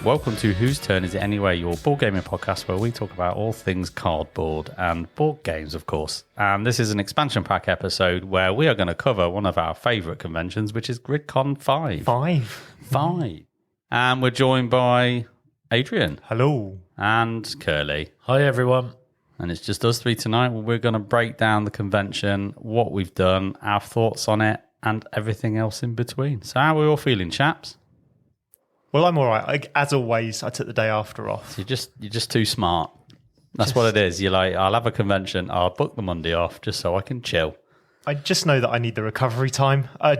Welcome to Whose Turn Is It Anyway, your board gaming podcast where we talk about all things cardboard and board games, of course. And this is an expansion pack episode where we are going to cover one of our favourite conventions, which is GRIDCON 5. Five. And we're joined by Adrian. Hello. And Kerley. Hi, everyone. And it's just us three tonight. We're going to break down the convention, what we've done, our thoughts on it, and everything else in between. So how are we all feeling, chaps? Well, I'm all right. As always, I took the day after off. You're just too smart. That's what it is. You're like, I'll have a convention. I'll book the Monday off just so I can chill. I just know that I need the recovery time. I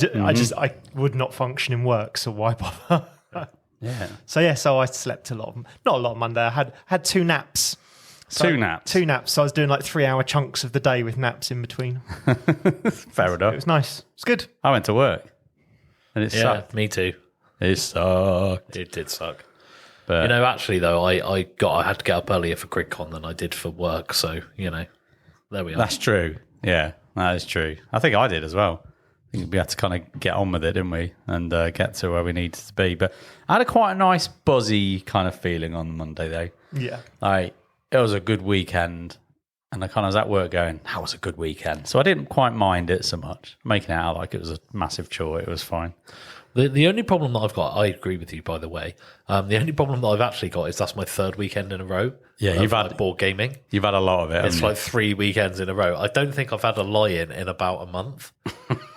would not function in work, so why bother? Yeah. So I slept a lot. Not a lot on Monday. I had two naps. Two naps. So I was doing like 3-hour chunks of the day with naps in between. Fair enough. It was nice. It's good. I went to work and it sucked. Me too. It sucked. It did suck. But you know, actually though, I had to get up earlier for GRIDCON than I did for work. So there we are. that's true. Yeah, that is true. I think I did as well. I think we had to kind of get on with it, didn't we? And get to where we needed to be. But I had quite a nice buzzy kind of feeling on Monday though. Yeah. It was a good weekend. And I kind of was at work going, that was a good weekend. So I didn't quite mind it so much. Making it out like it was a massive chore. It was fine. The only problem that I've got, I agree with you, by the way. The only problem that I've actually got is that's my third weekend in a row. Yeah, you've had board gaming. You've had a lot of it. It's like 3 weekends in a row. I don't think I've had a lie-in about a month.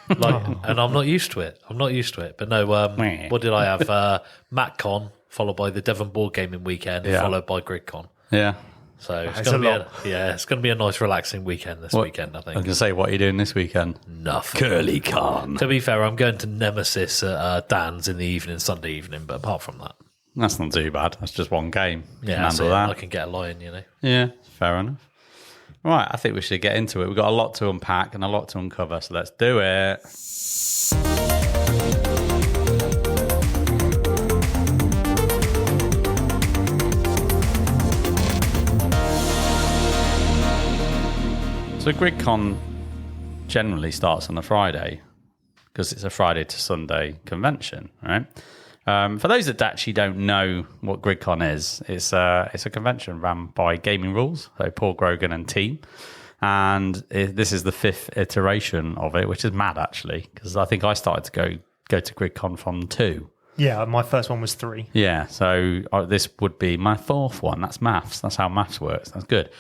And I'm not used to it. But no, what did I have? MatCon, followed by the Devon board gaming weekend, followed by GRIDCon. Yeah. So it's going to be a nice, relaxing weekend this weekend, I think. I was going to say, what are you doing this weekend? Nothing. Curly Con. To be fair, I'm going to Nemesis at Dan's in the evening, Sunday evening, but apart from that. That's not too bad. That's just one game. Yeah, handle that. I can get a lie-in, Yeah, fair enough. Right, I think we should get into it. We've got a lot to unpack and a lot to uncover, so let's do it. So GRIDCON generally starts on a Friday because it's a Friday to Sunday convention, right? For those that actually don't know what GRIDCON is, it's a convention run by Gaming Rules, so Paul Grogan and team. And this is the 5th iteration of it, which is mad actually, because I think I started to go to GRIDCON from 2. Yeah, my first one was 3. Yeah, so this would be my 4th one. That's maths. That's how maths works. That's good.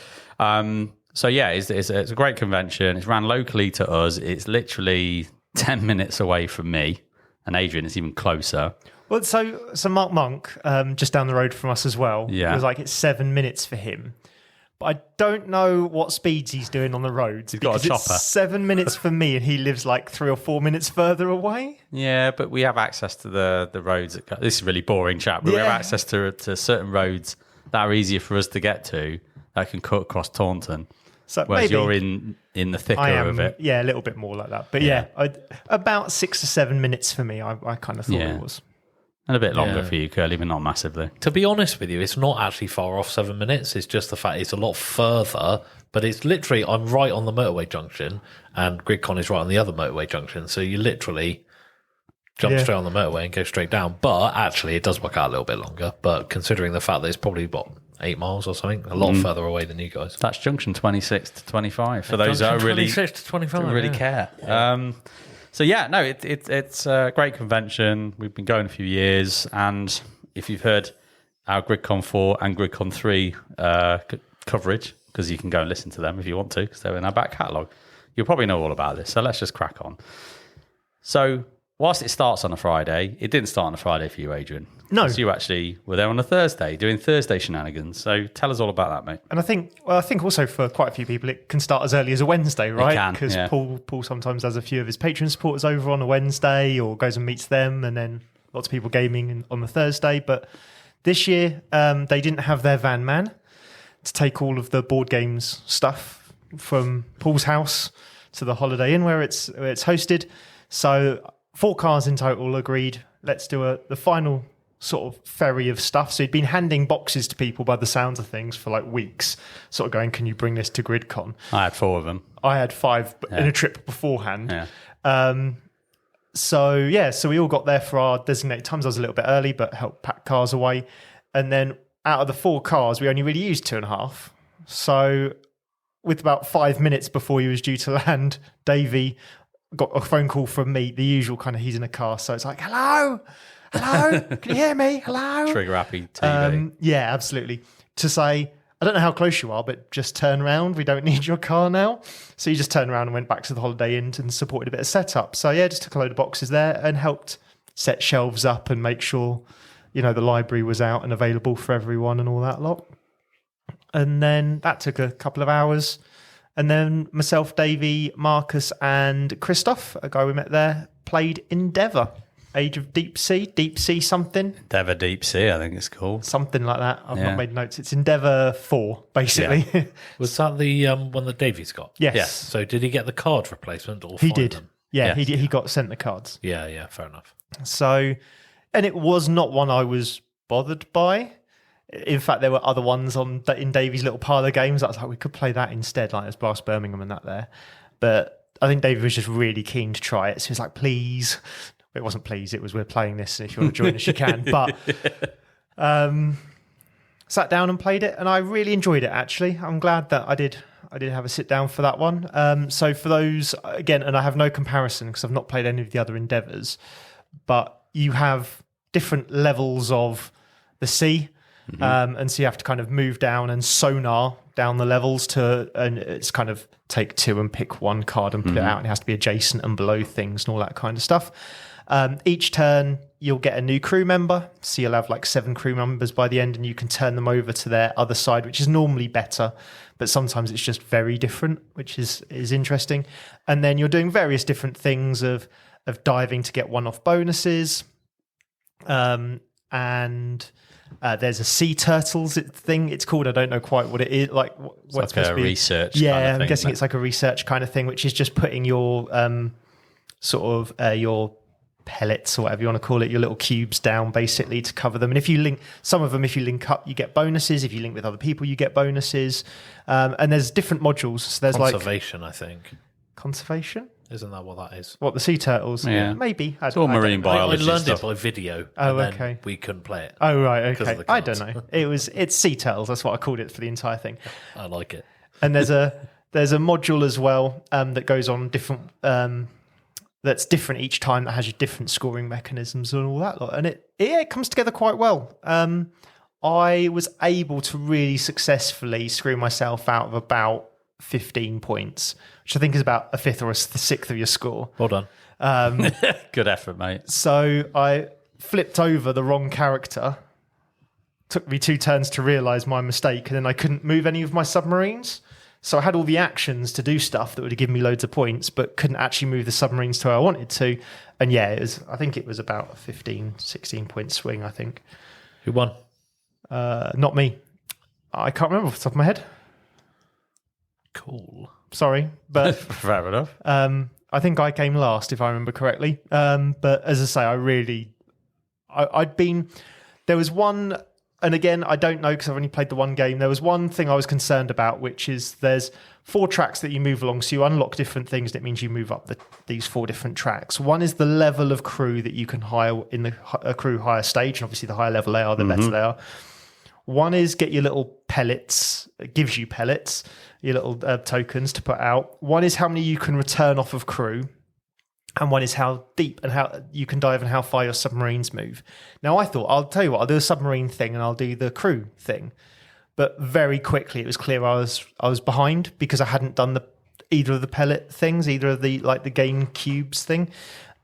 So yeah, it's a great convention. It's ran locally to us. It's literally 10 minutes away from me, and Adrian is even closer. Well, so Mark Monk, just down the road from us as well. Yeah. It was like it's 7 minutes for him. But I don't know what speeds he's doing on the roads. He's got a chopper. It's 7 minutes for me, and he lives like 3 or 4 minutes further away. Yeah, but we have access to the roads. This is really boring chat, but we have access to certain roads that are easier for us to get to that can cut across Taunton. So whereas maybe you're in the thicker of it. Yeah, a little bit more like that. But about 6 or 7 minutes for me, I kind of thought it was. And a bit longer for you, Curly, but not massively. To be honest with you, it's not actually far off 7 minutes. It's just the fact it's a lot further, but it's literally, I'm right on the motorway junction, and GRIDCON is right on the other motorway junction. So you literally jump straight on the motorway and go straight down. But actually, it does work out a little bit longer. But considering the fact that it's probably, 8 miles or something, a lot further away than you guys. That's junction 26 to 25 for those that really, 26 to 25, really care. Yeah. It's a great convention. We've been going a few years, and if you've heard our GRIDCON 4 and GRIDCON 3 coverage, because you can go and listen to them if you want to, because they're in our back catalogue, you'll probably know all about this. So let's just crack on. So whilst it starts on a Friday, it didn't start on a Friday for you, Adrian. No. You actually were there on a Thursday doing Thursday shenanigans. So tell us all about that, mate. And I think also for quite a few people, it can start as early as a Wednesday, right? Because Paul sometimes has a few of his Patreon supporters over on a Wednesday or goes and meets them, and then lots of people gaming on the Thursday. But this year, they didn't have their van man to take all of the board games stuff from Paul's house to the Holiday Inn where it's hosted. So 4 cars in total agreed, let's do the final sort of ferry of stuff. So he'd been handing boxes to people by the sounds of things for like weeks, sort of going, can you bring this to GRIDCON? I had 4 of them. I had 5 in a trip beforehand. Yeah. So we all got there for our designated times. I was a little bit early, but helped pack cars away. And then out of the 4 cars, we only really used 2.5. So with about 5 minutes before he was due to land, Davey got a phone call from me, the usual kind of, he's in a car. So it's like, hello, can you hear me? Hello? Trigger happy TV. Yeah, absolutely. To say, I don't know how close you are, but just turn around. We don't need your car now. So you just turned around and went back to the Holiday Inn and supported a bit of setup. So yeah, just took a load of boxes there and helped set shelves up and make sure, the library was out and available for everyone and all that lot. And then that took a couple of hours. And then myself, Davey, Marcus and Christoph, a guy we met there, played Endeavour. Age of Deep Sea something. Endeavour Deep Sea, I think it's called. Something like that. I've not made notes. It's Endeavour 4, basically. Yeah. Was that the one that Davey's got? Yes. So did he get the card replacement or he did? Them? Yeah, yes. He got sent the cards. Yeah, fair enough. So, and it was not one I was bothered by. In fact, there were other ones in Davey's little pile of games. I was like, we could play that instead, like there's Blast Birmingham and that there. But I think Davey was just really keen to try it. So he was like, please. It wasn't please, it was we're playing this, and if you want to join us, you can. But sat down and played it, and I really enjoyed it, actually. I'm glad that I did have a sit down for that one. So for those, again, and I have no comparison because I've not played any of the other Endeavours, but you have different levels of the sea, and so you have to kind of move down and sonar down the levels and it's kind of take 2 and pick 1 card and put it out, and it has to be adjacent and below things and all that kind of stuff. Each turn, you'll get a new crew member. So you'll have like 7 crew members by the end, and you can turn them over to their other side, which is normally better. But sometimes it's just very different, which is interesting. And then you're doing various different things of diving to get one-off bonuses. And there's a sea turtles thing. It's called. I don't know quite what it is. Like what's like a research. Yeah, kind of I'm thing, guessing it's like a research kind of thing, which is just putting your your pellets or whatever you want to call it, your little cubes down basically to cover them. And if you link some of them, if you link up, you get bonuses. If you link with other people, you get bonuses. And there's different modules. So there's conservation, I think. Conservation? Isn't that what that is? What, the sea turtles? Yeah. Maybe. It's all marine biology I learned stuff. it by video. Oh, and okay. Then we couldn't play it. Oh, right, okay. I cards. don't know. It's sea turtles. That's what I called it for the entire thing. I like it. And there's a module as well that goes on different... that's different each time, that has your different scoring mechanisms and all that lot. And it comes together quite well. I was able to really successfully screw myself out of about 15 points, which I think is about a fifth or a sixth of your score. Well done. Good effort, mate. So I flipped over the wrong character. Took me 2 turns to realise my mistake, and then I couldn't move any of my submarines. So I had all the actions to do stuff that would have given me loads of points, but couldn't actually move the submarines to where I wanted to. And yeah, I think it was about a 15, 16 point swing, I think. Who won? Not me. I can't remember off the top of my head. Cool. Sorry, but Fair enough. I think I came last, if I remember correctly. But as I say, there was one... And again, I don't know because I've only played the one game. There was one thing I was concerned about, which is there's 4 tracks that you move along. So you unlock different things. And it means you move up these 4 different tracks. One is the level of crew that you can hire in a crew hire stage. And obviously, the higher level they are, the better they are. One is get your little pellets. It gives you pellets, your little tokens to put out. One is how many you can return off of crew. And one is how deep and how you can dive and how far your submarines move. Now, I thought, I'll tell you what, I'll do a submarine thing and I'll do the crew thing. But very quickly, it was clear I was behind because I hadn't done either of the pellet things, either of the game cubes thing.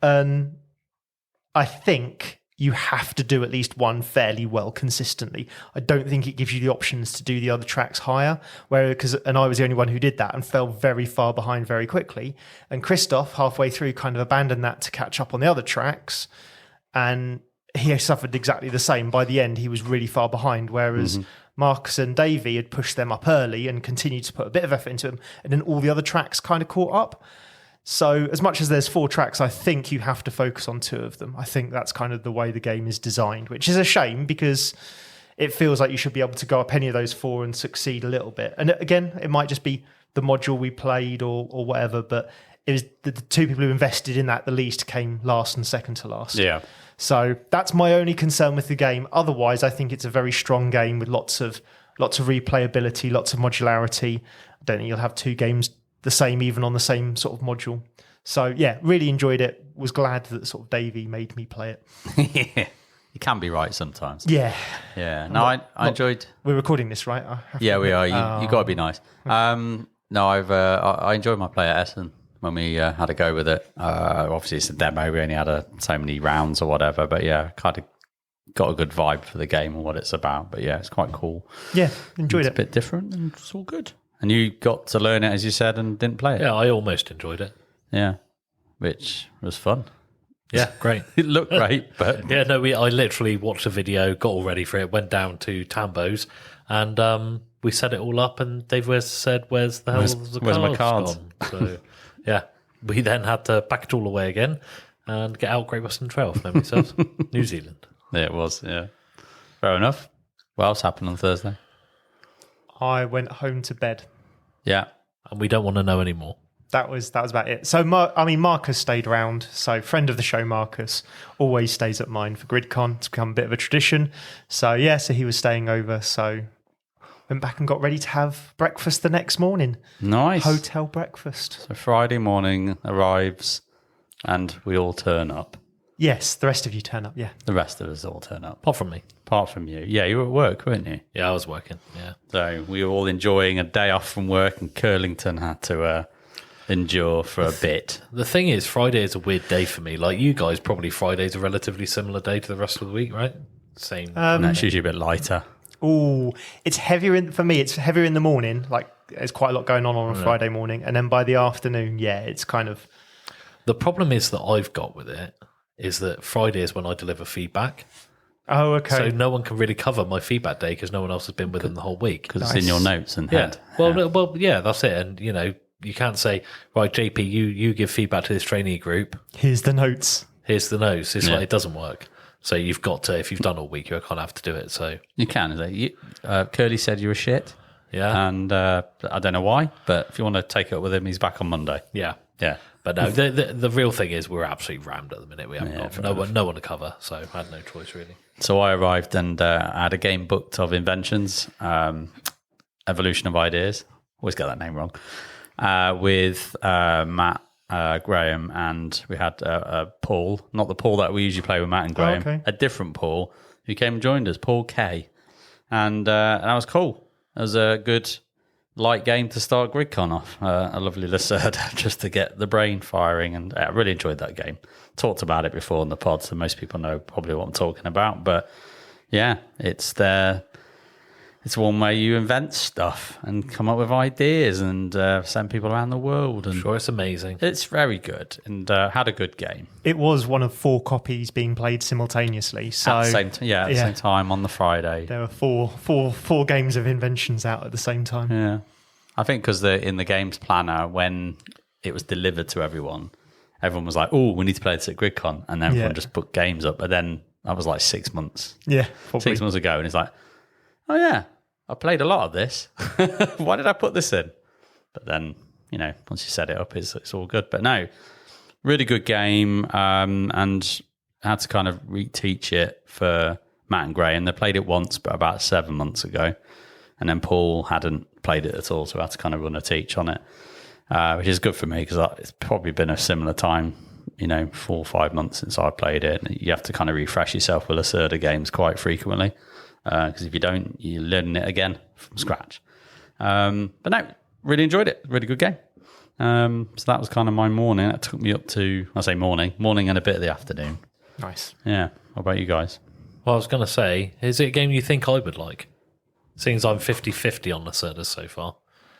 And I think you have to do at least one fairly well consistently. I don't think it gives you the options to do the other tracks higher, and I was the only one who did that and fell very far behind very quickly. And Christoph, halfway through, kind of abandoned that to catch up on the other tracks, and he suffered exactly the same. By the end, he was really far behind, whereas Marcus and Davey had pushed them up early and continued to put a bit of effort into them, and then all the other tracks kind of caught up. So as much as there's 4 tracks, I think you have to focus on 2 of them. I think that's kind of the way the game is designed, which is a shame because it feels like you should be able to go up any of those 4 and succeed a little bit. And again, it might just be the module we played or whatever, but it was the two people who invested in that the least came last and second to last. Yeah. So that's my only concern with the game. Otherwise, I think it's a very strong game with lots of replayability, lots of modularity. I don't think you'll have two games the same, even on the same sort of module. So yeah, really enjoyed it. Was glad that sort of Davey made me play it. Yeah. You can be right sometimes. Yeah. Yeah. No, I enjoyed. We're recording this, right? Yeah, we are. You got to be nice. No, I enjoyed my play at Essen when we had a go with it. Obviously, it's a demo. We only had so many rounds or whatever. But yeah, kind of got a good vibe for the game and what it's about. But yeah, it's quite cool. Yeah, enjoyed It's a bit different and it's all good. And you got to learn it, as you said, and didn't play it. Yeah, I almost enjoyed it. Yeah, which was fun. Yeah, great. It looked great, but yeah, no, I literally watched a video, got all ready for it, went down to Tambo's, and we set it all up. And Dave said, "Where's my cards gone?" So yeah, we then had to pack it all away again and get out Great Western Trail for memory serves. New Zealand. Yeah, it was. Yeah, fair enough. What else happened on Thursday? I went home to bed. Yeah, and we don't want to know anymore. That was about it. So, Marcus stayed around. So, friend of the show, Marcus, always stays at mine for GRIDCON. It's become a bit of a tradition. So, yeah, so he was staying over. So, went back and got ready to have breakfast the next morning. Nice. Hotel breakfast. So, Friday morning arrives and we all turn up. Yes, the rest of you turn up, yeah. The rest of us all turn up. Apart from me. Apart from you. Yeah, you were at work, weren't you? Yeah, I was working, yeah. So, we were all enjoying a day off from work and Curlington had to endure for a bit. The thing is, Friday is a weird day for me. Like you guys, probably Friday's a relatively similar day to the rest of the week, right? Same. And that's usually a bit lighter. Oh, it's heavier for me. It's heavier in the morning. Like there's quite a lot going on a Friday morning, and then by the afternoon, yeah, it's kind of. The problem is that I've got with it is that Friday is when I deliver feedback. Oh, okay. So no one can really cover my feedback day because no one else has been with them the whole week. Because it's in your notes and yeah. head. Well, yeah, that's it. And you know. You can't say, right, JP, you give feedback to this trainee group. Here's the notes. It's like, it doesn't work. So you've got to, if you've done all week, you kind of have to do it. So you can. Curly said you were shit. Yeah. And I don't know why, but if you want to take it up with him, he's back on Monday. Yeah. Yeah. But no, the real thing is we're absolutely rammed at the minute. We haven't got no one to cover, so I had no choice really. So I arrived and I had a game booked of Inventions, Evolution of Ideas. Always get that name wrong. With Matt, Graham, and we had Paul, not the Paul that we usually play with Matt and Graham, a different Paul who came and joined us, Paul K. And that was cool. It was a good light game to start GRIDCON off. A lovely Lacerda just to get the brain firing, and I really enjoyed that game. Talked about it before in the pod, so most people know probably what I'm talking about. But yeah, it's one way you invent stuff and come up with ideas and send people around the world. And sure, it's amazing. It's very good and had a good game. It was one of 4 copies being played simultaneously. So at the same time on the Friday. There were four games of Inventions out at the same time. Yeah, I think because in the games planner, when it was delivered to everyone was like, "Oh, we need to play this at GRIDCON," and then everyone just booked games up. But then that was like 6 months. Yeah, probably. 6 months ago, and it's like, oh yeah, I played a lot of this. Why did I put this in? But then, once you set it up, it's all good. But no, really good game, and I had to kind of reteach it for Matt and Graham. They played it once, but about 7 months ago. And then Paul hadn't played it at all, so I had to kind of run a teach on it, which is good for me because it's probably been a similar time, 4 or 5 months since I played it. You have to kind of refresh yourself with Lacerda games quite frequently. Because if you don't, you're learning it again from scratch. But no, really enjoyed it. Really good game. So that was kind of my morning. It took me up to, I say morning and a bit of the afternoon. Nice. Yeah. What about you guys? Well, I was going to say, is it a game you think I would like? Seeing as I'm 50-50 on Lacerda so far.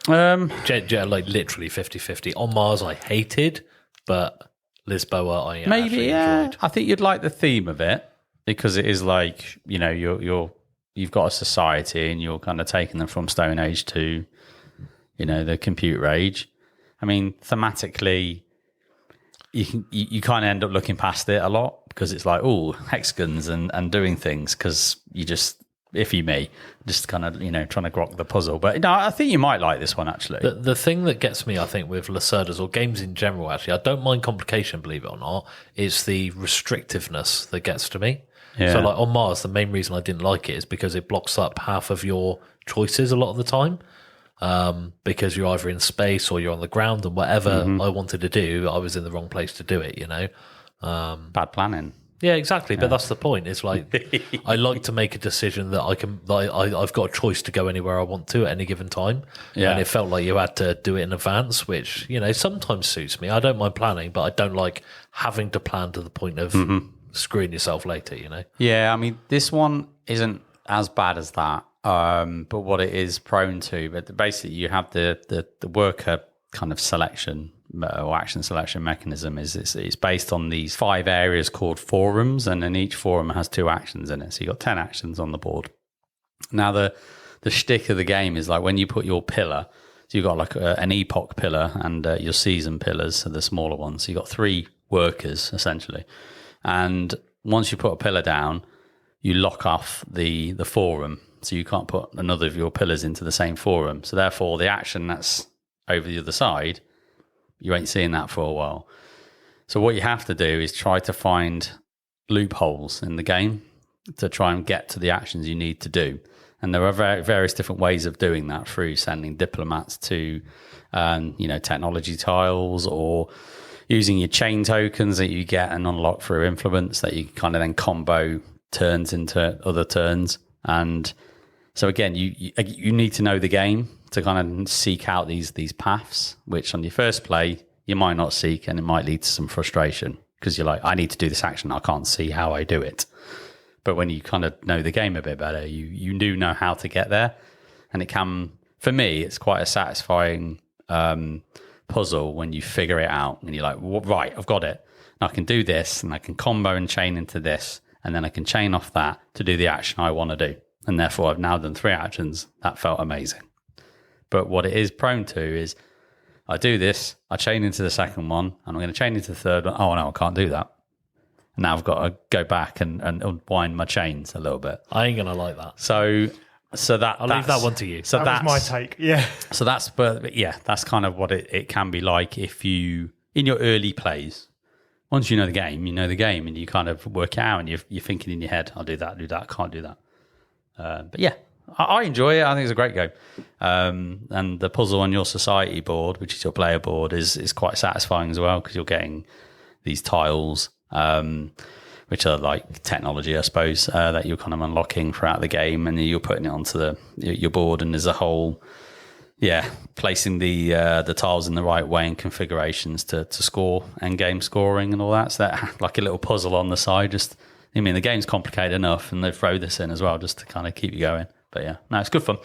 Like literally 50-50. On Mars, I hated, but Lisboa, I actually enjoyed. I think you'd like the theme of it because it is like, you've got a society and you're kind of taking them from Stone Age to, the computer age. I mean, thematically, you kind of end up looking past it a lot because it's like, oh, hexagons and doing things because you just iffy me, just kind of, trying to grok the puzzle. But no, I think you might like this one, actually. The thing that gets me, I think, with Lacerdas or games in general, actually, I don't mind complication, believe it or not, it's the restrictiveness that gets to me. Yeah. So like on Mars, the main reason I didn't like it is because it blocks up half of your choices a lot of the time. Because you're either in space or you're on the ground, and whatever I wanted to do, I was in the wrong place to do it, Bad planning. Yeah, exactly. Yeah. But that's the point. It's like I like to make a decision that I've got a choice to go anywhere I want to at any given time. Yeah. And it felt like you had to do it in advance, which, sometimes suits me. I don't mind planning, but I don't like having to plan to the point of screwing yourself later, Yeah, I mean, this one isn't as bad as that. But what it is prone to, but basically you have the worker kind of selection or action selection mechanism it's based on these 5 areas called forums, and then each forum has 2 actions in it. So you've got 10 actions on the board. Now the shtick of the game is like when you put your pillar, so you've got like an epoch pillar and your season pillars, so the smaller ones. So you've got 3 workers essentially. And once you put a pillar down, you lock off the forum. So you can't put another of your pillars into the same forum. So therefore, the action that's over the other side, you ain't seeing that for a while. So what you have to do is try to find loopholes in the game to try and get to the actions you need to do. And there are various different ways of doing that, through sending diplomats to, technology tiles, or using your chain tokens that you get and unlock through influence that you kind of then combo turns into other turns. And so again, you need to know the game to kind of seek out these paths, which on your first play you might not seek, and it might lead to some frustration because you're like, I need to do this action, I can't see how I do it. But when you kind of know the game a bit better, you do know how to get there, and it can, for me, it's quite a satisfying puzzle when you figure it out and you're like, well, right, I've got it. I can do this, and I can combo and chain into this, and then I can chain off that to do the action I want to do. And therefore, I've now done 3 actions. That felt amazing. But what it is prone to is I do this, I chain into the second one, and I'm going to chain into the third one. Oh, no, I can't do that. And now I've got to go back and unwind my chains a little bit. I ain't going to like that. So I'll leave that one to you. So that's my take. Yeah. So that's kind of what it can be like if you, in your early plays, once you know the game, and you kind of work it out, and you're thinking in your head, I'll do that, can't do that. But yeah, I enjoy it. I think it's a great game. And the puzzle on your society board, which is your player board, is quite satisfying as well, because you're getting these tiles, which are like technology, I suppose, that you're kind of unlocking throughout the game, and you're putting it onto your board, and there's a whole, placing the tiles in the right way and configurations to score end game scoring and all that. So that like a little puzzle on the side. The game's complicated enough, and they throw this in as well just to kind of keep you going. But yeah, no, it's good fun.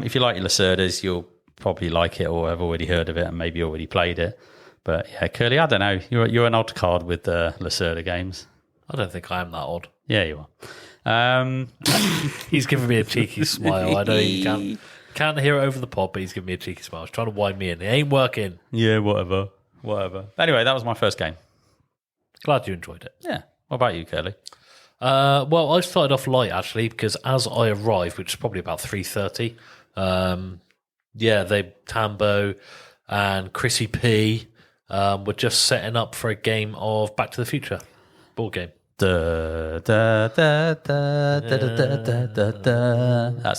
If you like your Lacerdas, you'll probably like it, or have already heard of it and maybe already played it. But yeah, Kerley, I don't know. You're an odd card with the Lacerda games. I don't think I am that odd. Yeah, you are. He's giving me a cheeky smile. I know you can't hear it over the pod, but he's giving me a cheeky smile. He's trying to wind me in. It ain't working. Yeah, whatever. Anyway, that was my first game. Glad you enjoyed it. Yeah. What about you, Kerley? Well, I started off light, actually, because as I arrived, which is probably about 3:30, Tambo and Chrissy P were just setting up for a game of Back to the Future board game. That's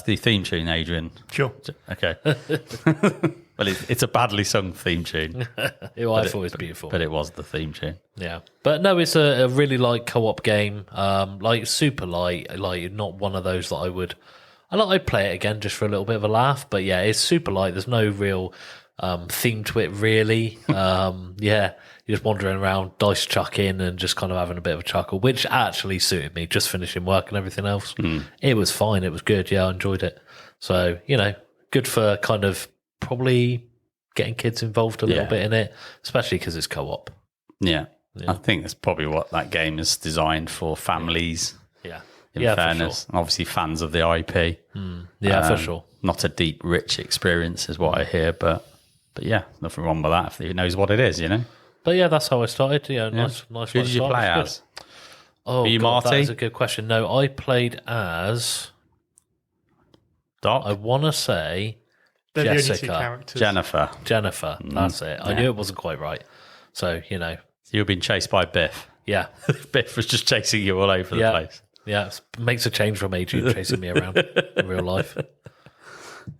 the theme tune, Adrian. Sure. Okay. Well, it's a badly sung theme tune. I thought it was beautiful. But it was the theme tune. Yeah. But no, it's a really light co-op game. Super light. Like, not one of those that I'd play it again just for a little bit of a laugh. But yeah, it's super light. There's no real theme to it, really. You're just wandering around, dice chucking, and just kind of having a bit of a chuckle, which actually suited me, just finishing work and everything else. It was fine. It was good. Yeah, I enjoyed it. So, good for kind of probably getting kids involved a little bit in it, especially because it's co-op. Yeah. I think that's probably what that game is designed for, families. Yeah. In fairness. For sure. Obviously fans of the IP. For sure. Not a deep, rich experience is what I hear, but yeah, nothing wrong with that if he knows what it is, But yeah, that's how I started. Yeah, nice. Who did you play as? Oh, Were you Marty? That is a good question. No, I played as Doc? I want to say They're the only two Jessica. characters. Jennifer. That's it. I knew it wasn't quite right. So, You've been chased by Biff. yeah. Biff was just chasing you all over the place. Yeah, it makes a change from Adrian chasing me around in real life.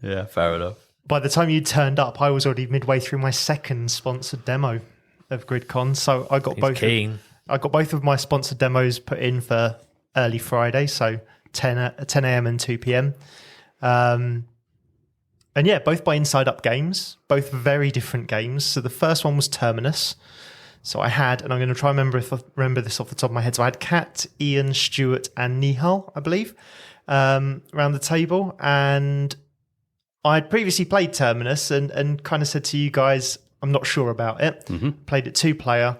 Yeah, fair enough. By the time you turned up, I was already midway through my second sponsored demo of GRIDCON, so I got both of my sponsored demos put in for early Friday, so 10 a.m. and 2 p.m. And yeah, both by Inside Up Games, both very different games. So the first one was Terminus. So I had, and I'm going to try and remember this off the top of my head. So I had Kat, Ian, Stuart, and Nihal, I believe, around the table. And I'd previously played Terminus and kind of said to you guys, I'm not sure about it. Mm-hmm. Played it 2-player.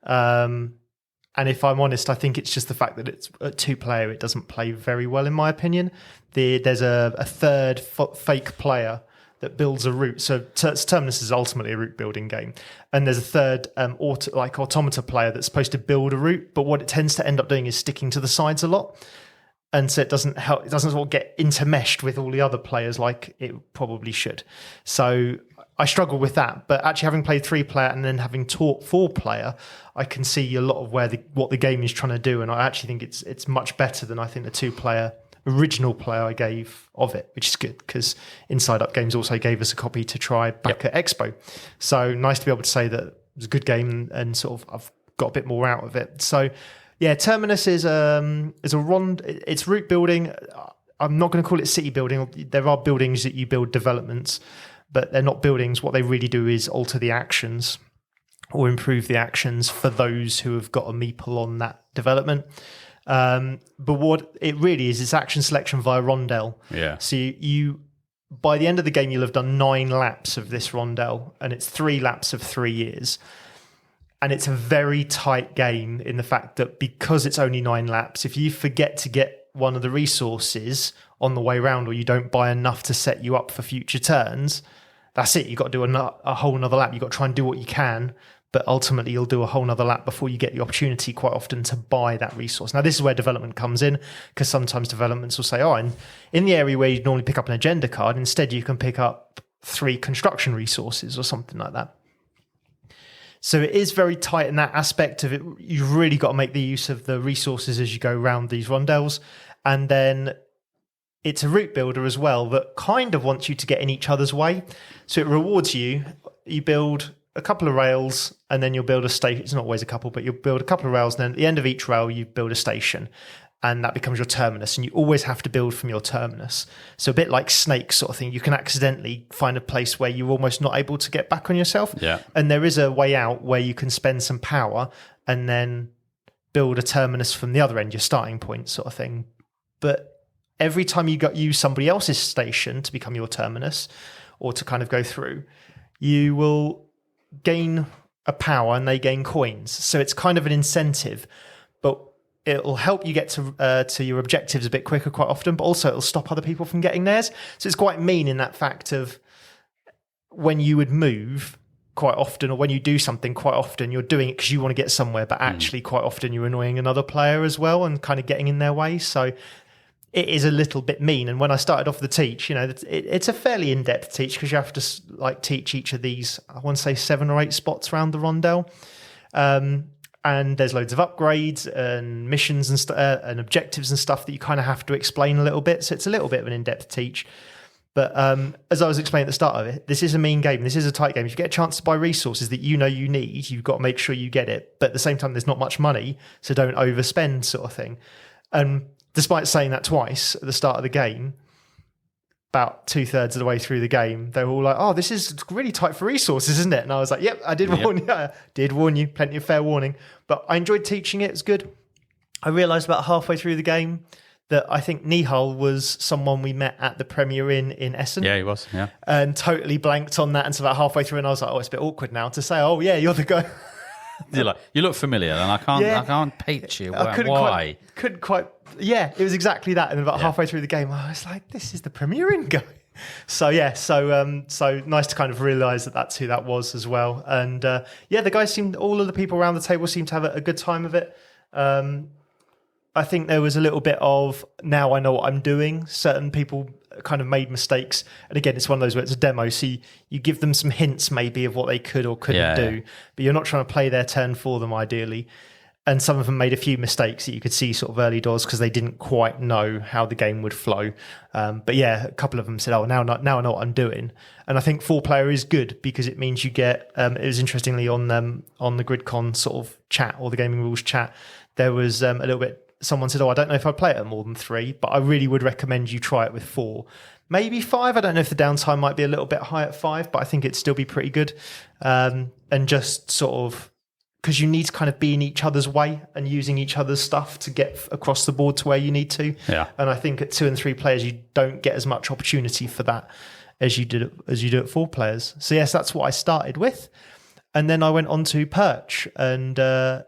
And if I'm honest, I think it's just the fact that it's a 2-player. It doesn't play very well, in my opinion. There's a third fake player that builds a route. So Terminus is ultimately a route building game. And there's a third automata player that's supposed to build a route, but what it tends to end up doing is sticking to the sides a lot. And so it doesn't sort of get intermeshed with all the other players like it probably should. So I struggle with that. But actually having played 3-player and then having taught 4-player, I can see a lot of what the game is trying to do. And I actually think it's much better than I think the 2-player original player I gave of it, which is good because Inside Up Games also gave us a copy to try back at Expo. So nice to be able to say that it was a good game and sort of I've got a bit more out of it. So yeah, Terminus is it's route building. I'm not going to call it city building. There are buildings that you build developments, but they're not buildings. What they really do is alter the actions or improve the actions for those who have got a meeple on that development. But what it really is, it's action selection via rondel. Yeah. So you by the end of the game, you'll have done 9 laps of this rondel, and it's 3 laps of 3 years. And it's a very tight game in the fact that because it's only 9 laps, if you forget to get one of the resources on the way round, or you don't buy enough to set you up for future turns, that's it. You've got to do a whole nother lap. You've got to try and do what you can, but ultimately you'll do a whole nother lap before you get the opportunity quite often to buy that resource. Now, this is where development comes in, because sometimes developments will say, in the area where you'd normally pick up an agenda card, instead you can pick up 3 construction resources or something like that. So it is very tight in that aspect of it. You've really got to make the use of the resources as you go around these rondels. And then it's a route builder as well that kind of wants you to get in each other's way. So it rewards you. You build a couple of rails and then you'll build a station. It's not always a couple, but you'll build a couple of rails. And then at the end of each rail, you build a station. And that becomes your terminus. And you always have to build from your terminus. So a bit like Snake sort of thing. You can accidentally find a place where you're almost not able to get back on yourself. Yeah. And there is a way out where you can spend some power and then build a terminus from the other end, your starting point sort of thing. But every time you use somebody else's station to become your terminus or to kind of go through, you will gain a power and they gain coins. So it's kind of an incentive. But it'll help you get to your objectives a bit quicker quite often, but also it'll stop other people from getting theirs. So it's quite mean in that fact of when you would move quite often, or when you do something quite often, you're doing it because you want to get somewhere, but actually quite often you're annoying another player as well and kind of getting in their way. So it is a little bit mean. And when I started off the teach, it's a fairly in-depth teach because you have to teach each of these, I want to say 7 or 8 spots around the rondel. And there's loads of upgrades and missions and objectives and stuff that you kind of have to explain a little bit. So it's a little bit of an in-depth teach. But as I was explaining at the start of it, this is a mean game. This is a tight game. If you get a chance to buy resources that you need, you've got to make sure you get it. But at the same time, there's not much money, so don't overspend sort of thing. And despite saying that twice at the start of the game, about 2/3 of the way through the game, they were all like, "Oh, this is really tight for resources, isn't it?" And I was like, "Yep, I did warn you. I did warn you. Plenty of fair warning." But I enjoyed teaching it. It was good. I realised about halfway through the game that I think Nihal was someone we met at the Premier Inn in Essen. Yeah, he was. Yeah, and totally blanked on that until about halfway through, and I was like, "Oh, it's a bit awkward now to say, oh yeah, you're the guy." You're like, you look familiar, and I can't picture you. Why? Couldn't quite. Yeah, it was exactly that. And about halfway through the game, I was like, "This is the Premier Inn guy." So nice to kind of realise that that's who that was as well. And the guys all of the people around the table seemed to have a good time of it. I think there was a little bit of, now I know what I'm doing. Certain people kind of made mistakes. And again, it's one of those where it's a demo. So you give them some hints maybe of what they could or couldn't do, but you're not trying to play their turn for them ideally. And some of them made a few mistakes that you could see sort of early doors because they didn't quite know how the game would flow. But yeah, a couple of them said, now I know what I'm doing. And I think 4-player is good because it means you get, it was interestingly on the GridCon sort of chat or the gaming rules chat, there was a little bit, someone said, I don't know if I'd play it at more than 3, but I really would recommend you try it with 4. Maybe 5. I don't know if the downtime might be a little bit high at 5, but I think it'd still be pretty good. And just sort of, because you need to kind of be in each other's way and using each other's stuff to get across the board to where you need to. Yeah. And I think at 2 and 3 players, you don't get as much opportunity for that as you do at 4 players. So yes, that's what I started with. And then I went on to Perch, and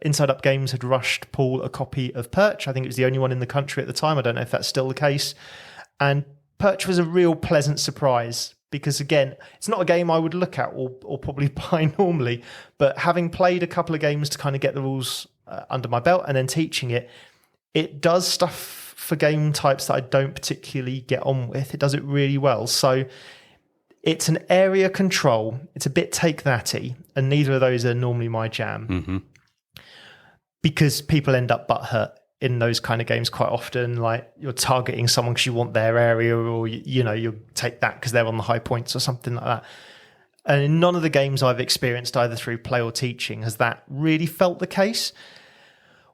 Inside Up Games had rushed Paul a copy of Perch. I think it was the only one in the country at the time. I don't know if that's still the case. And Perch was a real pleasant surprise because, again, it's not a game I would look at or probably buy normally. But having played a couple of games to kind of get the rules under my belt and then teaching it, it does stuff for game types that I don't particularly get on with. It does it really well. So it's an area control. It's a bit take-that-y, and neither of those are normally my jam because people end up butthurt in those kind of games quite often. Like you're targeting someone because you want their area, or you take that because they're on the high points or something like that. And in none of the games I've experienced, either through play or teaching, has that really felt the case.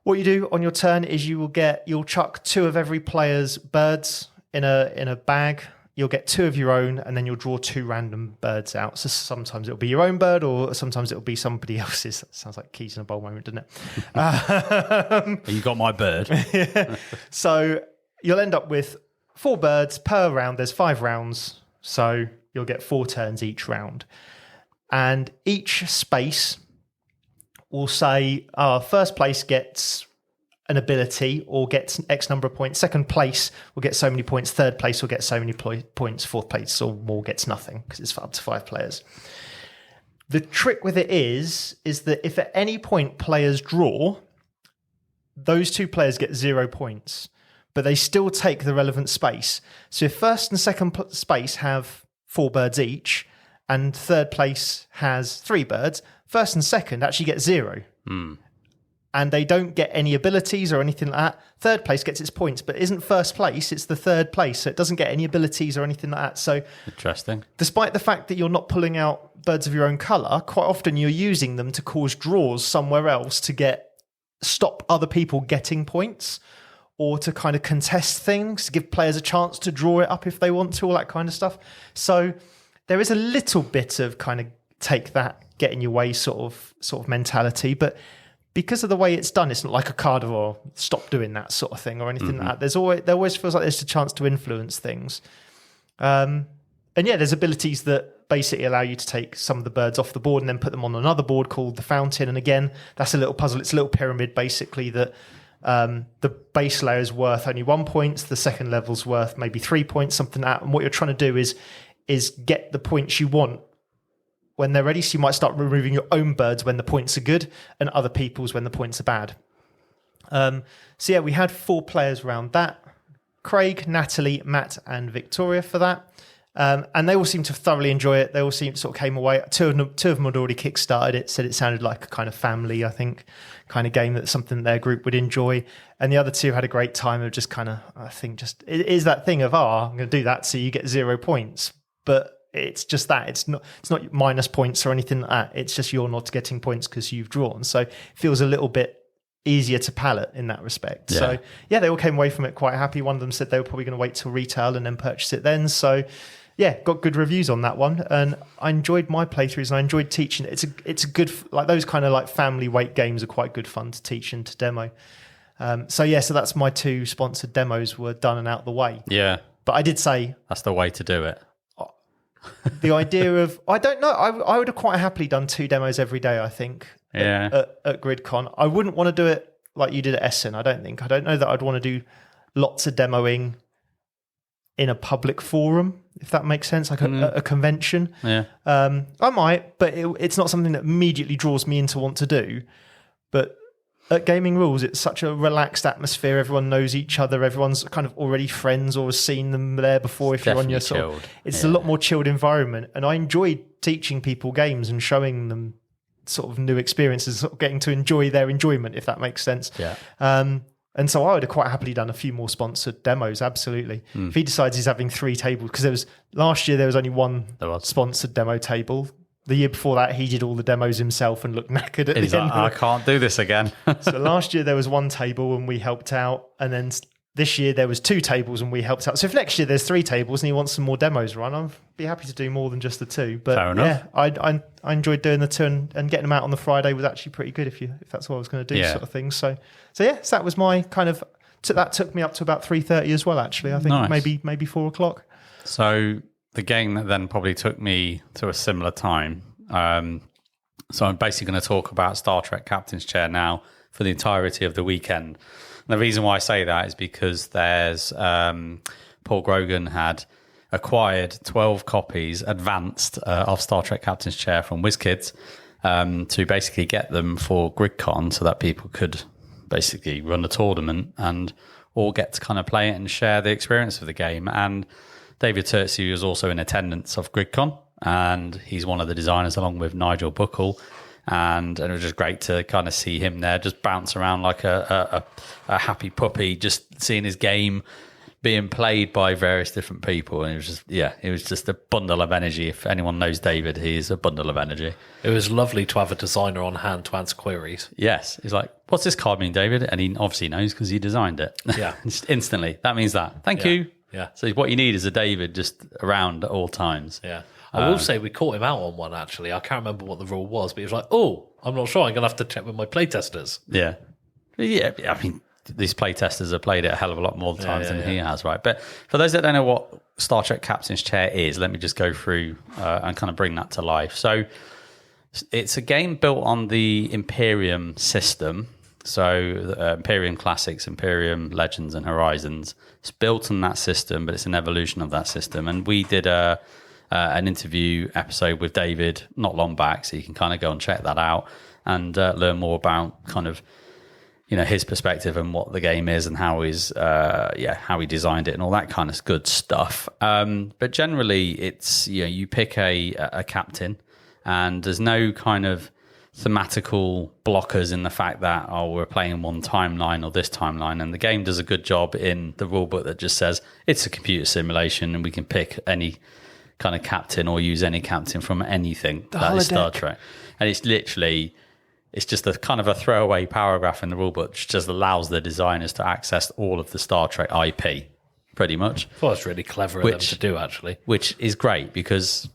What you do on your turn is you'll chuck 2 of every player's birds in a bag. You'll get 2 of your own, and then you'll draw 2 random birds out. So sometimes it'll be your own bird, or sometimes it'll be somebody else's. That sounds like keys in a bowl moment, doesn't it? You got my bird. Yeah. So you'll end up with 4 birds per round. There's 5 rounds, so you'll get 4 turns each round. And each space will say, first place gets an ability or gets X number of points. Second place will get so many points. Third place will get so many points. Fourth place or more gets nothing because it's for up to 5 players. The trick with it is that if at any point players draw, those 2 players get 0 points, but they still take the relevant space. So if first and second space have 4 birds each and third place has 3 birds, first and second actually get 0. And they don't get any abilities or anything like that. Third place gets its points, but it isn't first place, it's the third place. So it doesn't get any abilities or anything like that. So interesting. Despite the fact that you're not pulling out birds of your own colour, quite often you're using them to cause draws somewhere else to stop other people getting points or to kind of contest things, to give players a chance to draw it up if they want to, all that kind of stuff. So there is a little bit of kind of take that, get in your way sort of mentality, but because of the way it's done, it's not like a card or stop doing that sort of thing or anything like that. There always feels like there's a chance to influence things. And yeah, there's abilities that basically allow you to take some of the birds off the board and then put them on another board called the Fountain. And again, that's a little puzzle. It's a little pyramid basically that the base layer is worth only 1 point. The second level's worth maybe 3 points, something like that. And what you're trying to do is get the points you want when they're ready. So you might start removing your own birds when the points are good and other people's when the points are bad. So yeah, we had 4 players around that. Craig, Natalie, Matt and Victoria for that. And they all seemed to thoroughly enjoy it. They all sort of came away. Two of them had already kickstarted it, said it sounded like a kind of family, I think, kind of game that's something their group would enjoy. And the other 2 had a great time of just kind of, I think just, it is that thing of, I'm going to do that so you get 0 points. But it's just that. It's not minus points or anything like that. It's just you're not getting points because you've drawn. So it feels a little bit easier to palate in that respect. Yeah. So yeah, they all came away from it quite happy. One of them said they were probably going to wait till retail and then purchase it then. So yeah, got good reviews on that one. And I enjoyed my playthroughs and I enjoyed teaching it. It's a good, like those kind of like family weight games are quite good fun to teach and to demo. So that's my 2 sponsored demos were done and out the way. Yeah. But I did say that's the way to do it. The idea of, I don't know, I would have quite happily done 2 demos every day, I think, at GridCon. I wouldn't want to do it like you did at Essen, I don't think. I don't know that I'd want to do lots of demoing in a public forum, if that makes sense, like a convention. Yeah. I might, but it's not something that immediately draws me in to want to do. But at Gaming Rules, it's such a relaxed atmosphere. Everyone knows each other. Everyone's kind of already friends or has seen them there before. If you're on your sort of, it's a lot more chilled environment. And I enjoy teaching people games and showing them sort of new experiences, sort of getting to enjoy their enjoyment, if that makes sense. Yeah. And so I would have quite happily done a few more sponsored demos, absolutely. If he decides he's having 3 tables, because last year there was only one sponsored demo table. The year before that, he did all the demos himself and looked knackered at the end. I can't do this again. So last year there was 1 table and we helped out. And then this year there was 2 tables and we helped out. So if next year there's 3 tables and he wants some more demos run, I'd be happy to do more than just the 2. But fair enough. Yeah, I enjoyed doing the 2 and getting them out on the Friday was actually pretty good if that's what I was going to do, sort of thing. So that was my kind of, that took me up to about 3:30 as well, actually. I think maybe 4 o'clock. So the game that then probably took me to a similar time. So I'm basically going to talk about Star Trek Captain's Chair now for the entirety of the weekend. And the reason why I say that is because there's Paul Grogan had acquired 12 copies advanced of Star Trek Captain's Chair from WizKids to basically get them for GRIDCON so that people could basically run a tournament and all get to kind of play it and share the experience of the game. And Dávid Turczi was also in attendance of GRIDCon, and he's one of the designers along with Nigel Buckle. And it was just great to kind of see him there, just bounce around like a happy puppy, just seeing his game being played by various different people. And it was just a bundle of energy. If anyone knows David, he is a bundle of energy. It was lovely to have a designer on hand to answer queries. Yes. He's like, what's this card mean, David? And he obviously knows because he designed it. Yeah. Just instantly. That means that. Thank you. Yeah. So what you need is a David just around at all times. Yeah. I will say we caught him out on one, actually. I can't remember what the rule was, but he was like, I'm not sure. I'm going to have to check with my playtesters. Yeah. Yeah. I mean, these playtesters have played it a hell of a lot more times than he has, right? But for those that don't know what Star Trek Captain's Chair is, let me just go through and kind of bring that to life. So it's a game built on the Imperium system. So Imperium Classics, Imperium Legends and Horizons. It's built on that system, but it's an evolution of that system. And we did an interview episode with David not long back, so you can kind of go and check that out and learn more about kind of, his perspective and what the game is and how he designed it and all that kind of good stuff. But generally, it's you pick a captain, and there's no kind of thematical blockers in the fact that we're playing one timeline or this timeline, and the game does a good job in the rulebook that just says it's a computer simulation and we can pick any kind of captain or use any captain from anything that is Star Trek. And it's just a kind of a throwaway paragraph in the rulebook which just allows the designers to access all of the Star Trek IP, pretty much. Well, it's really clever of them to do, actually. Which is great because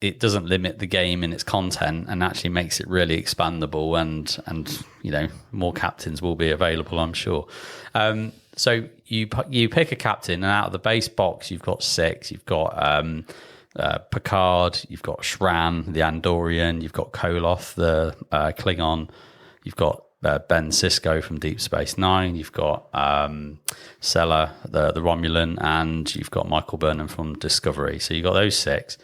it doesn't limit the game in its content and actually makes it really expandable, and more captains will be available, I'm sure. So you pick a captain, and out of the base box, you've got 6. You've got Picard, you've got Shran, the Andorian, you've got Koloth, the Klingon, you've got Ben Sisko from Deep Space Nine, you've got Sella, the Romulan, and you've got Michael Burnham from Discovery. So you've got those 6.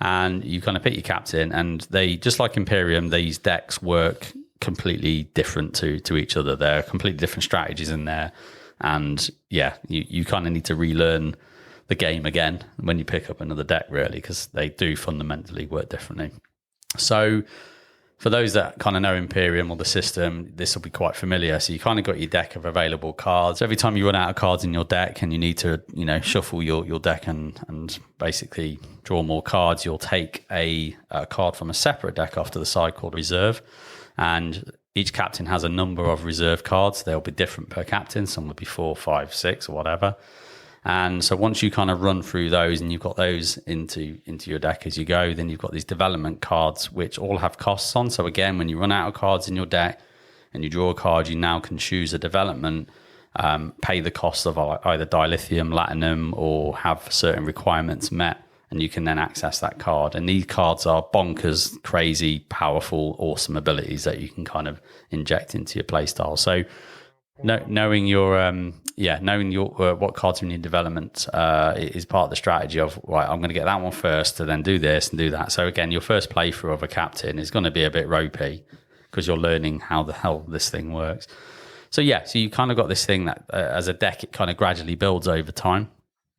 And you kind of pick your captain, and they, just like Imperium, these decks work completely different to each other. There are completely different strategies in there. And you kind of need to relearn the game again when you pick up another deck, really, because they do fundamentally work differently. So for those that kind of know Imperium or the system, this will be quite familiar. So you kind of got your deck of available cards. Every time you run out of cards in your deck and you need to, shuffle your deck and basically draw more cards, you'll take a card from a separate deck off to the side called Reserve. And each captain has a number of reserve cards. They'll be different per captain. Some will be 4, 5, 6 or whatever. And so once you kind of run through those and you've got those into your deck as you go, then you've got these development cards which all have costs on. So again, when you run out of cards in your deck and you draw a card, you now can choose a development, pay the cost of either dilithium, latinum, or have certain requirements met, and you can then access that card. And these cards are bonkers, crazy, powerful, awesome abilities that you can kind of inject into your playstyle. So knowing what cards you need development is part of the strategy of, right, I'm going to get that one first to then do this and do that. So again, your first playthrough of a captain is going to be a bit ropey because you're learning how the hell this thing works. So yeah, so you kind of got this thing that as a deck, it kind of gradually builds over time,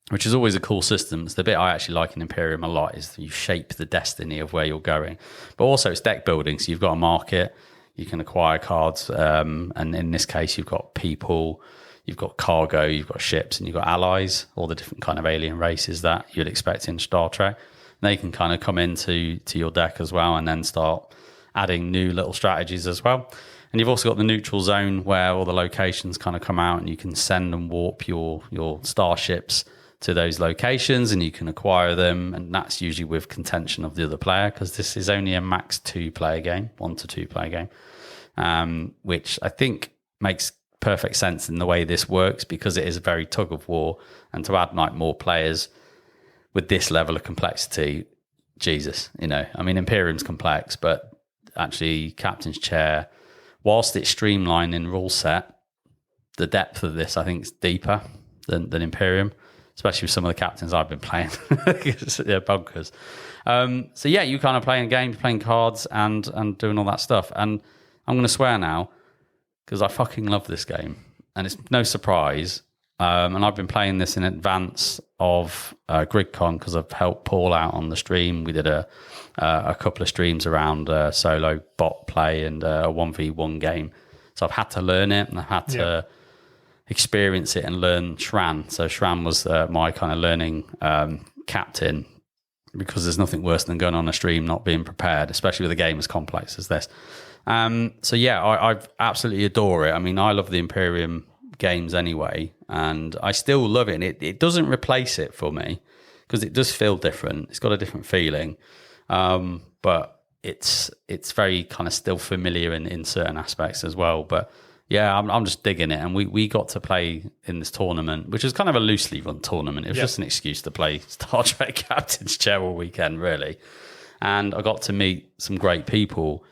which is always a cool system. It's the bit I actually like in Imperium a lot, is you shape the destiny of where you're going. But also it's deck building, so you've got a market, you can acquire cards, and in this case you've got people, you've got cargo, you've got ships, and you've got allies, all the different kind of alien races that you'd expect in Star Trek. They can kind of come into your deck as well, and then start adding new little strategies as well. And you've also got the neutral zone where all the locations kind of come out, and you can send and warp your starships to those locations, and you can acquire them. And that's usually with contention of the other player, because this is only a max 2-player game, 1 to 2-player game, which I think makes perfect sense in the way this works, because it is a very tug of war. And to add like more players with this level of complexity, Jesus, I mean, Imperium's complex, but actually Captain's Chair, whilst it's streamlined in rule set, the depth of this I think is deeper than Imperium, especially with some of the captains I've been playing. They're bonkers. So yeah, you kind of playing games, playing cards, and doing all that stuff. And I'm going to swear now, because I fucking love this game, and it's no surprise. And I've been playing this in advance of GRIDCON, because I've helped Paul out on the stream. We did a couple of streams around solo bot play and a 1v1 game. So I've had to learn it, and I've had to experience it and learn Shran. So Shran was my kind of learning captain, because there's nothing worse than going on a stream not being prepared, especially with a game as complex as this. So yeah, I absolutely adore it. I mean, I love the Imperium games anyway, and I still love it. And it doesn't replace it for me, because it does feel different. It's got a different feeling, but it's very kind of still familiar in certain aspects as well. But yeah, I'm just digging it. And we got to play in this tournament, which is kind of a loosely run tournament. It was just an excuse to play Star Trek Captain's Chair all weekend, really. And I got to meet some great people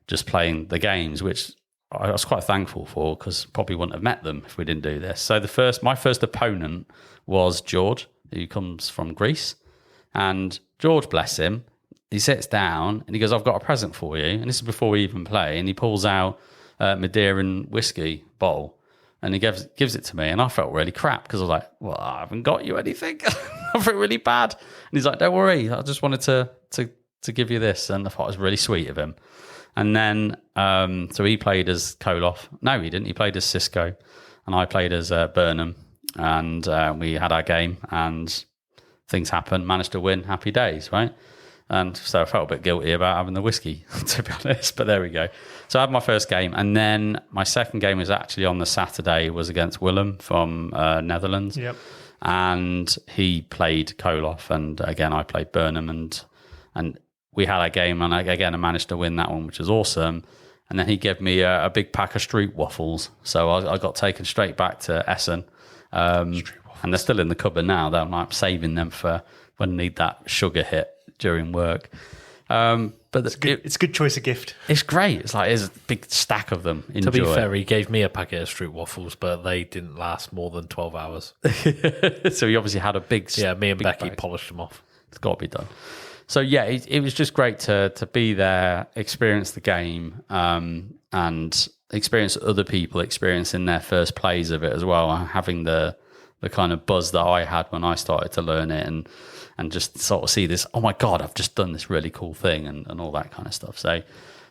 just playing the games, which I was quite thankful for, because probably wouldn't have met them if we didn't do this. So my first opponent was George, who comes from Greece. And George, bless him, he sits down and he goes, "I've got a present for you." And this is before we even play. And he pulls out Madeiran whiskey bottle, and he gives it to me. And I felt really crap, because I was like, "Well, I haven't got you anything." I felt really bad. And he's like, "Don't worry, I just wanted to give you this." And I thought it was really sweet of him. And then, so he played as Koloff. No, he didn't. He played as Cisco, and I played as Burnham. And we had our game, and things happened. Managed to win. Happy days, right? And so I felt a bit guilty about having the whiskey, to be honest. But there we go. So I had my first game, and then my second game was actually on the Saturday. Was against Willem from Netherlands. Yep. And he played Koloff, and again I played Burnham, and we had a game, and I managed to win that one, which was awesome. And then he gave me a big pack of street waffles. So I got taken straight back to Essen. And they're still in the cupboard now. I'm saving them for when I need that sugar hit during work. But it's a good choice of gift. It's great. There's a big stack of them. Enjoy. To be fair, he gave me a packet of street waffles, but they didn't last more than 12 hours. So he obviously had a big... Yeah, me and Becky bag. polished them off. It's got to be done. So yeah, it was just great to be there, experience the game, and experience other people experiencing their first plays of it as well, having the kind of buzz that I had when I started to learn it, and just sort of see this, oh my God, I've just done this really cool thing, and all that kind of stuff. So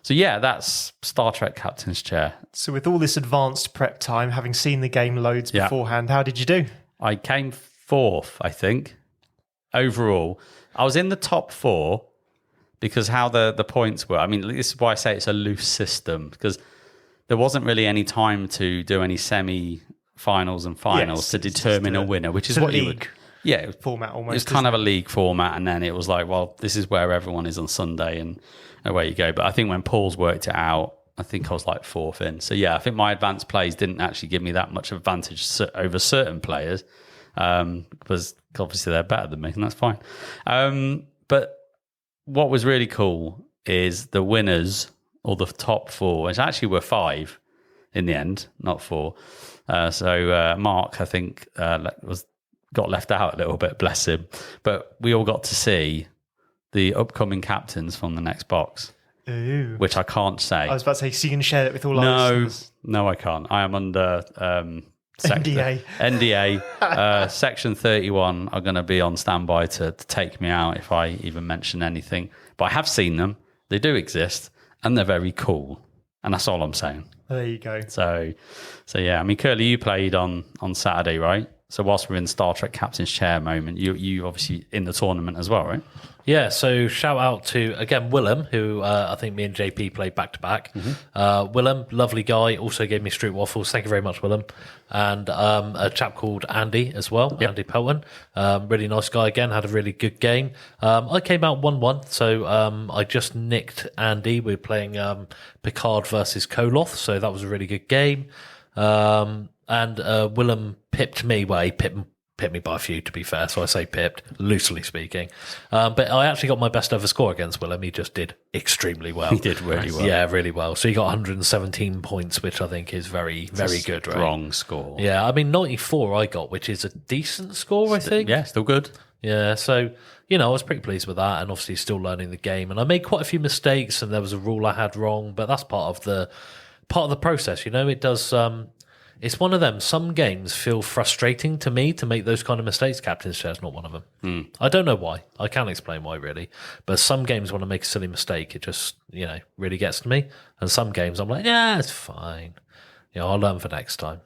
yeah, that's Star Trek Captain's Chair. So with all this advanced prep time, having seen the game loads beforehand, how did you do? I came fourth, I think, overall. I was in the top 4 because how the points were. I mean, this is why I say it's a loose system, because there wasn't really any time to do any semi-finals and finals to determine a winner, which is what you would... Yeah, format almost. It's kind of a league format, and then it was like, well, this is where everyone is on Sunday, and away you go. But I think when Paul's worked it out, I think I was like 4th in. So yeah, I think my advanced plays didn't actually give me that much advantage over certain players, because obviously they're better than me, and that's fine. But what was really cool is the winners, or the top 4, which actually were 5 in the end, not 4. So Mark, I think, got left out a little bit, bless him. But we all got to see the upcoming captains from the next box. Ooh. which I can't say. I was about to say, so you can share it with all our listeners. No, I can't. I am under NDA. NDA. Section 31 are going to be on standby to take me out if I even mention anything. But I have seen them. They do exist, and they're very cool. And that's all I'm saying. There you go. So yeah. I mean, Kerley, you played on Saturday, right? So whilst we're in Star Trek Captain's Chair moment, you obviously in the tournament as well, right? Yeah, so shout out to, again, Willem, who I think me and JP played back-to-back. Willem, lovely guy, also gave me street waffles. Thank you very much, Willem. And a chap called Andy as well, Andy Pelton. Really nice guy again, had a really good game. I came out 1-1, so I just nicked Andy. We were playing Picard versus Koloth, so that was a really good game. And Willem pipped me. Well, he pipped me by a few, to be fair, so I say pipped, loosely speaking. But I actually got my best ever score against Willem. He just did extremely well. He did really well. Yeah, really well. So he got 117 points, which I think is very, very good, right? Strong score. Yeah, I mean, 94 I got, which is a decent score, I think. Yeah, still good. Yeah, so, I was pretty pleased with that, and obviously still learning the game. And I made quite a few mistakes, and there was a rule I had wrong, but that's part of the process, It does... It's one of them. Some games feel frustrating to me to make those kind of mistakes. Captain's Chair is not one of them. I don't know why. I can't explain why, really. But some games, when I make a silly mistake, it just, really gets to me. And some games, I'm like, yeah, it's fine. I'll learn for next time.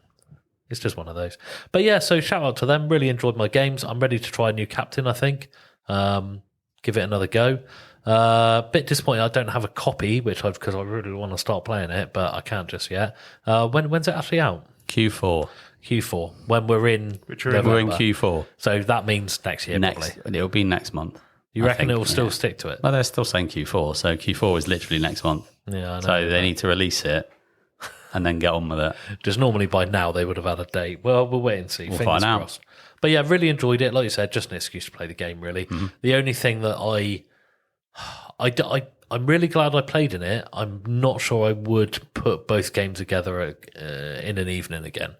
It's just one of those. But yeah, so shout out to them. Really enjoyed my games. I'm ready to try a new captain, I think. Give it another go. Bit disappointed I don't have a copy, because I really want to start playing it, but I can't just yet. When's it actually out? Q4. When we're in We're in Q4. So that means next year, probably. It'll be next month. You reckon it will still stick to it? Well, they're still saying Q4, so Q4 is literally next month. Yeah, I know. So they need to release it and then get on with it. Just normally by now they would have had a date. Well, we'll wait and see. We'll Fingers find out. crossed. But yeah, really enjoyed it. Like you said, just an excuse to play the game, really. The only thing that I'm really glad I played in it. I'm not sure I would put both games together in an evening again.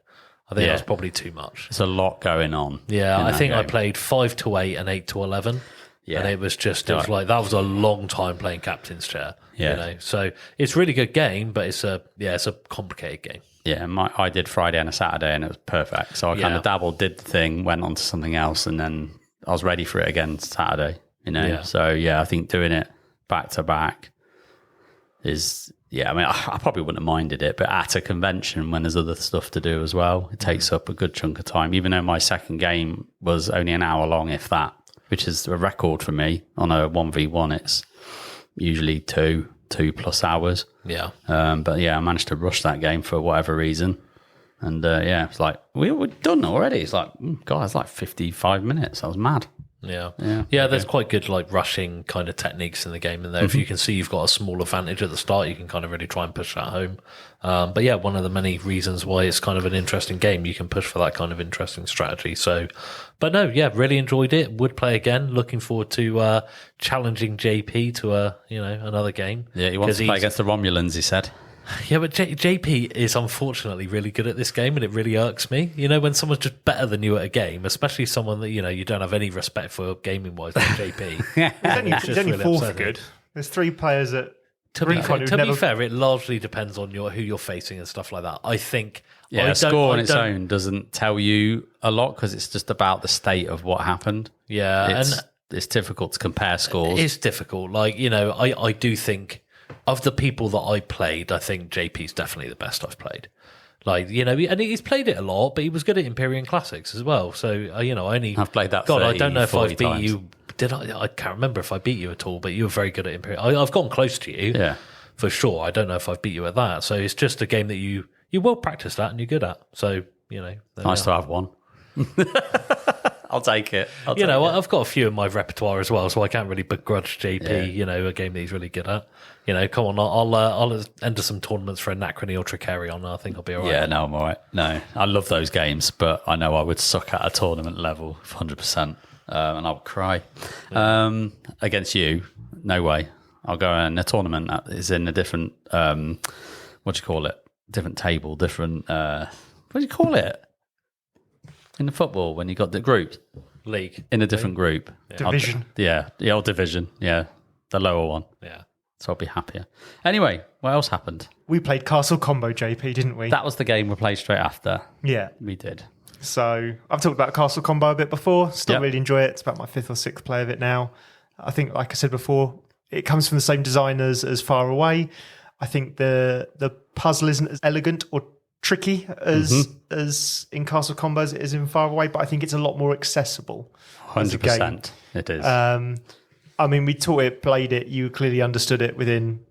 I think that's probably too much. There's a lot going on. Yeah, I think I played 5 to 8 and 8 to 11. Yeah. And it was like, that was a long time playing Captain's Chair. Yeah. So it's a really good game, but it's a complicated game. Yeah, I did Friday and a Saturday and it was perfect. So I kind of dabbled, did the thing, went on to something else, and then I was ready for it again Saturday, Yeah. So yeah, I think doing it back to back is, I mean, I probably wouldn't have minded it, but at a convention when there's other stuff to do as well, it takes up a good chunk of time, even though my second game was only an hour long, if that, which is a record for me. On a 1v1, it's usually 2 plus hours. Yeah. But yeah, I managed to rush that game for whatever reason. And it's like, we're done already. It's like, God, it's like 55 minutes. I was mad. Yeah, there's quite good like rushing kind of techniques in the game in there. If you can see you've got a small advantage at the start, you can kind of really try and push that home. But yeah, one of the many reasons why it's kind of an interesting game, you can push for that kind of interesting strategy. So, but no, yeah, really enjoyed it. Would play again. Looking forward to challenging JP to another game. Yeah, he wants to play against the Romulans, he said. Yeah, but JP is unfortunately really good at this game, and it really irks me. When someone's just better than you at a game, especially someone that you don't have any respect for gaming-wise, like JP. He's only four for good. There's 3 players at. To be fair, it largely depends on who you're facing and stuff like that. I think. Yeah, a score on its own doesn't tell you a lot because it's just about the state of what happened. Yeah, it's difficult to compare scores. It's difficult. I do think. Of the people that I played, I think JP's definitely the best I've played. And he's played it a lot, but he was good at Empyrean Classics as well. So, I've played that. God, I don't know if I've beat times. you. Did I? I can't remember if I beat you at all, but you were very good at Empyrean. I've gone close to you, for sure. I don't know if I've beat you at that. So it's just a game that you well practiced at and you're good at. So nice to have one. I'll take it. I've got a few in my repertoire as well, so I can't really begrudge JP. A game that he's really good at. Come on, I'll enter some tournaments for Anachrony or Tricarion. I think I'll be all right. Yeah, no, I'm all right. No, I love those games, but I know I would suck at a tournament level 100%, and I would cry. Against you, no way. I'll go in a tournament that is in a different, what do you call it? Different table, different, what do you call it? In the football, when you got the group? League. In a different group. Division. The old division, the lower one. Yeah. So I'll be happier. Anyway, what else happened? We played Castle Combo, JP, didn't we? That was the game we played straight after. Yeah. We did. So I've talked about Castle Combo a bit before. Still Yep. really enjoy it. It's about my 5th or 6th play of it now. I think, like I said before, it comes from the same designers as Far Away. I think the puzzle isn't as elegant or tricky as in Castle Combo as it is in Far Away, but I think it's a lot more accessible. 100%. It is. I mean, we taught it, played it, you clearly understood it within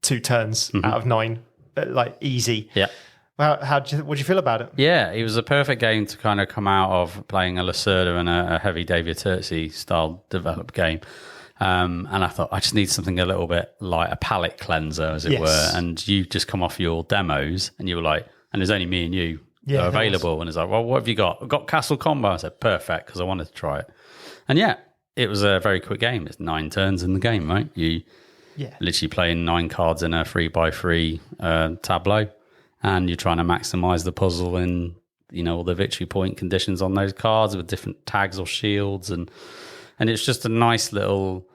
2 turns out of 9, like easy. Yeah. Well, what do you feel about it? Yeah, it was a perfect game to kind of come out of playing a Lacerda and a heavy Dávid Turczi style developed game. And I thought, I just need something a little bit like a palate cleanser, as it were. And you just come off your demos and you were like, and there's only me and you are available. And it's like, well, what have you got? I've got Castle Combo. I said, perfect, because I wanted to try it. And yeah, it was a very quick game. It's 9 turns in the game, right? You literally playing 9 cards in a 3x3 tableau. And you're trying to maximize the puzzle in, all the victory point conditions on those cards with different tags or shields. And it's just a nice little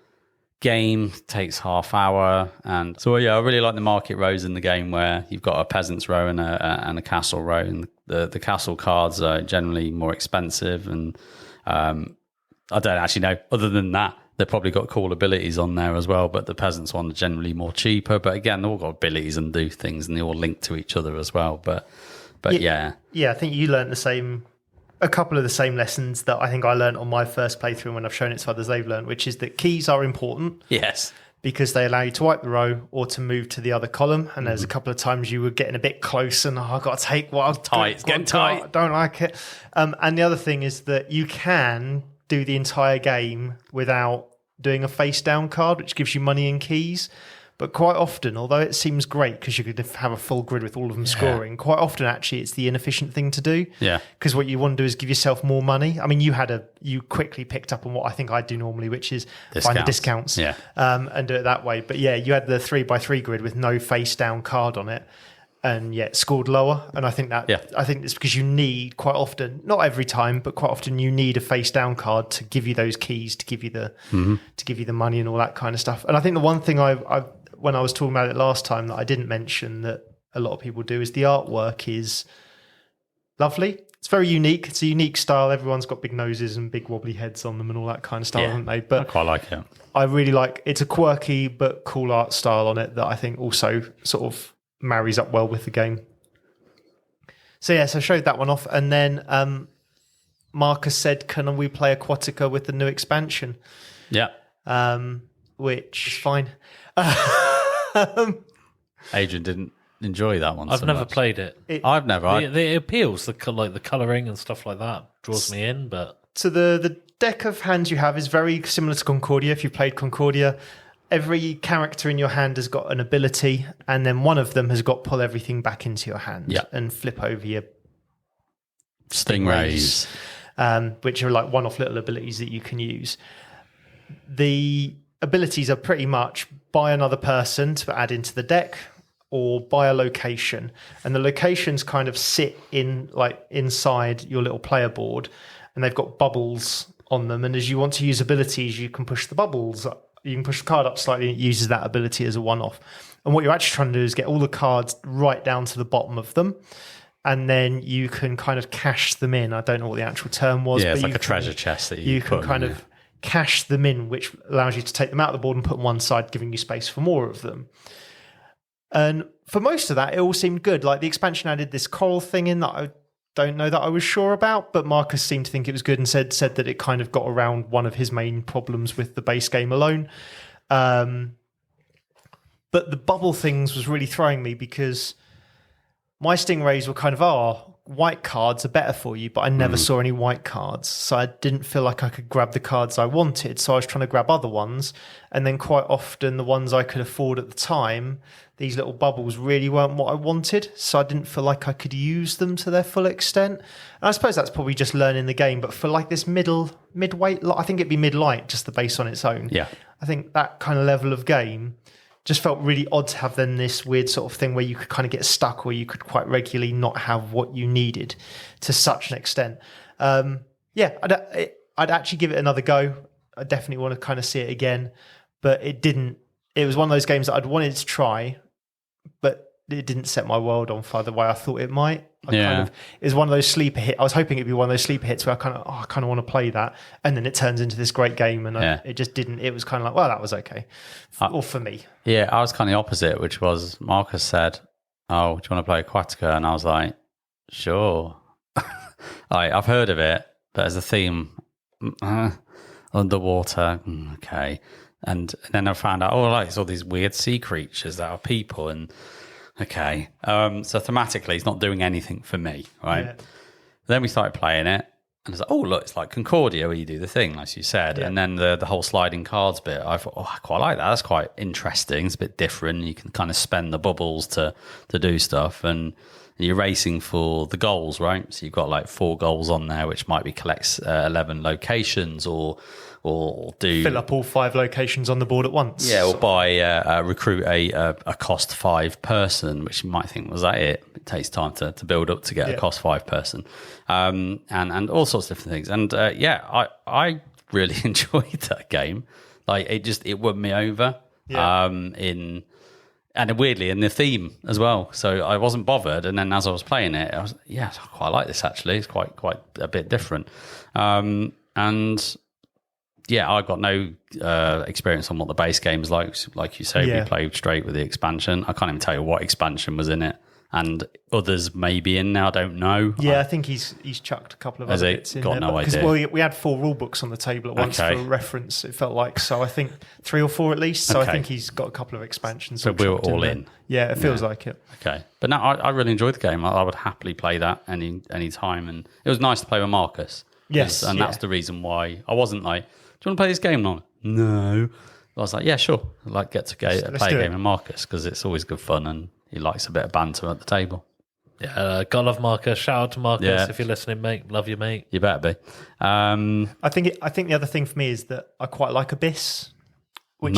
game. It takes half hour. And so, I really like the market rows in the game where you've got a peasant's row and a castle row. And the castle cards are generally more expensive. And I don't actually know. Other than that, they've probably got cool abilities on there as well, but the peasants one are generally more cheaper. But again, they've all got abilities and do things, and they all link to each other as well. But yeah. Yeah, I think you learned a couple of the same lessons that I think I learned on my first playthrough, and when I've shown it to others, they've learned, which is that keys are important. Yes. Because they allow you to wipe the row or to move to the other column. And there's a couple of times you were getting a bit close and I've got to take what I've tight. It's getting tight. I don't like it. And the other thing is that you can do the entire game without doing a face down card, which gives you money and keys. But quite often, although it seems great because you could have a full grid with all of them scoring, quite often actually it's the inefficient thing to do. Yeah. Because what you want to do is give yourself more money. I mean, you quickly picked up on what I think I do normally, which is find the discounts and do it that way. But yeah, you had the 3x3 grid with no face down card on it. And yet scored lower, and I think it's because you need quite often, not every time, but quite often you need a face down card to give you those keys, to give you the money and all that kind of stuff. And I think the one thing I when I was talking about it last time that I didn't mention that a lot of people do is the artwork is lovely. It's very unique. It's a unique style. Everyone's got big noses and big wobbly heads on them and all that kind of stuff, haven't they? But I quite like it. I really like. It's a quirky but cool art style on it that I think also sort of marries up well with the game. So I showed that one off, and then Marcus said, can we play Aquatica with the new expansion? Yeah. Which is fine. Adrian didn't enjoy that one. I've never played it. I've never. It appeals, the colouring and stuff like that draws me in, but... So the deck of hands you have is very similar to Concordia, if you've played Concordia. Every character in your hand has got an ability, and then one of them has got pull everything back into your hand and flip over your stingrays, which are like one-off little abilities that you can use. The abilities are pretty much buy another person to add into the deck, or buy a location, and the locations kind of sit in like inside your little player board, and they've got bubbles on them. And as you want to use abilities, you can push the bubbles up. You can push the card up slightly and it uses that ability as a one-off. And what you're actually trying to do is get all the cards right down to the bottom of them. And then you can kind of cash them in. I don't know what the actual term was. Yeah, it's like a treasure chest that you can kind of cash them in, which allows you to take them out of the board and put them one side, giving you space for more of them. And for most of that, it all seemed good. Like the expansion added this coral thing in that I don't know that I was sure about, but Marcus seemed to think it was good and said that it kind of got around one of his main problems with the base game alone. But the bubble things was really throwing me because my stingrays were kind of, white cards are better for you, but I never saw any white cards. So I didn't feel like I could grab the cards I wanted. So I was trying to grab other ones. And then quite often the ones I could afford at the time, these little bubbles really weren't what I wanted. So I didn't feel like I could use them to their full extent. And I suppose that's probably just learning the game. But for like this midweight, I think it'd be mid-light, just the base on its own. Yeah. I think that kind of level of game just felt really odd to have then this weird sort of thing where you could kind of get stuck, or you could quite regularly not have what you needed to such an extent. I'd actually give it another go. I definitely want to kind of see it again, but it didn't it was one of those games that I'd wanted to try, but it didn't set my world on fire the way I thought it might. It was one of those sleeper hits. I was hoping it'd be one of those sleeper hits where I kind of want to play that, and then it turns into this great game, and it just didn't. It was kind of like, well, that was okay, or for me. Yeah, I was kind of the opposite, which was Marcus said, "Oh, do you want to play Aquatica?" And I was like, "Sure." I've heard of it, but as a theme, underwater, okay. And then I found out, it's all these weird sea creatures that are people, and okay. So thematically, it's not doing anything for me, right? Yeah. Then we started playing it, and it's like, look, it's like Concordia, where you do the thing, like you said. Yeah. And then the whole sliding cards bit, I thought, I quite like that. That's quite interesting. It's a bit different. You can kind of spend the bubbles to do stuff, and you're racing for the goals, right? So you've got like 4 goals on there, which might be collect 11 locations, or do fill up all 5 locations on the board at once. Yeah, or buy recruit a cost 5 person, which you might think, was that it? It takes time to build up to get a cost 5 person, and all sorts of different things. And I really enjoyed that game. Like it won me over. Yeah. And weirdly in the theme as well. So I wasn't bothered. And then as I was playing it, I was, I quite like this actually. It's quite a bit different. And I got no experience on what the base game is like. Like you say, we played straight with the expansion. I can't even tell you what expansion was in it. And others may be in now, I don't know. Yeah, I think he's chucked a couple of other bits in there. No idea. Because we had 4 rule books on the table at once for reference, it felt like. So I think 3 or 4 at least. So I think he's got a couple of expansions. So we were all in. Yeah, it feels like it. Okay. But no, I really enjoyed the game. I would happily play that any time. And it was nice to play with Marcus. Yes. And that's the reason why I wasn't like, do you want to play this game? No. I was like, yeah, sure. I'd like get to play a game with Marcus, because it's always good fun and he likes a bit of banter at the table. Yeah, gotta love Marcus. Shout out to Marcus if you're listening, mate. Love you, mate. You better be. I think the other thing for me is that I quite like Abyss, which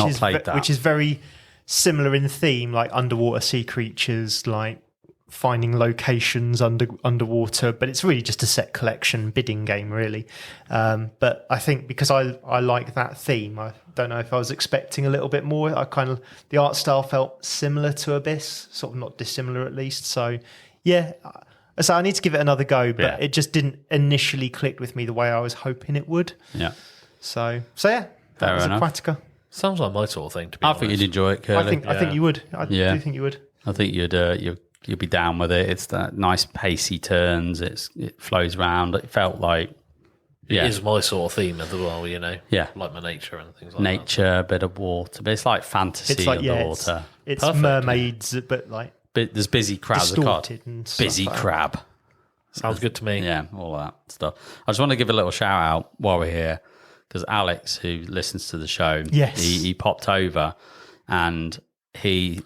is very similar in theme, like underwater sea creatures, like finding locations underwater, but it's really just a set collection bidding game, really. But I think because I like that theme, I don't know if I was expecting a little bit more. The art style felt similar to Abyss, sort of not dissimilar at least. So so I need to give it another go, but it just didn't initially click with me the way I was hoping it would. Yeah. So that was Aquatica. Sounds like my sort of thing, to be honest. I think you'd enjoy it, Kerley. I think you would. I do think you would. I think you'll be down with it. It's that nice pacey turns. It flows around. It felt like it is my sort of theme as well. Yeah, like my nature and things like nature, a bit of water, but it's like fantasy. It's like underwater. It's mermaids, but like there's busy crabs. Busy crab. Sounds good to me. Yeah, all that stuff. I just want to give a little shout out while we're here, because Alex, who listens to the show, he popped over and he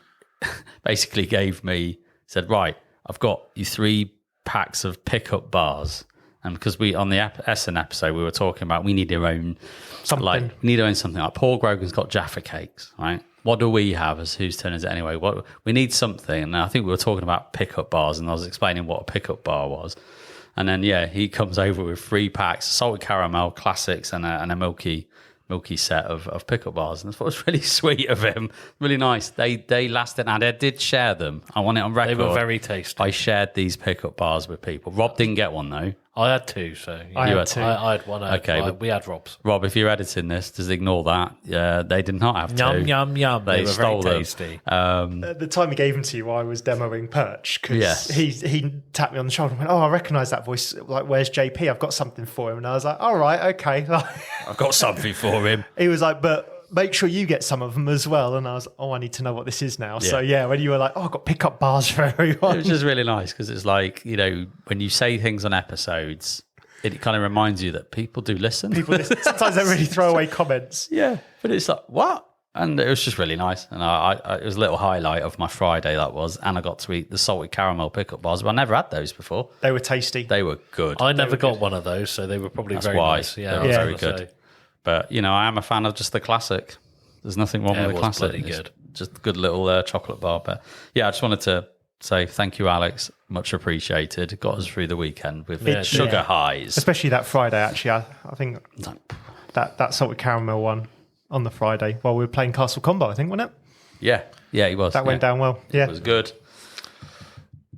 basically said, right, I've got you 3 packs of pickup bars. And because on the Essen episode, we were talking about we need our own something. Like Paul Grogan's got Jaffa cakes, right? What do we have as whose turn is it anyway? We need something. And I think we were talking about pickup bars, and I was explaining what a pickup bar was. And then, he comes over with 3 packs, salted caramel, classics, and a milky set of pickup bars. And I thought it was really sweet of him. Really nice. They lasted, and I did share them. I want it on record. They were very tasty. I shared these pickup bars with people. Rob didn't get one, though. I had 2, so I had 2. I had one. We had Rob's. Rob, if you're editing this, just ignore that. They did not have 2. Yum, yum, yum. They were stole very tasty. At the time he gave them to you, I was demoing Perch, because he tapped me on the shoulder and went, I recognise that voice. Like, where's JP? I've got something for him. And I was like, all right, okay. I've got something for him. He was like, but make sure you get some of them as well. And I was, I need to know what this is now. Yeah. So when you were like, I've got pickup bars for everyone. It was just really nice, because it's like, when you say things on episodes, it kind of reminds you that people do listen. Sometimes they really throw away comments. Yeah, but it's like, what? And it was just really nice. And it was a little highlight of my Friday, that was. And I got to eat the salted caramel pickup bars, but I never had those before. They were tasty. They were good. I never got one of those, so they were probably very nice. Yeah, they were very good. But, I am a fan of just the classic. There's nothing wrong with the classic. It's good. Just a good little chocolate bar. But, I just wanted to say thank you, Alex. Much appreciated. Got us through the weekend with sugar highs. Especially that Friday, actually. I think that salted caramel one on the Friday while we were playing Castle Combo, I think, wasn't it? Yeah, he was. That went down well. Yeah. It was good.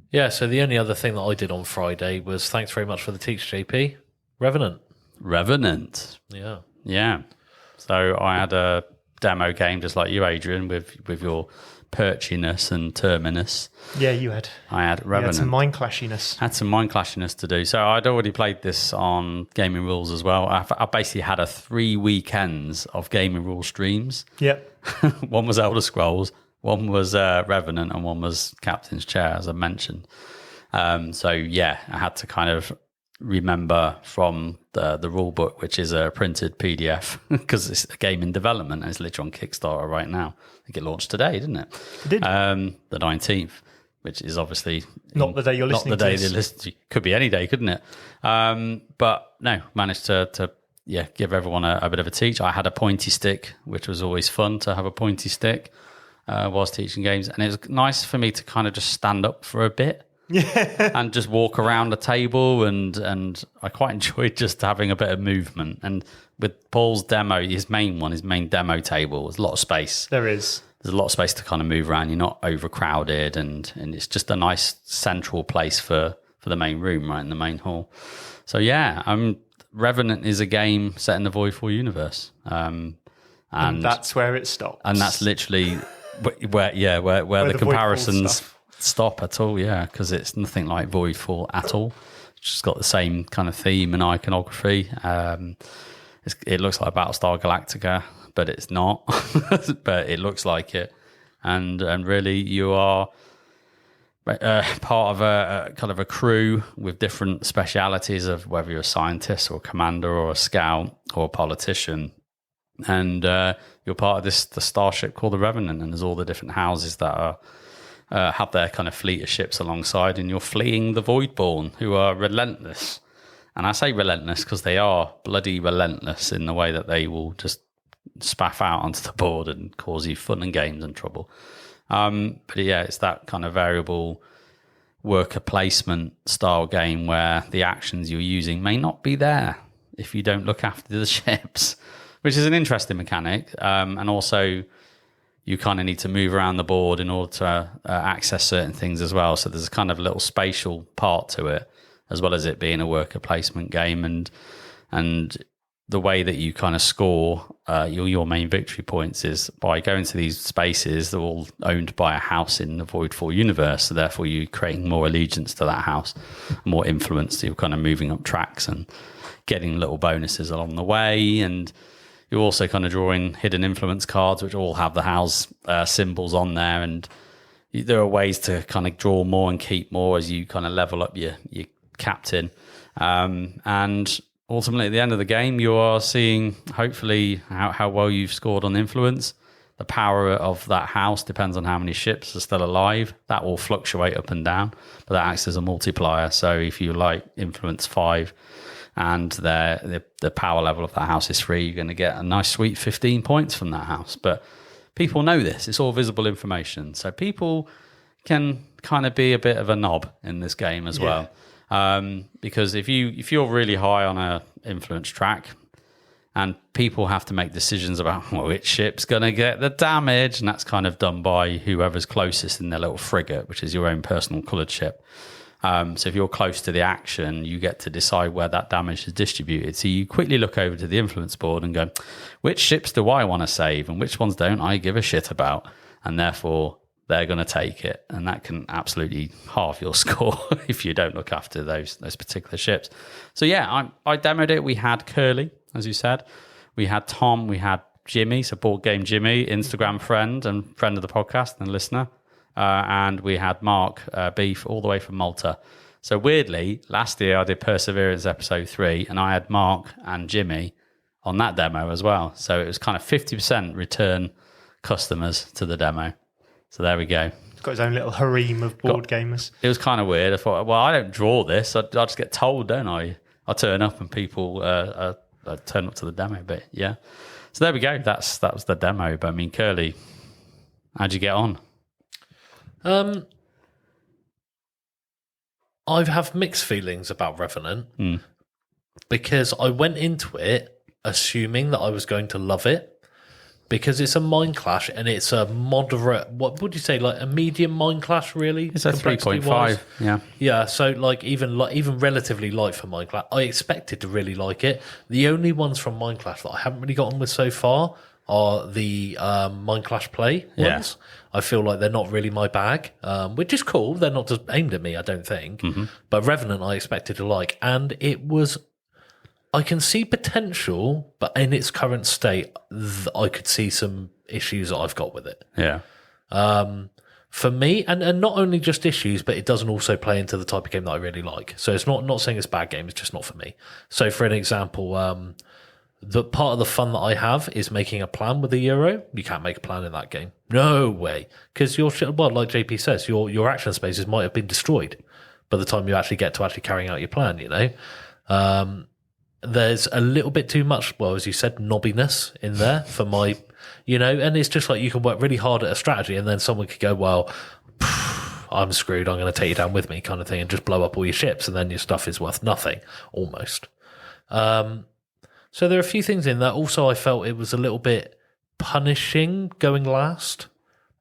Yeah, so the only other thing that I did on Friday was thanks very much for the teach, JP. Revenant. Yeah. So I had a demo game just like you, Adrian, with your perchiness and Terminus. Yeah, you had. I had Revenant. You had some mind clashiness. Had some mind clashiness to do. So I'd already played this on Gaming Rules as well. I basically had 3 weekends of Gaming Rules streams. Yep. One was Elder Scrolls, one was Revenant, and one was Captain's Chair, as I mentioned. So yeah, I had to kind of remember from the rule book, which is a printed PDF, because it's a game in development and it's literally on Kickstarter right now. I think it launched today, didn't it? It did. The 19th, which is obviously not the day you're listening to. Not the day they listen to. Could be any day, couldn't it? But no, managed to give everyone a bit of a teach. I had a pointy stick, which was always fun to have a pointy stick whilst teaching games. And it was nice for me to kind of just stand up for a bit. Yeah, and just walk around the table, and I quite enjoyed just having a bit of movement. And with Paul's demo, his main demo table, there's a lot of space. There's a lot of space to kind of move around. You're not overcrowded, and it's just a nice central place for the main room, right in the main hall. So yeah, Revenant is a game set in the Voidfall universe, and that's where it stops. And that's literally where the comparisons stop at all, because it's nothing like Voidfall at all. It's just got the same kind of theme and iconography. It looks like Battlestar Galactica, but it's not. But it looks like it, and really you are part of a kind of a crew with different specialities of whether you're a scientist or a commander or a scout or a politician, and you're part of the starship called the Revenant, and there's all the different houses that are have their kind of fleet of ships alongside, and you're fleeing the Voidborn, who are relentless. And I say relentless because they are bloody relentless in the way that they will just spaff out onto the board and cause you fun and games and trouble. But yeah, it's that kind of variable worker placement style game where the actions you're using may not be there if you don't look after the ships, which is an interesting mechanic. And also, you kind of need to move around the board in order to access certain things as well. So there's a kind of little spatial part to it, as well as it being a worker placement game. And the way that you kind of score your main victory points is by going to these spaces. They're all owned by a house in the Voidfall universe. So therefore, you're creating more allegiance to that house, more influence. So you're kind of moving up tracks and getting little bonuses along the way. And you're also kind of drawing hidden influence cards, which all have the house symbols on there. And there are ways to kind of draw more and keep more as you kind of level up your captain. And ultimately, at the end of the game, you are seeing, hopefully, how well you've scored on influence. The power of that house depends on how many ships are still alive. That will fluctuate up and down, but that acts as a multiplier. So if you like influence 5, and the power level of that house is 3, you're going to get a nice sweet 15 points from that house. But people know this. It's all visible information. So people can kind of be a bit of a knob in this game as well. Because if you're really high on a influence track, and people have to make decisions about which ship's going to get the damage, and that's kind of done by whoever's closest in their little frigate, which is your own personal coloured ship. So if you're close to the action, you get to decide where that damage is distributed. So you quickly look over to the influence board and go, which ships do I want to save and which ones don't I give a shit about? And therefore, they're going to take it. And that can absolutely halve your score if you don't look after those particular ships. So yeah, I demoed it. We had Kerley, as you said. We had Tom. We had Jimmy, so Board Game Jimmy, Instagram friend and friend of the podcast and listener. And we had Mark Beef all the way from Malta. So weirdly, last year I did Perseverance episode 3 and I had Mark and Jimmy on that demo as well. So it was kind of 50% return customers to the demo. So there we go. He's got his own little harem of board gamers. It was kind of weird. I thought, well, I don't draw this. I just get told, don't I? I turn up and people turn up to the demo. But yeah. So there we go. That was the demo. But I mean, Kerley, how'd you get on? I have mixed feelings about Revenant because I went into it assuming that I was going to love it because it's a mind clash and it's a moderate, what would you say, like a medium mind clash, really? It's a 3.5, yeah. Yeah, so even relatively light for mind clash. I expected to really like it. The only ones from mind clash that I haven't really gotten with so far are the mind clash play ones. I feel like they're not really my bag, which is cool. They're not just aimed at me, I don't think. But Revenant I expected to like, and it was... I can see potential, but in its current state, I could see some issues that I've got with it. Yeah. For me, and not only just issues, but it doesn't also play into the type of game that I really like. So it's not saying it's a bad game, it's just not for me. So for an example, the part of the fun that I have is making a plan with the Euro. You can't make a plan in that game. No way. Because like JP says, your action spaces might have been destroyed by the time you actually get to actually carrying out your plan, you know? There's a little bit too much, well, as you said, knobbiness in there for my, you know, and it's just like you can work really hard at a strategy and then someone could go, well, I'm screwed, I'm going to take you down with me kind of thing and just blow up all your ships and then your stuff is worth nothing, almost. So there are a few things in there. Also, I felt it was a little bit punishing going last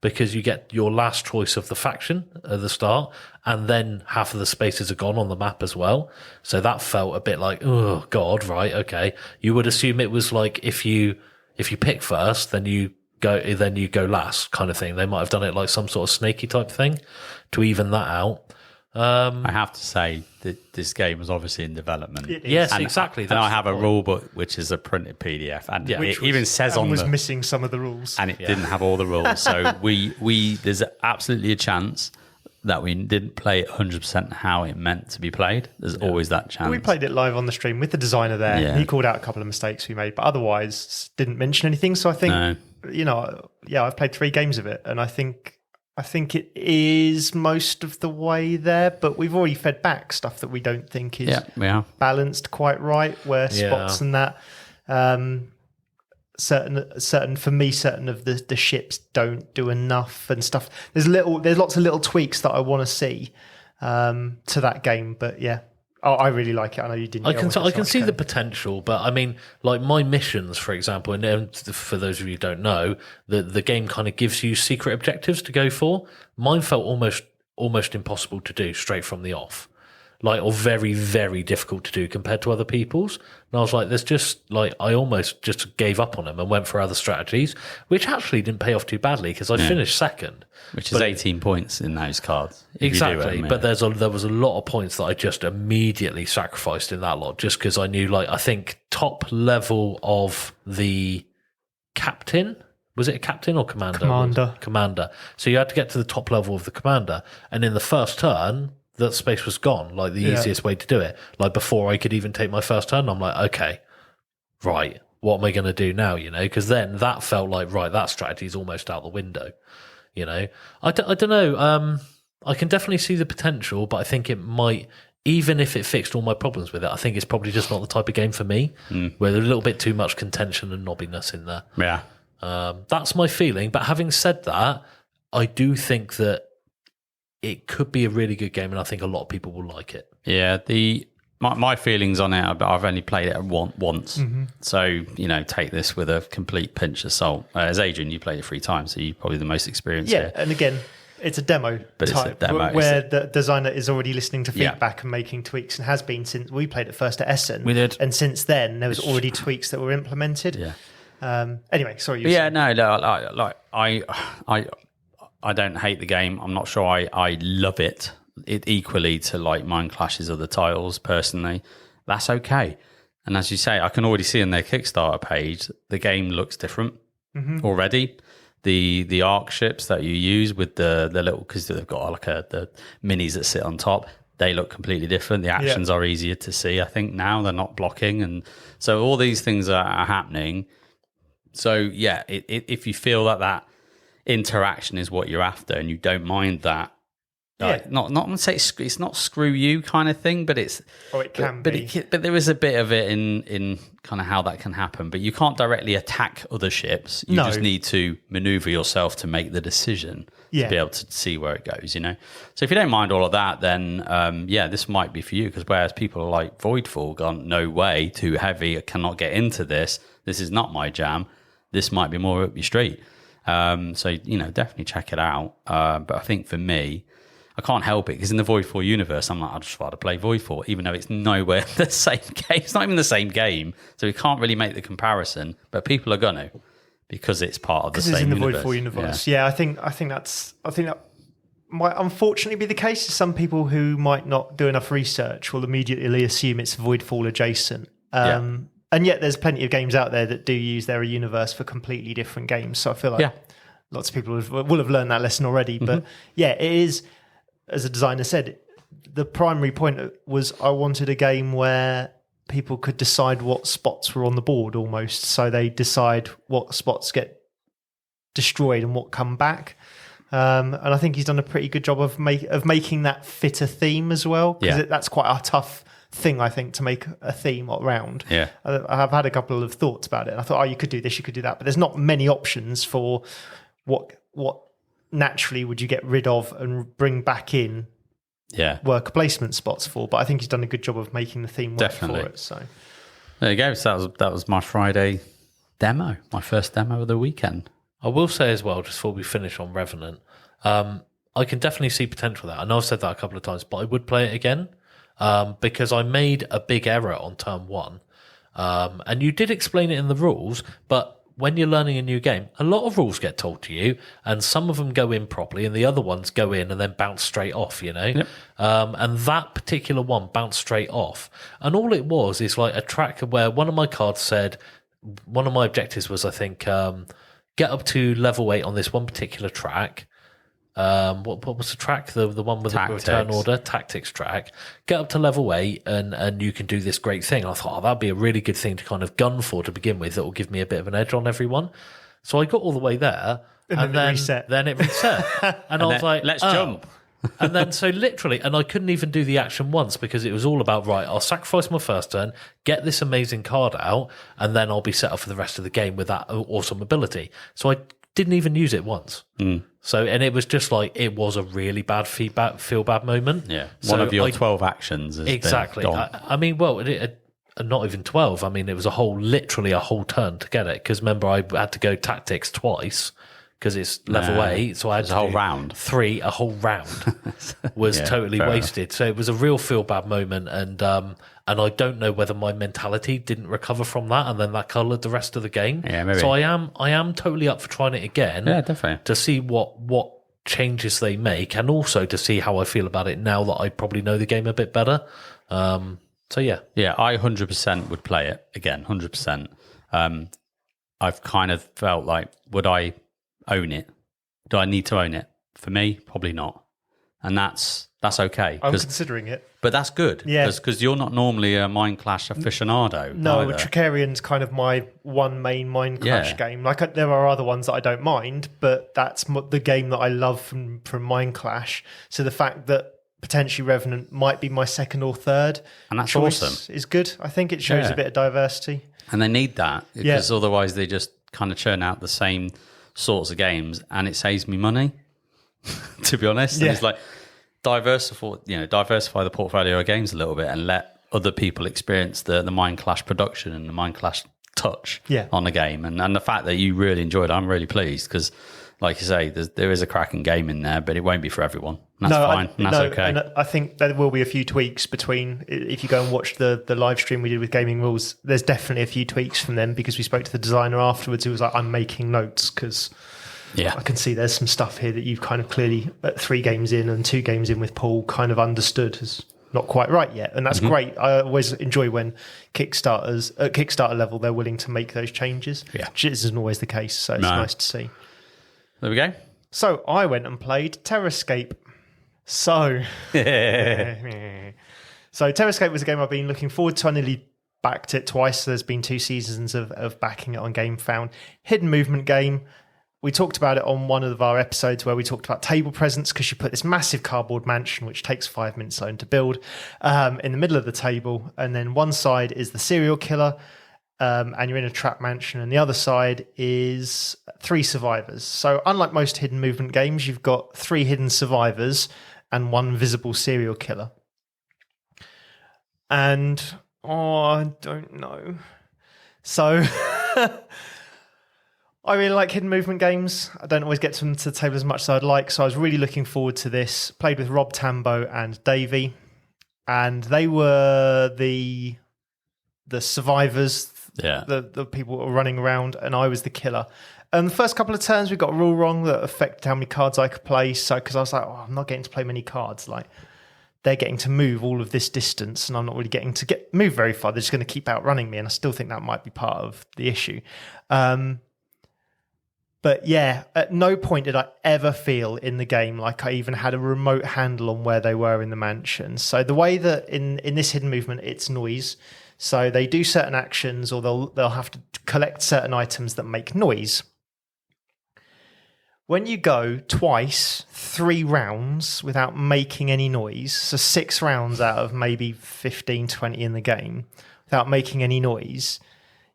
because you get your last choice of the faction at the start and then half of the spaces are gone on the map as well. So that felt a bit like, oh God, right, okay. You would assume it was like if you pick first, then you go last kind of thing. They might have done it like some sort of snaky type thing to even that out. I have to say that this game was obviously in development. Yes, exactly. And I have a rule book which is a printed PDF, and it even says on was missing some of the rules, and it didn't have all the rules. So we there's absolutely a chance that we didn't play it 100% how it meant to be played. There's always that chance. We played it live on the stream with the designer there. Yeah. He called out a couple of mistakes we made, but otherwise didn't mention anything. So I think I've played 3 games of it, and I think it is most of the way there, but we've already fed back stuff that we don't think is balanced quite right, where spots and that. Certain of the ships don't do enough and stuff. There's lots of little tweaks that I want to see to that game, but yeah. Oh, I really like it. I know you didn't. I can see the potential, but I mean, like my missions, for example, and for those of you who don't know, the game kind of gives you secret objectives to go for. Mine felt almost impossible to do straight from the off, or very, very difficult to do compared to other people's. And I was like, there's just I almost just gave up on them and went for other strategies, which actually didn't pay off too badly because I finished second. Which is 18 points in those cards. Exactly. But there was a lot of points that I just immediately sacrificed in that lot just because I knew, I think top level of the captain, was it a captain or commander? Commander. So you had to get to the top level of the commander. And in the first turn, that space was gone, the easiest way to do it. Before I could even take my first turn, I'm like, okay, right, what am I going to do now, Because then that felt like, right, that strategy is almost out the window, I don't know. I can definitely see the potential, but I think it might, even if it fixed all my problems with it, I think it's probably just not the type of game for me, where there's a little bit too much contention and knobbiness in there. Yeah. That's my feeling. But having said that, I do think that it could be a really good game, and I think a lot of people will like it. Yeah, my feelings on it, I've only played it once. So, take this with a complete pinch of salt. As Adrian, you played it 3 times, so you're probably the most experienced here. And again, it's a demo type, where the designer is already listening to feedback and making tweaks, and has been since we played it first at Essen. We did. And since then, there was already tweaks that were implemented. Yeah. Anyway, sorry. I don't hate the game. I'm not sure I love it equally to Mind Clash's other titles personally. That's okay. And as you say, I can already see on their Kickstarter page, the game looks different already. The arc ships that you use with the little, because they've got the minis that sit on top, they look completely different. The actions are easier to see. I think now they're not blocking. And so all these things are happening. So yeah, if you feel that interaction is what you're after and you don't mind that, not to say it's not screw you kind of thing, but it can be. But there is a bit of it in kind of how that can happen. But you can't directly attack other ships. You just need to maneuver yourself to make the decision to be able to see where it goes. So if you don't mind all of that, then this might be for you. Because whereas people are like Voidfall, gone no way, too heavy, I cannot get into this. This is not my jam. this might be more up your street. So, definitely check it out. But I think for me, I can't help it because in the Void 4 universe, I'm like, I'd just rather play Void 4, even though it's nowhere the same game. It's not even the same game. So we can't really make the comparison, but people are going to because it's part of the same universe. Because it's in the Void 4 universe. Yeah, I think that might unfortunately be the case. Some people who might not do enough research will immediately assume it's Voidfall adjacent. And yet there's plenty of games out there that do use their universe for completely different games. So I feel like lots of people will have learned that lesson already. But it is, as a designer said, the primary point was I wanted a game where people could decide what spots were on the board almost. So they decide what spots get destroyed and what come back. And I think he's done a pretty good job of making that fit a theme as well. Because that's quite a tough thing, I think, to make a theme around. Yeah. I've had a couple of thoughts about it. I thought, you could do this, you could do that. But there's not many options for what naturally would you get rid of and bring back in worker placement spots for. But I think he's done a good job of making the theme work for it. So there you go. So that was my Friday demo, my first demo of the weekend. I will say as well, just before we finish on Revenant, I can definitely see potential there. I know I've said that a couple of times, but I would play it again because I made a big error on turn 1. And you did explain it in the rules, but when you're learning a new game, a lot of rules get told to you, and some of them go in properly, and the other ones go in and then bounce straight off, Yep. And that particular one bounced straight off. And all it was is like a track where one of my cards said, one of my objectives was, I think, get up to level 8 on this one particular track. What was the track? The one with Tactics. The return order, tactics track. Get up to level 8 and you can do this great thing. I thought, that'd be a really good thing to kind of gun for to begin with. That will give me a bit of an edge on everyone. So I got all the way there, and then it reset. And I was like, let's jump. And then so literally, and I couldn't even do the action once because it was all about, right, I'll sacrifice my first turn, get this amazing card out, and then I'll be set up for the rest of the game with that awesome ability. So I didn't even use it once. So, and it was just like, it was a really bad feel bad moment. Yeah. So one of your 12 actions has exactly. been gone. I mean, well, not even 12. I mean, it was literally a whole turn to get it. Because remember, I had to go tactics twice because it's level 8. So I had a whole round. 3, a whole round was totally wasted. Enough. So it was a real feel bad moment. And I don't know whether my mentality didn't recover from that, and then that coloured the rest of the game. Yeah, maybe. So I am totally up for trying it again. Yeah, definitely. To see what changes they make, and also to see how I feel about it now that I probably know the game a bit better. So yeah. Yeah, I 100% would play it again, 100%. I've kind of felt like, would I own it? Do I need to own it? For me, probably not. And that's okay. I'm considering it. But that's good. Yeah. Because you're not normally a Mind Clash aficionado. No, either. Tricarian's kind of my one main Mind Clash game. Like, there are other ones that I don't mind, but that's the game that I love from Mind Clash. So the fact that potentially Revenant might be my second or third and that's choice awesome. Is good. I think it shows a bit of diversity. And they need that because otherwise they just kind of churn out the same sorts of games, and it saves me money, to be honest. And it's like, diversify the portfolio of games a little bit and let other people experience the Mind Clash production and the Mind Clash touch on the game. And the fact that you really enjoyed it, I'm really pleased because, like you say, there is a cracking game in there, but it won't be for everyone. And that's fine. That's okay. And I think there will be a few tweaks between, if you go and watch the live stream we did with Gaming Rules, there's definitely a few tweaks from them because we spoke to the designer afterwards who was like, I'm making notes because I can see there's some stuff here that you've kind of clearly, at 3 games in and 2 games in with Paul, kind of understood as not quite right yet. And that's great. I always enjoy when Kickstarters, at Kickstarter level, they're willing to make those changes. Yeah. Which isn't always the case, so it's nice to see. There we go. So I went and played Terrorscape. So Terrorscape was a game I've been looking forward to. I nearly backed it twice. So there's been 2 seasons of backing it on GameFound. Hidden movement game. We talked about it on one of our episodes where we talked about table presence because you put this massive cardboard mansion, which takes 5 minutes alone to build, in the middle of the table. And then one side is the serial killer, and you're in a trap mansion. And the other side is 3 survivors. So unlike most hidden movement games, you've got 3 hidden survivors and 1 visible serial killer. And, I don't know. So I really like hidden movement games. I don't always get them to the table as much as I'd like, so I was really looking forward to this. Played with Rob Tambo and Davey, and they were the survivors, the people who were running around, and I was the killer. And the first couple of turns, we got a rule wrong that affected how many cards I could play. So, because I was like, I'm not getting to play many cards. Like, they're getting to move all of this distance, and I'm not really getting to move very far. They're just going to keep outrunning me, and I still think that might be part of the issue. But yeah, at no point did I ever feel in the game like I even had a remote handle on where they were in the mansion. So the way that in this hidden movement, it's noise. So they do certain actions, or they'll have to collect certain items that make noise. When you go twice, 3 rounds without making any noise, so 6 rounds out of maybe 15, 20 in the game, without making any noise,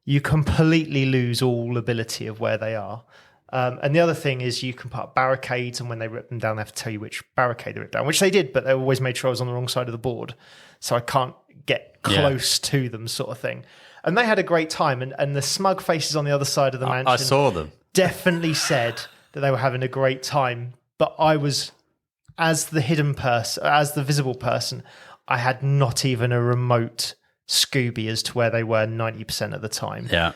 you completely lose all ability of where they are. And the other thing is you can put up barricades, and when they rip them down, they have to tell you which barricade they ripped down, which they did, but they always made sure I was on the wrong side of the board, so I can't get close to them, sort of thing. And they had a great time, and the smug faces on the other side of the mansion, I saw them, definitely said that they were having a great time. But I was, as the hidden person, as the visible person, I had not even a remote Scooby as to where they were 90% of the time. Yeah.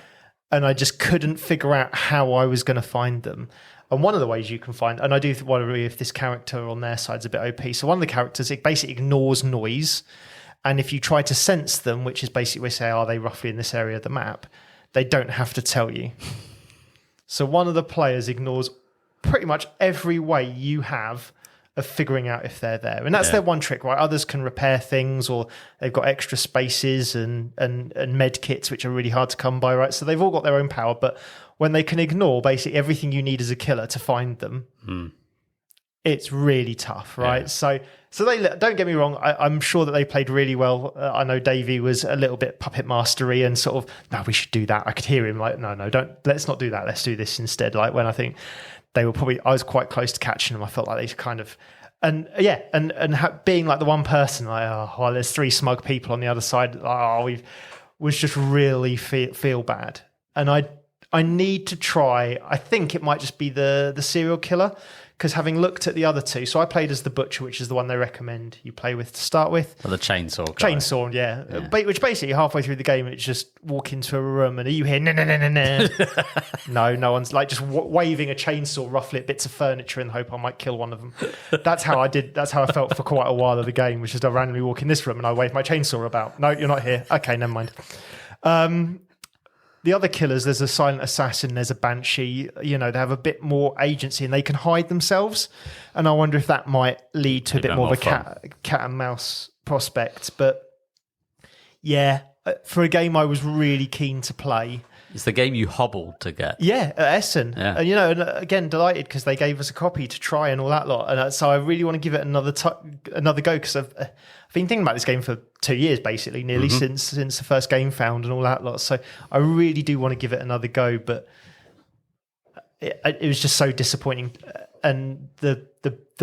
And I just couldn't figure out how I was going to find them. And one of the ways you can find, and I do wonder if this character on their side's a bit OP. So one of the characters, it basically ignores noise. And if you try to sense them, which is basically we say, are they roughly in this area of the map? They don't have to tell you. So one of the players ignores pretty much every way you have of figuring out if they're there. And that's their one trick, right? Others can repair things, or they've got extra spaces and med kits, which are really hard to come by, right? So they've all got their own power, but when they can ignore basically everything you need as a killer to find them, it's really tough, right? Yeah. So they, don't get me wrong, I'm sure that they played really well. I know Davey was a little bit puppet mastery and sort of, no, we should do that. I could hear him like, no, let's not do that. Let's do this instead. Like when I think they were probably, I was quite close to catching them. I felt like they kind of, being like the one person, like, oh, well, there's 3 smug people on the other side. Was just really feel bad. And I need to try, I think it might just be the serial killer, because having looked at the other 2, so I played as the butcher, which is the one they recommend you play with to start with. Well, the chainsaw guy. Chainsaw, yeah. Which basically halfway through the game, it's just walk into a room and are you here? No, no one's like just waving a chainsaw roughly at bits of furniture in the hope I might kill one of them. That's how I did. That's how I felt for quite a while of the game, which is I randomly walk in this room and I wave my chainsaw about. No, you're not here. Okay, never mind. The other killers, there's a silent assassin, there's a banshee, they have a bit more agency and they can hide themselves. And I wonder if that might lead to a bit more of a cat and mouse prospect. But yeah, for a game I was really keen to play. It's the game you hobbled to get. Yeah, at Essen. Yeah. And, and again, delighted because they gave us a copy to try and all that lot. And so I really want to give it another go because I've been thinking about this game for 2 years, basically, nearly since the first game found and all that lot. So I really do want to give it another go, but it was just so disappointing. And the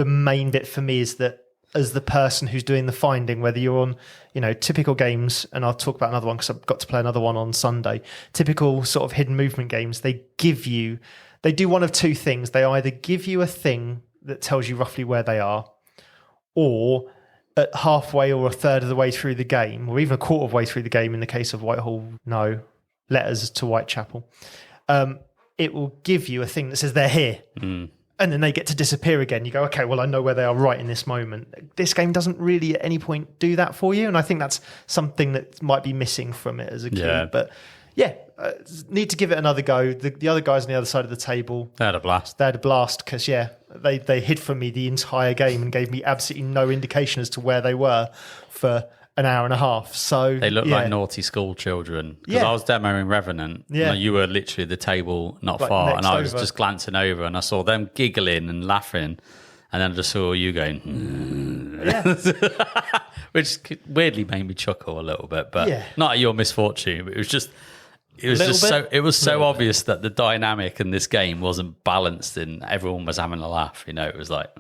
main bit for me is that as the person who's doing the finding, whether you're on, typical games, and I'll talk about another one because I've got to play another one on Sunday, typical sort of hidden movement games, they do one of 2 things. They either give you a thing that tells you roughly where they are, or at halfway or a third of the way through the game, or even a quarter of the way through the game in the case of Letters to Whitechapel, it will give you a thing that says they're here. And then they get to disappear again. You go, okay, well, I know where they are right in this moment. This game doesn't really at any point do that for you. And I think that's something that might be missing from it as a kid. Yeah. But yeah, need to give it another go. The other guys on the other side of the table, They had a blast because, they hid from me the entire game and gave me absolutely no indication as to where they were for an hour and a half. So they looked like naughty school children. Because I was demoing Revenant. Yeah. And you were literally at the table not far. And I was just glancing over and I saw them giggling and laughing. And then I just saw you going, which weirdly made me chuckle a little bit, but not at your misfortune. But it was so obvious that the dynamic in this game wasn't balanced and everyone was having a laugh. It was like,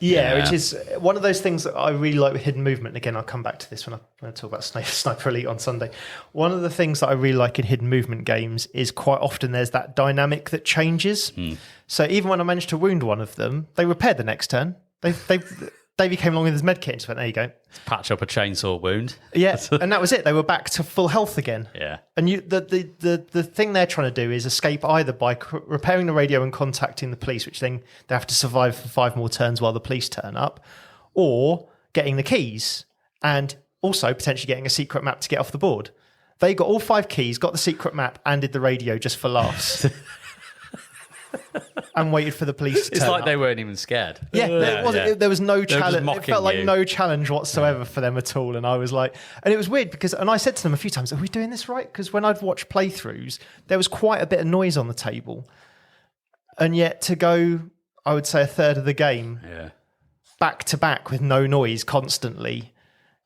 which is one of those things that I really like with hidden movement. Again, I'll come back to this when I talk about Sniper Elite on Sunday. One of the things that I really like in hidden movement games is quite often there's that dynamic that changes. So even when I managed to wound one of them, they repaired the next turn. Davey came along with his medkit and just went, there you go. Patch up a chainsaw wound. Yeah, and that was it. They were back to full health again. Yeah. And the thing they're trying to do is escape either by repairing the radio and contacting the police, which then they have to survive for 5 more turns while the police turn up, or getting the keys and also potentially getting a secret map to get off the board. They got all 5 keys, got the secret map, and did the radio just for laughs. And waited for the police to turn It's like up. they weren't even scared. There was no challenge. It felt like you. no challenge whatsoever for them at all. And I was like, and it was weird because, and I said to them a few times, are we doing this right? Because when I'd watched playthroughs, there was quite a bit of noise on the table. And yet to go, I would say a third of the game back to back with no noise constantly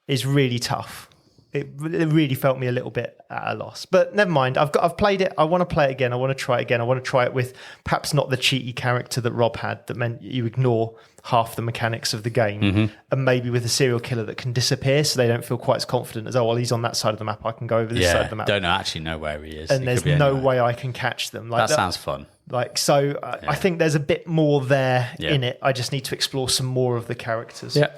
is really tough. It really felt me a little bit at a loss. But never mind. I've played it. I want to play it again. I want to try it again. I want to try it with perhaps not the cheaty character that Rob had that meant you ignore half the mechanics of the game, and maybe with a serial killer that can disappear so they don't feel quite as confident as, oh, well, he's on that side of the map. I can go over this side of the map. Don't actually know where he is. And there's no way I can catch them. Like that sounds fun. So I think there's a bit more there in it. I just need to explore some more of the characters. Yeah,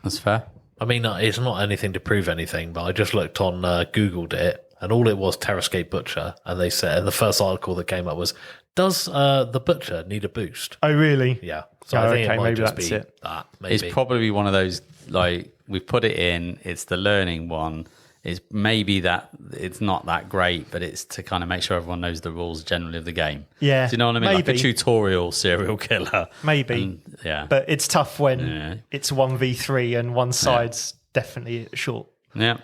that's fair. I mean, it's not anything to prove anything, but I just looked on, Googled it, and all it was Terrorscape Butcher, and they said, and the first article that came up was, does the Butcher need a boost? Oh, really? Yeah. So I think it might just be that. Maybe. It's probably one of those, like, we've put it in, it's the learning one. It's maybe that it's not that great, but it's to kind of make sure everyone knows the rules generally of the game. Yeah. Do you know what I mean? Maybe. Like a tutorial serial killer. Maybe. And, but it's tough when it's 1v3 and one side's definitely short. Yeah.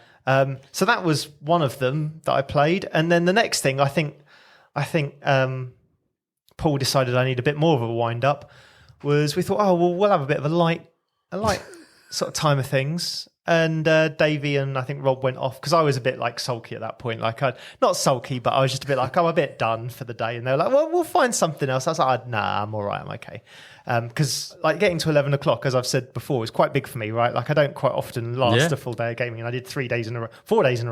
So that was one of them that I played. And then the next thing, I think Paul decided I need a bit more of a wind up, was we thought, we'll have a bit of a light sort of time of things. And Davey and I think Rob went off because I was a bit like sulky at that point. Like, not sulky, but I was just a bit like, I'm a bit done for the day. And they were like, well, we'll find something else. I was like, nah, I'm all right. I'm okay. Because like getting to 11 o'clock, as I've said before, is quite big for me, right? Like I don't quite often last a full day of gaming. And I did 4 days in a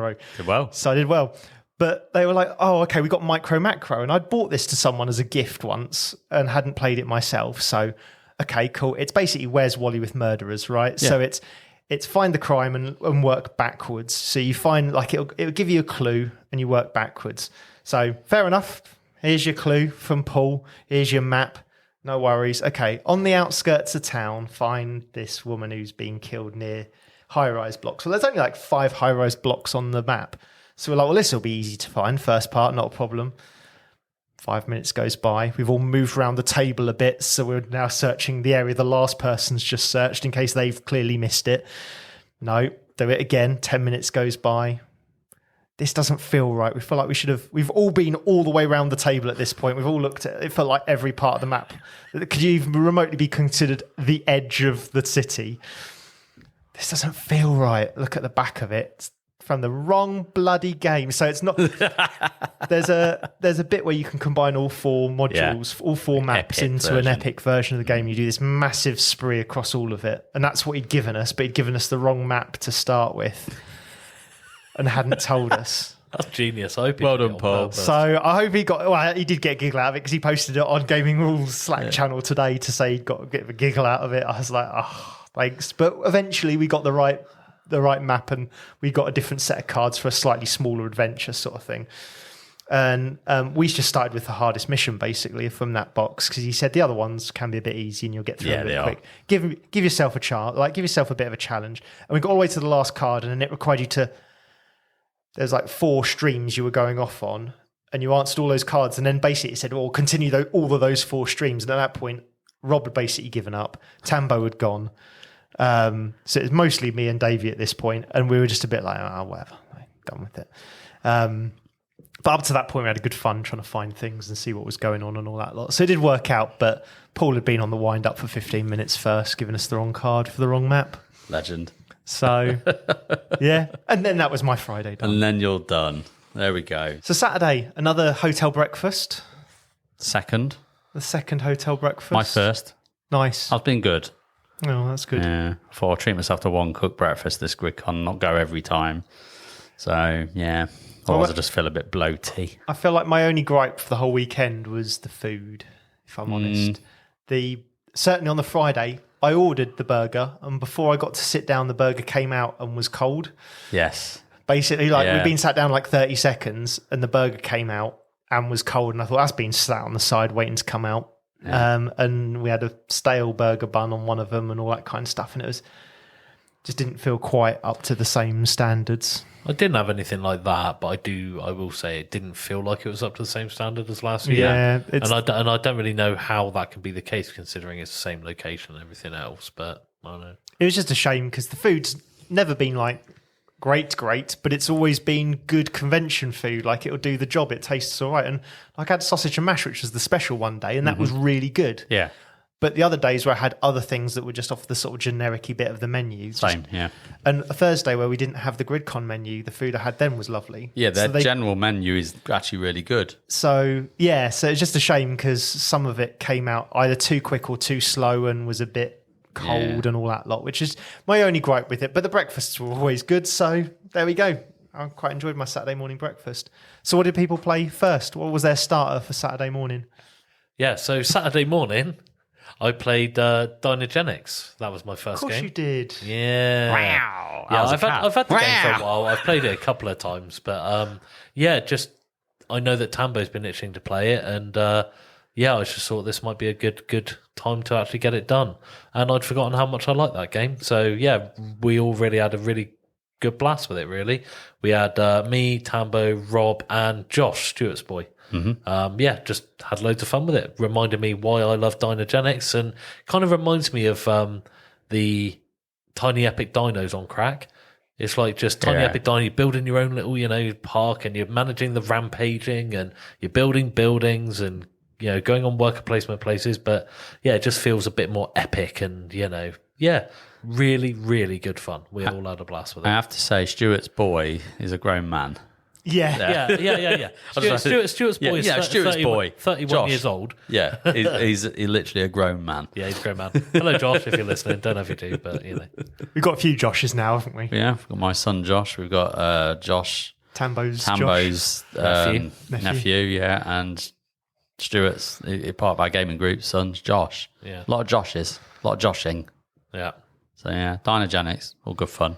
row. Did well. So I did well. But they were like, oh, okay, we got Micro Macro. And I'd bought this to someone as a gift once and hadn't played it myself. So, okay, cool. It's basically Where's Wally with murderers, right? Yeah. So it's find the crime and work backwards. So you find, like, it'll give you a clue and you work backwards. So fair enough. Here's your clue from Paul. Here's your map. No worries. Okay, on the outskirts of town, find this woman who's been killed near high-rise blocks. Well, there's only like 5 high-rise blocks on the map. So we're like, well, this will be easy to find. First part, not a problem. 5 minutes goes by. We've all moved around the table a bit, so we're now searching the area the last person's just searched in case they've clearly missed it. No, do it again. 10 minutes goes by. This doesn't feel right. We feel like we've all been all the way around the table at this point. We've all looked at it. It felt like every part of the map. Could you even remotely be considered the edge of the city? This doesn't feel right. Look at the back of it. It's from the wrong bloody game. So it's not. There's a bit where you can combine all 4 modules, all 4 maps into an epic version of the game. You do this massive spree across all of it, and that's what he'd given us. But he'd given us the wrong map to start with, and hadn't told us. That's genius. I hope well done, Paul. So I hope he did get a giggle out of it because he posted it on Gaming Rules Slack channel today to say he got a bit of a giggle out of it. I was like, oh, thanks. But eventually we got the right map and we got a different set of cards for a slightly smaller adventure sort of thing. And we just started with the hardest mission basically from that box because he said the other ones can be a bit easy and you'll get through them a bit quick. Give yourself a chance, give yourself a bit of a challenge. And we got all the way to the last card and then it required you to. There's like 4 streams you were going off on and you answered all those cards. And then basically it said, well, continue all of those 4 streams. And at that point, Rob had basically given up. Tambo had gone. So it was mostly me and Davey at this point. And we were just a bit like, whatever, done with it. But up to that point, we had a good fun trying to find things and see what was going on and all that lot. So it did work out, but Paul had been on the wind up for 15 minutes first, giving us the wrong card for the wrong map. Legend. So, yeah. And then that was my Friday done. And then you're done. There we go. So Saturday, another hotel breakfast. Second. The second hotel breakfast. My first. Nice. I've been good. Oh, that's good. Yeah, I thought I'll treat myself to one cooked breakfast this GRIDCON, not go every time. So, yeah, otherwise I just feel a bit bloaty. I feel like my only gripe for the whole weekend was the food, if I'm honest. Certainly on the Friday, I ordered the burger, and before I got to sit down, the burger came out and was cold. Yes. Basically, we'd been sat down like 30 seconds, and the burger came out and was cold, and I thought, that's been sat on the side waiting to come out. Yeah. And we had a stale burger bun on one of them and all that kind of stuff, and it was just didn't feel quite up to the same standards. I didn't have anything like that, but I will say it didn't feel like it was up to the same standard as last year. Yeah, and I don't really know how that can be the case considering it's the same location and everything else, but I don't know. It was just a shame because the food's never been like great, but it's always been good convention food. Like it'll do the job. It tastes all right. And like I had sausage and mash, which was the special one day, and that was really good. Yeah. But the other days where I had other things that were just off the sort of generic-y bit of the menu. Same, yeah. And a Thursday where we didn't have the GRIDCON menu, the food I had then was lovely. Yeah, their general menu is actually really good. So it's just a shame because some of it came out either too quick or too slow and was a bit cold and all that lot, which is my only gripe with it. But the breakfasts were always good, so there we go. I quite enjoyed my Saturday morning breakfast. So what did people play first? What was their starter for Saturday morning? Yeah, so Saturday morning... I played Dinogenics. That was my first game. Of course you did. Yeah. Wow. Yeah, I've had the game for a while. I've played it a couple of times. But I know that Tambo's been itching to play it. And I just thought this might be a good time to actually get it done. And I'd forgotten how much I liked that game. So, yeah, we all really had a really good blast with it, really. We had me, Tambo, Rob, and Josh, Stuart's boy. Mm-hmm. Just had loads of fun with it. Reminded me why I love Dinogenics, and kind of reminds me of the Tiny Epic Dinos on crack. It's like just Tiny Epic Dino, you're building your own little, park, and you're managing the rampaging, and you're building buildings, and going on worker placement places. But it just feels a bit more epic, and really, really good fun. We all had a blast with it. I have to say, Stuart's boy is a grown man. Yeah. Stuart's boy is Stuart's boy. 31 Josh. years old. Yeah, he's literally a grown man. Yeah, he's a grown man. Hello, Josh, if you're listening. Don't know if you do, but We've got a few Joshes now, haven't we? Yeah, we've got my son Josh. We've got Josh. Tambo's nephew, and Stuart's part of our gaming group, son's Josh. Yeah. A lot of Joshes, a lot of joshing. Yeah. So, Dinogenics, all good fun.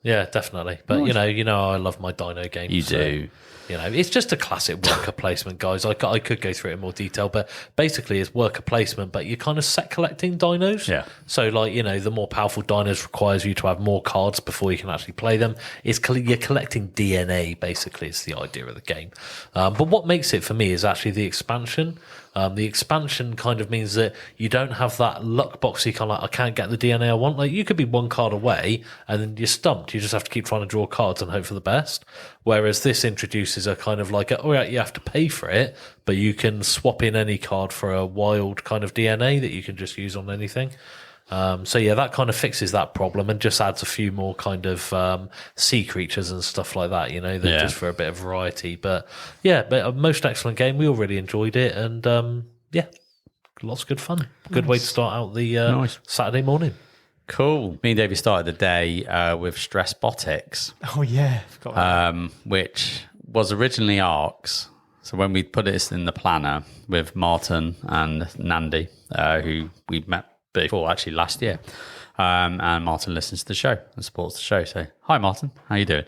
Yeah, definitely. But I love my Dino games. You do. It's just a classic worker placement, guys. I could go through it in more detail, but basically it's worker placement, but you're kind of set collecting dinos. Yeah. So the more powerful dinos requires you to have more cards before you can actually play them. You're collecting DNA, basically, is the idea of the game. But what makes it for me is actually the expansion. The expansion kind of means that you don't have that luck boxy kind of I can't get the DNA I want. Like you could be one card away and then you're stumped. You just have to keep trying to draw cards and hope for the best. Whereas this introduces a kind of like, you have to pay for it, but you can swap in any card for a wild kind of DNA that you can just use on anything. That kind of fixes that problem and just adds a few more kind of sea creatures and stuff like that, just for a bit of variety. But a most excellent game. We all really enjoyed it, and lots of good fun. Good way to start out the Saturday morning. Cool. Me and Davey started the day with Stress Botics. Oh yeah, forgot that. Which was originally ARCs. So when we put this in the planner with Martin and Nandi, who we met before actually last year, and Martin listens to the show and supports the show. So hi Martin, how you doing?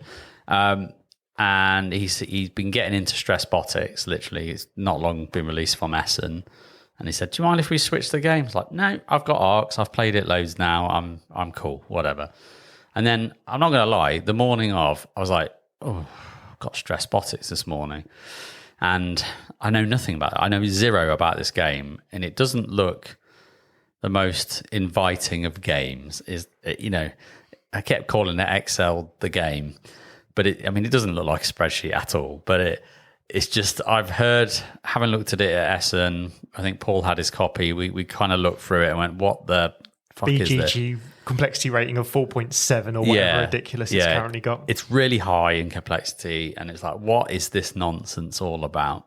And he's been getting into Stress Botics. Literally, it's not long been released from Essen, and he said, "Do you mind if we switch the game?" I was like, "No, I've got ARCs. I've played it loads now. I'm cool, whatever." And then I'm not going to lie, the morning of, I was like, "Oh, I've got Stress Botics this morning," and I know nothing about it. I know zero about this game, and it doesn't look the most inviting of games. I kept calling it Excel the game, but it doesn't look like a spreadsheet at all. But it's just, I've heard, having looked at it at Essen, I think Paul had his copy. We kind of looked through it and went, what the fuck is this? BGG complexity rating of 4.7 or whatever ridiculous it's currently got. It's really high in complexity, and it's like, what is this nonsense all about?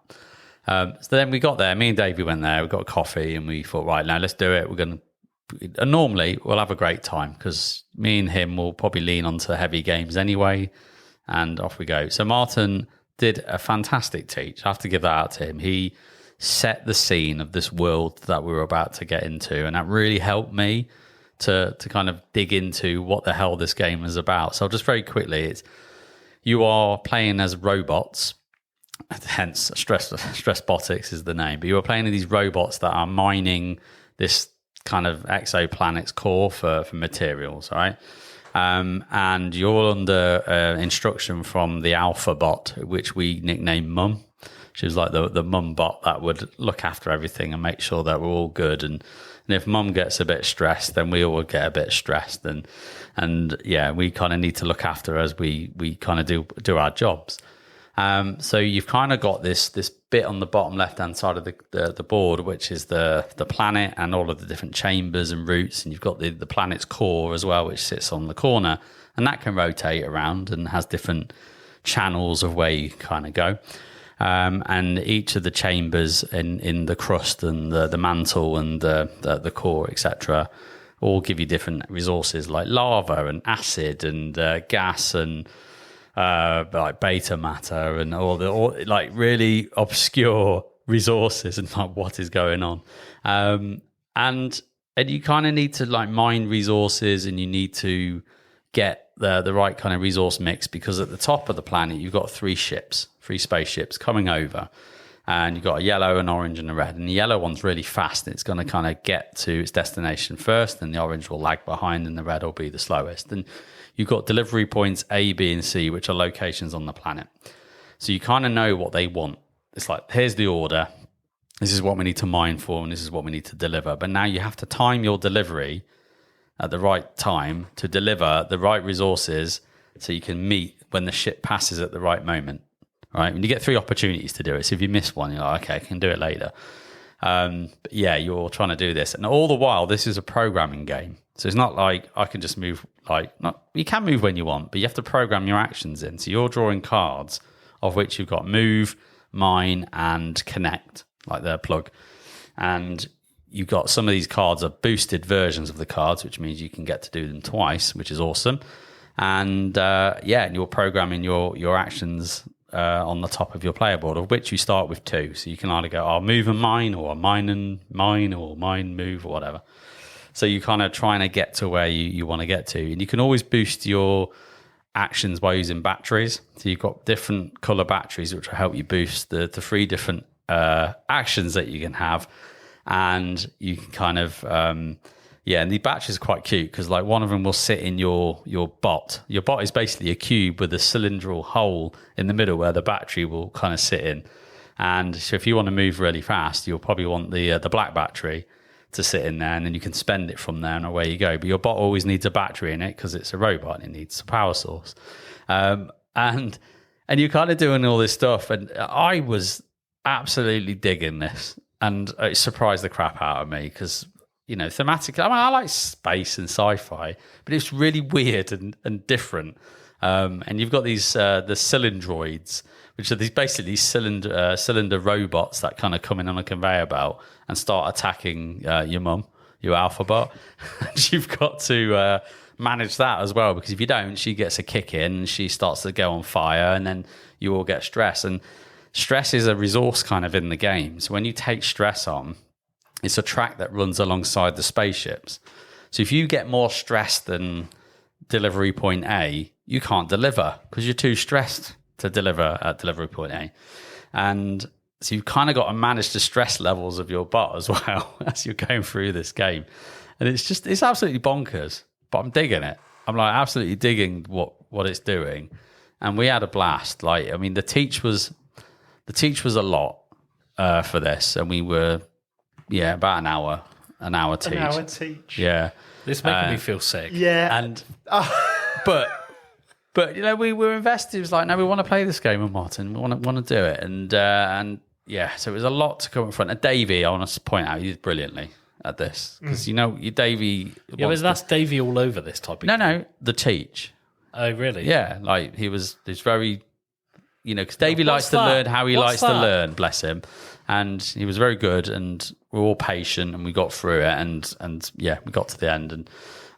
So then we got there, me and Davey went there, we got a coffee and we thought, right, now let's do it. We're going to and normally we'll have a great time because me and him will probably lean onto heavy games anyway, and off we go. So Martin did a fantastic teach. I have to give that out to him. He set the scene of this world that we were about to get into, and that really helped me to kind of dig into what the hell this game is about. So just very quickly, you are playing as robots, hence stress Botics is the name, but you are playing these robots that are mining this kind of exoplanet's core for materials, right? And you're under instruction from the Alpha bot, which we nicknamed Mum. She was like the mum bot that would look after everything and make sure that we're all good. And if Mum gets a bit stressed, then we all would get a bit stressed. And yeah, we kind of need to look after her as we kind of do our jobs. So you've kind of got this bit on the bottom left-hand side of the board, which is the planet and all of the different chambers and routes. And you've got the planet's core as well, which sits on the corner. And that can rotate around and has different channels of where you kind of go. And each of the chambers in the crust and the mantle and the core, etc., all give you different resources like lava and acid and gas and like beta matter and all like really obscure resources and like what is going on. And you kind of need to like mine resources, and you need to get the right kind of resource mix, because at the top of the planet you've got three spaceships coming over, and you've got a yellow, an orange and a red, and the yellow one's really fast and it's going to kind of get to its destination first, and the orange will lag behind and the red will be the slowest. And you've got delivery points A, B and C, which are locations on the planet, so you kind of know what they want. It's like, here's the order, this is what we need to mine for, and this is what we need to deliver. But now you have to time your delivery at the right time to deliver the right resources so you can meet when the ship passes at the right moment, right? When you get 3 opportunities to do it. So if you miss one, you're like, okay, I can do it later. But yeah, you're trying to do this. And all the while, this is a programming game. So it's not like I can just move, you can move when you want, but you have to program your actions in. So you're drawing cards, of which you've got move, mine, and connect, like the plug. And you've got some of these cards are boosted versions of the cards, which means you can get to do them twice, which is awesome. And and you're programming your actions on the top of your player board, of which you start with 2. So you can either go, I'll move and mine, or mine and mine, or mine, move, or whatever. So you're kind of trying to get to where you want to get to. And you can always boost your actions by using batteries. So you've got different color batteries, which will help you boost the 3 different actions that you can have. And you can kind of, and the batteries are quite cute, because like one of them will sit in your bot. Your bot is basically a cube with a cylindrical hole in the middle where the battery will kind of sit in. And so if you want to move really fast, you'll probably want the black battery to sit in there, and then you can spend it from there and away you go. But your bot always needs a battery in it because it's a robot and it needs a power source. And you're kind of doing all this stuff. And I was absolutely digging this. And it surprised the crap out of me because, thematically, I like space and sci-fi, but it's really weird and different. And you've got these the cylindroids, which are these basically cylinder robots that kind of come in on a conveyor belt and start attacking your mum, your alpha bot. And you've got to manage that as well, because if you don't, she gets a kick in and she starts to go on fire, and then you all get stress. And stress is a resource kind of in the game. So when you take stress on, it's a track that runs alongside the spaceships. So if you get more stress than delivery point A, you can't deliver because you're too stressed to deliver at delivery point A. And so you've kind of got to manage the stress levels of your bot as well as you're going through this game. And it's absolutely bonkers, but I'm digging it. I'm like absolutely digging what it's doing. And we had a blast. The teach was a lot for this, and we were, about an hour teach. An hour teach. Yeah. This making me feel sick. Yeah. And, but we were invested. It was like, no, we want to play this game with Martin. We want to do it. And so it was a lot to come in front. And Davey, I want to point out, he did brilliantly at this. Because, Davey... Yeah, but that's Davey all over this topic. No, the teach. Oh, really? Yeah, he's very... because Davey likes to learn how he likes to learn, bless him. And he was very good, and we were all patient, and we got through it, and yeah, we got to the end, and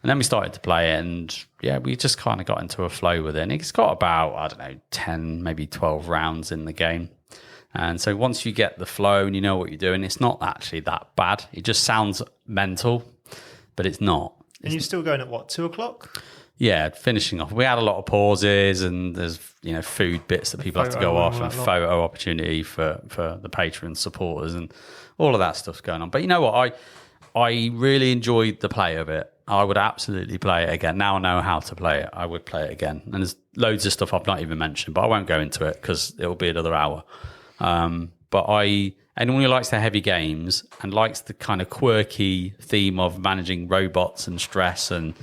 then we started to play it, and yeah, we just kind of got into a flow with it. And it's got about, I don't know, 10, maybe 12 rounds in the game. And so once you get the flow and you know what you're doing, it's not actually that bad. It just sounds mental, but it's not. And you're still going at what, 2:00? Yeah, finishing off. We had a lot of pauses, and there's food bits that people have to go off, and photo opportunity for the patron supporters, and all of that stuff's going on. But you know what? I really enjoyed the play of it. I would absolutely play it again. Now I know how to play it. I would play it again. And there's loads of stuff I've not even mentioned, but I won't go into it because it'll be another hour. But anyone who likes the heavy games and likes the kind of quirky theme of managing robots and stress and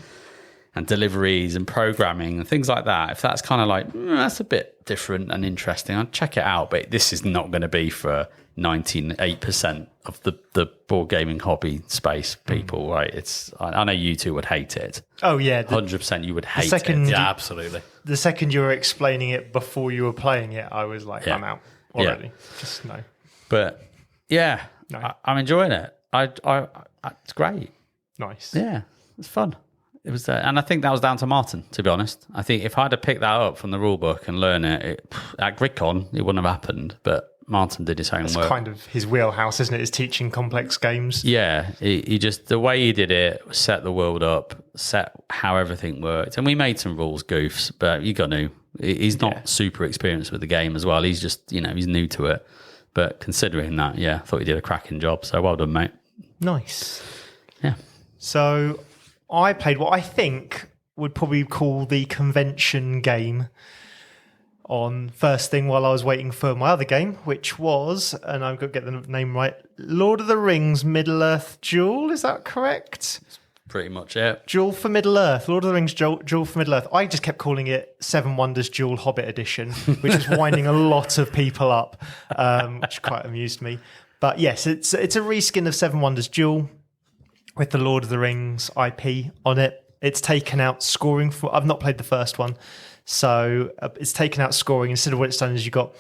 deliveries and programming and things like that, if that's kind of like, that's a bit different and interesting, I'd check it out. But this is not going to be for 98% of the board gaming hobby space people, right? I know you two would hate it. Oh, yeah. 100% you would hate it. Yeah, absolutely. The second you were explaining it before you were playing it, I was like, I'm out already. Just no. But yeah, no. I'm enjoying it. It's great. Nice. Yeah, it's fun. It was, and I think that was down to Martin, to be honest. I think if I'd have picked that up from the rule book and learned it at GRIDCON, it wouldn't have happened. But Martin did his own work. It's kind of his wheelhouse, isn't it? Is teaching complex games. Yeah, he just, the way he did it, set the world up, set how everything worked. And we made some rules goofs, but you got to. He's not super experienced with the game as well. He's just, he's new to it. But considering that, I thought he did a cracking job. So well done, mate. Nice. Yeah. So I played what I think would probably call the convention game on first thing while I was waiting for my other game, which was, and I've got to get the name right, Lord of the Rings Middle-earth Duel. Is that correct? Pretty much it. Duel for Middle-earth. Lord of the Rings Duel for Middle-earth. I just kept calling it Seven Wonders Duel Hobbit Edition, which was winding a lot of people up, which quite amused me. But yes, it's a reskin of Seven Wonders Duel with the Lord of the Rings IP on it. It's taken out scoring. I've not played the first one. So it's taken out scoring. Instead of what it's done is you've got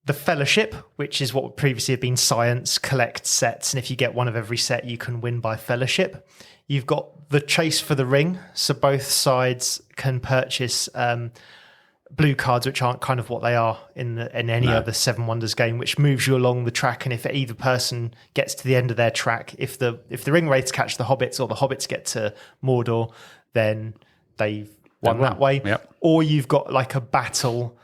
the Fellowship, which is what would previously have been Science, collect sets. And if you get one of every set, you can win by Fellowship. You've got the Chase for the Ring. So both sides can purchase blue cards, which aren't kind of what they are in any other Seven Wonders game, which moves you along the track. And if either person gets to the end of their track, if the ring wraiths catch the hobbits or the hobbits get to Mordor, then they've won that way. Yep. Or you've got like a battle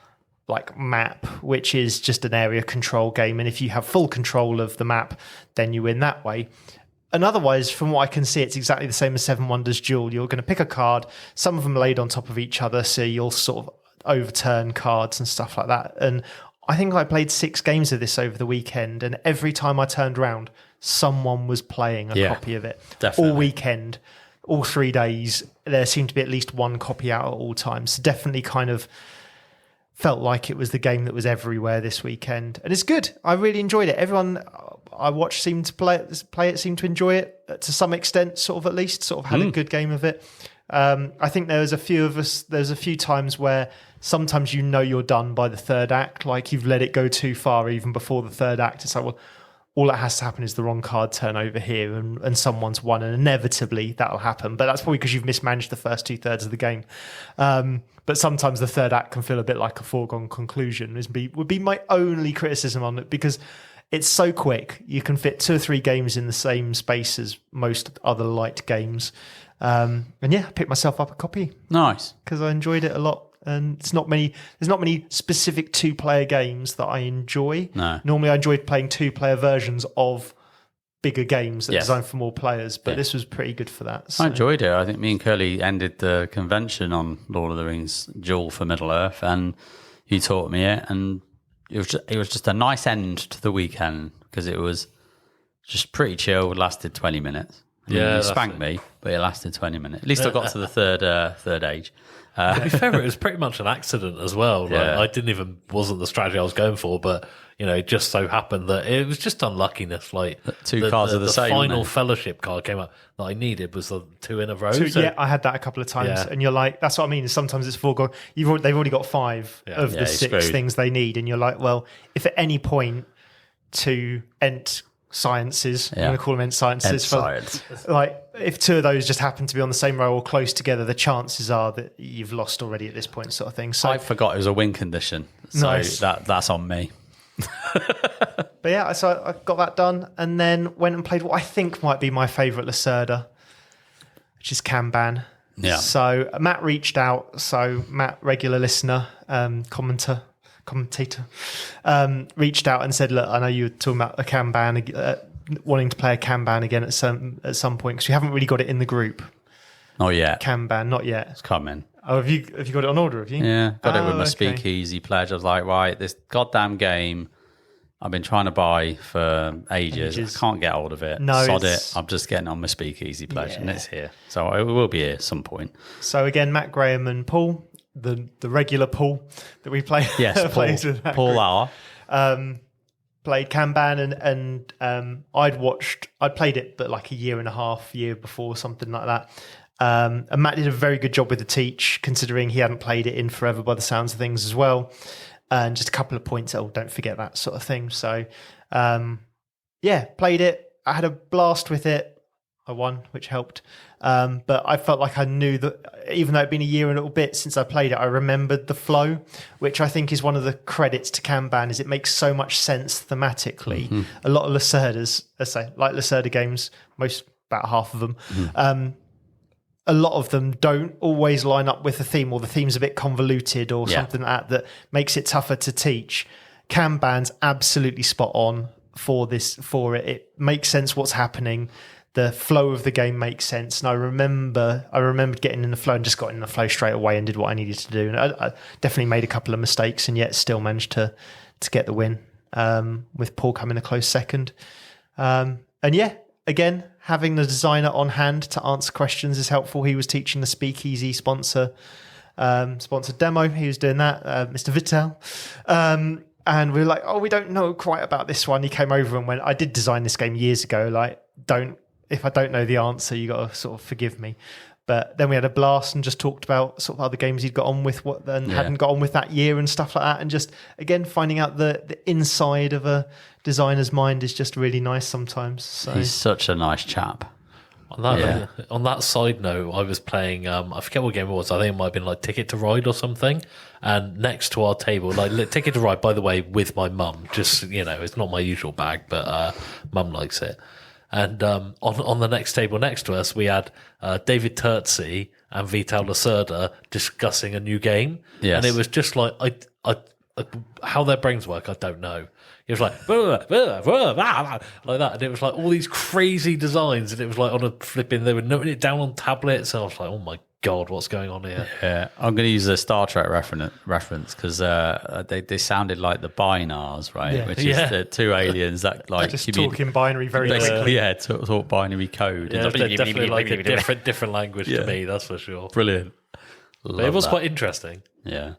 map, which is just an area control game. And if you have full control of the map, then you win that way. And otherwise, from what I can see, it's exactly the same as Seven Wonders Duel. You're going to pick a card, some of them laid on top of each other, so you'll sort of overturn cards and stuff like that. And I think I played 6 games of this over the weekend, and every time I turned around, someone was playing a copy of it. Definitely. All weekend, all 3 days, there seemed to be at least one copy out at all times. So definitely kind of felt like it was the game that was everywhere this weekend. And it's good. I really enjoyed it. Everyone I watched seemed to play it, seemed to enjoy it to some extent, sort of at least, sort of had a good game of it. I think there's a few times where sometimes you're done by the third act, like you've let it go too far even before the third act. It's like, well, all that has to happen is the wrong card turn over here and someone's won, and inevitably that'll happen. But that's probably because you've mismanaged the first 2/3 of the game. But sometimes the third act can feel a bit like a foregone conclusion. Would be my only criticism on it, because it's so quick. You can fit 2 or 3 games in the same space as most other light games. And I picked myself up a copy. Nice. Because I enjoyed it a lot. And there's not many specific 2-player games that I enjoy. No. Normally I enjoy playing 2-player versions of bigger games that are designed for more players, but this was pretty good for that. So. I enjoyed it. I think me and Kerley ended the convention on Lord of the Rings Duel for Middle-earth, and you taught me it, and it was just a nice end to the weekend, because it was just pretty chill. It lasted 20 minutes. You spanked me, but it lasted 20 minutes. At least I got to the third age. To be fair, it was pretty much an accident as well. Like, wasn't the strategy I was going for, but it just so happened that it was just unluckiness. Like 2 cards are the same. The final Fellowship card came up that I needed was the 2 in a row. I had that a couple of times, and you're like, that's what I mean. Is sometimes it's foregone. They've already got 5 of the 6 things they need, and you're like, well, if at any point two Ent sciences. Yeah. I'm going to call them Ent sciences. Ent science. Like, if two of those just happen to be on the same row or close together, the chances are that you've lost already at this point, sort of thing. So I forgot it was a win condition. So Nice. that's on me. But yeah, so I got that done and then went and played what I think might be my favourite Lacerda, which is Kanban. Yeah. So Matt reached out. So Matt, regular listener, commentator, reached out and said, "Look, I know you were talking about a Kanban, wanting to play a Kanban again at some point because we haven't really got it in the group. Not yet. Kanban, not yet. It's coming. Oh, have you got it on order? Have you? Yeah, got it with my okay. Speakeasy pledge. I was like, right, this goddamn game I've been trying to buy for ages. I can't get hold of it. No, Sod it. I'm just getting on my Speakeasy pledge, and it's here. So it will be here at some point. So again, Matt, Graham, and Paul, the regular Paul that we play. Yes, plays with that Paul group. R. Played Kanban and I'd played it, but like a year before, something like that. And Matt did a very good job with the teach, considering he hadn't played it in forever by the sounds of things as well. And just a couple of points, don't forget that sort of thing. So, played it. I had a blast with it. I won, which helped. But I felt like I knew that even though it'd been a year and a little bit since I played it, I remembered the flow, which I think is one of the credits to Kanban, is it makes so much sense thematically. Mm-hmm. A lot of Lacerdas, let's say, like Lacerda games, about half of them, a lot of them don't always line up with the theme, or the theme's a bit convoluted or something like that makes it tougher to teach. Kanban's absolutely spot on for it. It makes sense what's happening. The flow of the game makes sense. And I remembered getting in the flow and just got in the flow straight away and did what I needed to do. And I definitely made a couple of mistakes and yet still managed to get the win, with Paul coming a close second. Again, having the designer on hand to answer questions is helpful. He was teaching the Speakeasy sponsored demo. He was doing that, Mr. Vital. And we were like, we don't know quite about this one. He came over and went, I did design this game years ago. Like, if I don't know the answer, you got to sort of forgive me. But then we had a blast and just talked about sort of other games he'd got on with hadn't got on with that year and stuff like that. And just, again, finding out the inside of a designer's mind is just really nice sometimes. So. He's such a nice chap. On that side note, I was playing, I forget what game it was. I think it might have been like Ticket to Ride or something. And next to our table, like Ticket to Ride, by the way, with my mum. Just, it's not my usual bag, but mum likes it. And on the next table next to us, we had Dávid Turczi and Vital Lacerda discussing a new game. Yes. And it was just like, how their brains work, I don't know. It was like, like that. And it was like all these crazy designs. And it was like on a flipping, they were noting it down on tablets. And I was like, oh my God, what's going on here? Yeah, I'm going to use a Star Trek reference because they sounded like the Binars, right? Yeah. Which is the two aliens that like just talking binary very quickly. Yeah, talk binary code. Yeah, they're definitely like a different language to me, that's for sure. Brilliant. But it was quite interesting. Yeah.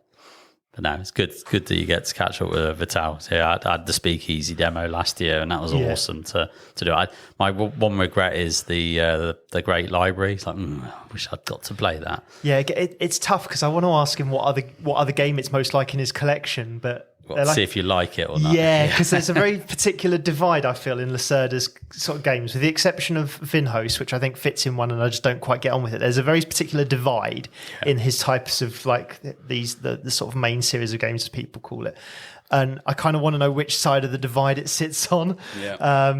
But no, it's good that you get to catch up with Vital. So I had the Speakeasy demo last year, and that was awesome to do. My one regret is the Great Library. It's like, I wish I'd got to play that. Yeah, it's tough because I want to ask him what other game it's most like in his collection, but see if you like it or not. Yeah, because there's a very particular divide, I feel, in Lacerda's sort of games, with the exception of Vinhos, which I think fits in one and I just don't quite get on with it. There's a very particular divide in his types of, like, the sort of main series of games, as people call it. And I kind of want to know which side of the divide it sits on. Yeah.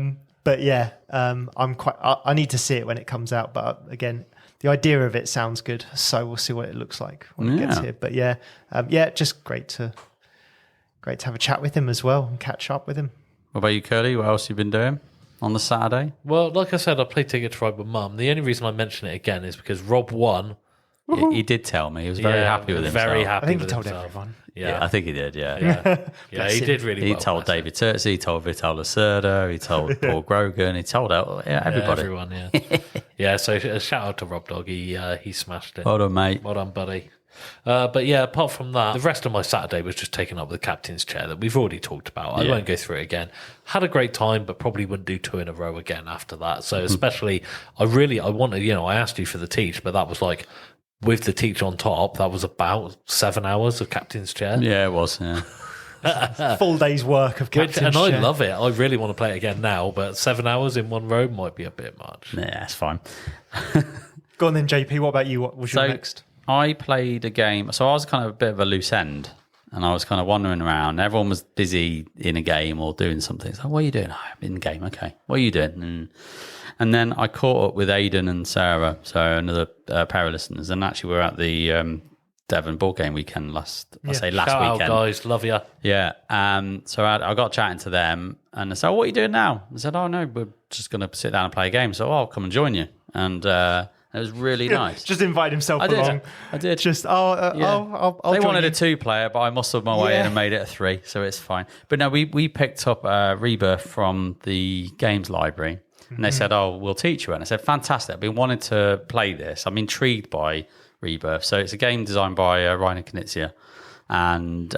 But yeah, I need to see it when it comes out. But again, the idea of it sounds good, so we'll see what it looks like when it gets here. But just great to have a chat with him as well and catch up with him. What about you, Kerley? What else have you been doing on the Saturday? Well, like I said, I played Ticket to Ride with Mum. The only reason I mention it again is because Rob won. He did tell me. He was very happy with himself. Very happy. I think with he told himself. Everyone. Yeah, I think he did. Yeah. He did really well. He told Dávid Turczi, he told Vital Lacerda, he told Paul Grogan, he told everybody. Everyone, yeah. So a shout out to Rob Dog. He smashed it. Well done, mate. Well done, buddy. But yeah, apart from that, the rest of my Saturday was just taken up with the captain's chair that we've already talked about. I won't go through it again. Had a great time, but probably wouldn't do 2 in a row again after that. So especially, I wanted, I asked you for the teach, but that was like, with the teach on top, that was about 7 hours of captain's chair. Yeah, it was, yeah. Full day's work of captainship. And I love it. I really want to play it again now, but 7 hours in one row might be a bit much. Yeah, it's fine. Go on then, JP. What about you? What was your next? I played a game. So I was kind of a bit of a loose end, and I was kind of wandering around. Everyone was busy in a game or doing something. So, what are you doing? Oh, I'm in the game. Okay. What are you doing? And then I caught up with Aidan and Sarah, so another pair of listeners, and actually we're at the Devon board game weekend last weekend. Out, guys, love you. Yeah. So I got chatting to them, and I said, "What are you doing now?" I said, "Oh no, we're just going to sit down and play a game." So I'll come and join you, and it was really nice. Just invite himself along. I did. Just I'll They wanted you. a 2-player, but I muscled my way in and made it a 3, so it's fine. But no, we picked up Rebirth from the games library. And they said, "Oh, we'll teach you." And I said, "Fantastic. I've been wanting to play this. I'm intrigued by Rebirth." So it's a game designed by Reiner Knizia. And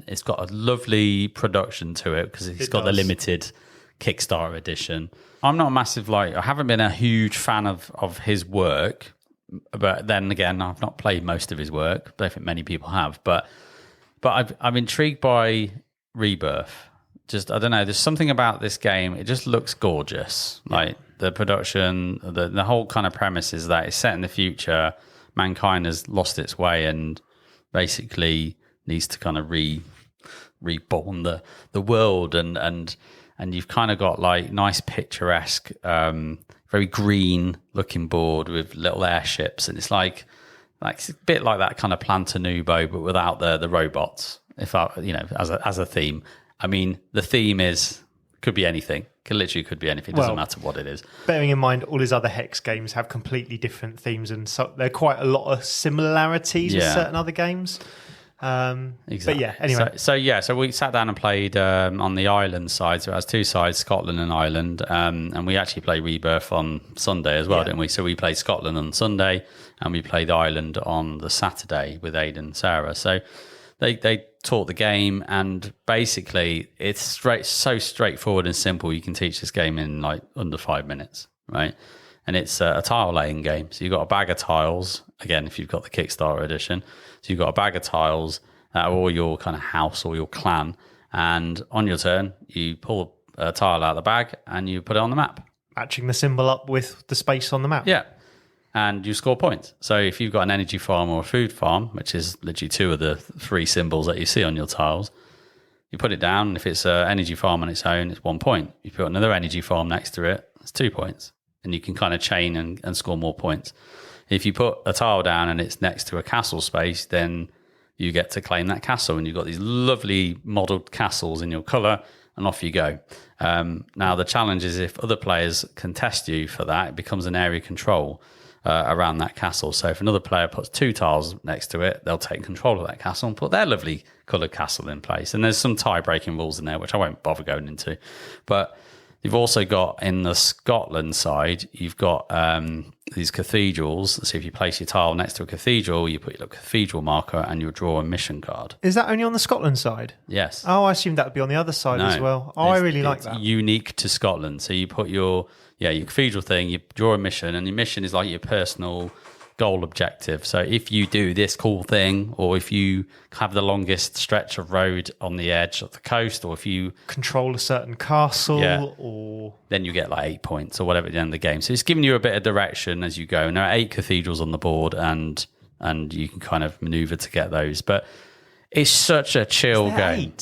it's got a lovely production to it because it's got the limited Kickstarter edition. I'm not a massive, I haven't been a huge fan of his work. But then again, I've not played most of his work. I don't think many people have. But I'm intrigued by Rebirth. Just, I don't know, there's something about this game. It just looks gorgeous. Like the production, the whole kind of premise is that it's set in the future. Mankind has lost its way and basically needs to kind of reborn the world. And you've kind of got like nice picturesque, very green looking board with little airships. And it's like it's a bit like that kind of Planta Nubo, but without the robots, as a theme. I mean, the theme could be anything. Could be anything. It doesn't matter what it is. Bearing in mind, all his other Hex games have completely different themes, and so there are quite a lot of similarities with certain other games. Exactly. But yeah, anyway. So we sat down and played on the Ireland side. So it has 2 sides, Scotland and Ireland. And we actually played Rebirth on Sunday as well, didn't we? So we played Scotland on Sunday, and we played Ireland on the Saturday with Aidan and Sarah. So they taught the game, and basically it's so straightforward and simple. You can teach this game in like under 5 minutes, right? And it's a tile laying game. So you've got a bag of tiles, again, if you've got the Kickstarter edition. So you've got a bag of tiles that are all your kind of house or your clan, and on your turn you pull a tile out of the bag and you put it on the map, matching the symbol up with the space on the map. Yeah. And you score points. So if you've got an energy farm or a food farm, which is literally 2 of the 3 symbols that you see on your tiles, you put it down, and if it's an energy farm on its own, it's 1 point. You put another energy farm next to it, it's 2 points. And you can kind of chain and score more points. If you put a tile down and it's next to a castle space, then you get to claim that castle, and you've got these lovely modelled castles in your colour, and off you go. Now, the challenge is if other players contest you for that, it becomes an area control around that castle. So if another player puts 2 tiles next to it, they'll take control of that castle and put their lovely coloured castle in place. And there's some tie-breaking rules in there, which I won't bother going into. But you've also got, in the Scotland side, you've got these cathedrals. So if you place your tile next to a cathedral, you put your little cathedral marker and you'll draw a mission card. Is that only on the Scotland side? Yes. Oh, I assumed that would be on the other side as well. Oh, I really like that. Unique to Scotland. So you put your cathedral thing, you draw a mission, and your mission is like your personal goal objective. So if you do this cool thing, or if you have the longest stretch of road on the edge of the coast, or if you control a certain castle, or then you get like 8 points or whatever at the end of the game. So it's giving you a bit of direction as you go. And there are 8 cathedrals on the board, and you can kind of maneuver to get those. But it's such a chill game.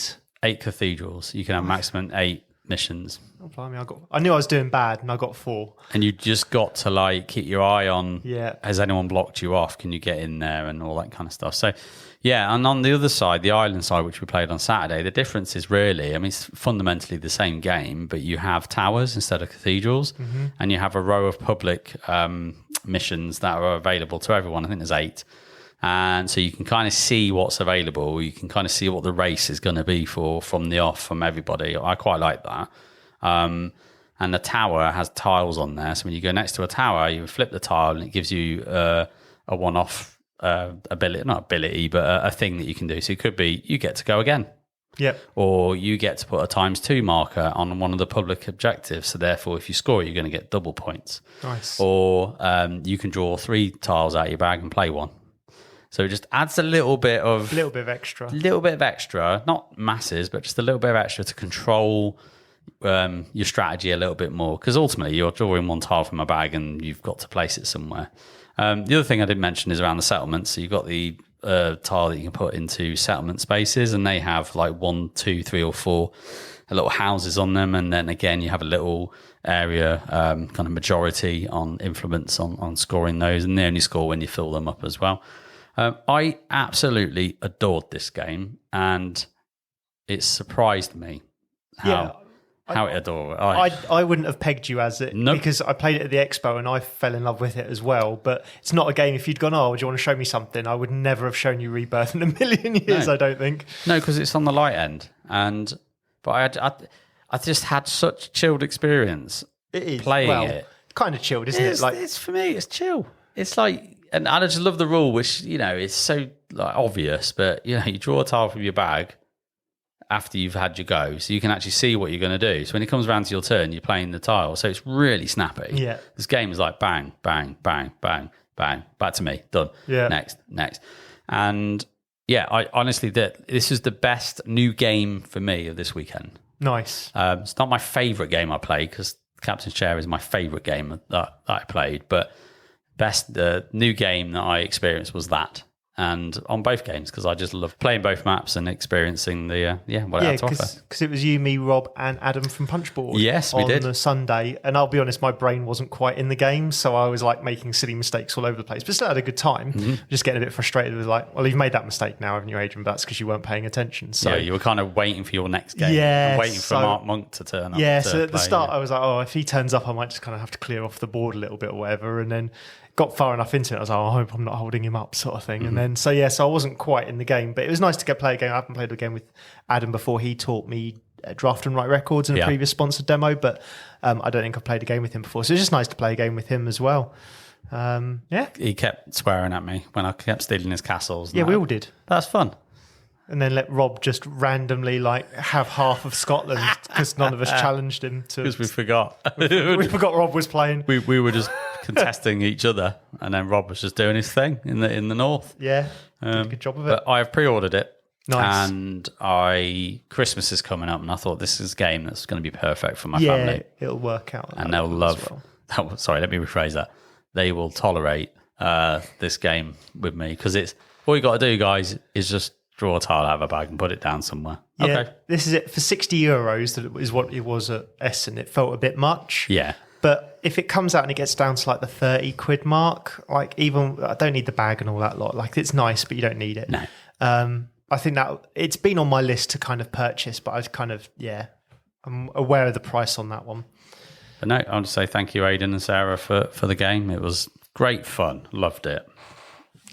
8 cathedrals. You can have maximum 8 missions. Oh, blimey, I knew I was doing bad, and I got 4. And you just got to like keep your eye on, has anyone blocked you off? Can you get in there and all that kind of stuff? So, and on the other side, the island side, which we played on Saturday, the difference is really, I mean, it's fundamentally the same game, but you have towers instead of cathedrals, and you have a row of public missions that are available to everyone. I think there's 8. And so you can kind of see what's available. You can kind of see what the race is going to be from everybody. I quite like that. And the tower has tiles on there. So when you go next to a tower, you flip the tile and it gives you a one-off ability, not ability, but a thing that you can do. So it could be you get to go again. Yep. Or you get to put a ×2 marker on one of the public objectives. So therefore, if you score, you're going to get double points. Nice. Or you can draw 3 tiles out of your bag and play one. So it just adds a little bit of extra, not masses, but just a little bit of extra to control your strategy a little bit more. Because ultimately, you're drawing one tile from a bag, and you've got to place it somewhere. The other thing I didn't mention is around the settlements. So you've got the tile that you can put into settlement spaces, and they have like 1, 2, 3, or 4 little houses on them, and then again you have a little area kind of majority on influence on scoring those, and they only score when you fill them up as well. I absolutely adored this game, and it surprised me how it adored. I wouldn't have pegged you as it because I played it at the expo and I fell in love with it as well. But it's not a game. If you'd gone, do you want to show me something? I would never have shown you Rebirth in a million years. I don't think. No, because it's on the light end, but I just had such a chilled experience. It is playing it. Kind of chilled, isn't it? Like it's for me, it's chill. It's like, and I just love the rule, which is so like obvious, but you draw a tile from your bag after you've had your go, so you can actually see what you're going to do. So when it comes around to your turn, you're playing the tile, so it's really snappy. Yeah, this game is like bang, bang, bang, bang, bang, back to me, done. Yeah, next, and yeah, I honestly this is the best new game for me of this weekend. Nice. It's not my favourite game I played because Captain's Chair is my favourite game that I played, but the new game that I experienced was that. And on both games, because I just love playing both maps and experiencing what it had to offer. Because it was you, me, Rob, and Adam from Punchboard. Yes, we did. On a Sunday. And I'll be honest, my brain wasn't quite in the game, so I was like making silly mistakes all over the place, but still had a good time. Mm-hmm. Just getting a bit frustrated with like, well, you've made that mistake now, haven't you, Adrian? But that's because you weren't paying attention. So you were kind of waiting for your next game. Yeah. And waiting for Mark Monk to turn up. Yeah, so at the start I was like, if he turns up, I might just kind of have to clear off the board a little bit or whatever. And then got far enough into it, I was like, I hope I'm not holding him up, sort of thing. Mm-hmm. And then, so I wasn't quite in the game, but it was nice to play a game. I haven't played a game with Adam before. He taught me draft and write records in a previous sponsored demo, but I don't think I've played a game with him before. So it's just nice to play a game with him as well. He kept swearing at me when I kept stealing his castles. Yeah, we all did. That's fun. And then let Rob just randomly have half of Scotland because none of us challenged him to. Because we forgot. we forgot Rob was playing. We were just contesting each other, and then Rob was just doing his thing in the north. Yeah, did a good job of it. But I've pre-ordered it. Nice. And Christmas is coming up, and I thought this is a game that's going to be perfect for my family. Yeah, it'll work out. And they'll love. Well. Sorry, let me rephrase that. They will tolerate this game with me because it's all you got to do, guys, is just draw a tile out of a bag and put it down somewhere. Yeah, okay. This is it for €60. That is what it was at Essen. It felt a bit much. Yeah. But if it comes out and it gets down to like the 30 quid mark, like even I don't need the bag and all that lot. Like it's nice, but you don't need it. No. I think that it's been on my list to kind of purchase, but I've kind of I'm aware of the price on that one. But no, I want to say thank you, Aidan and Sarah, for the game. It was great fun. Loved it.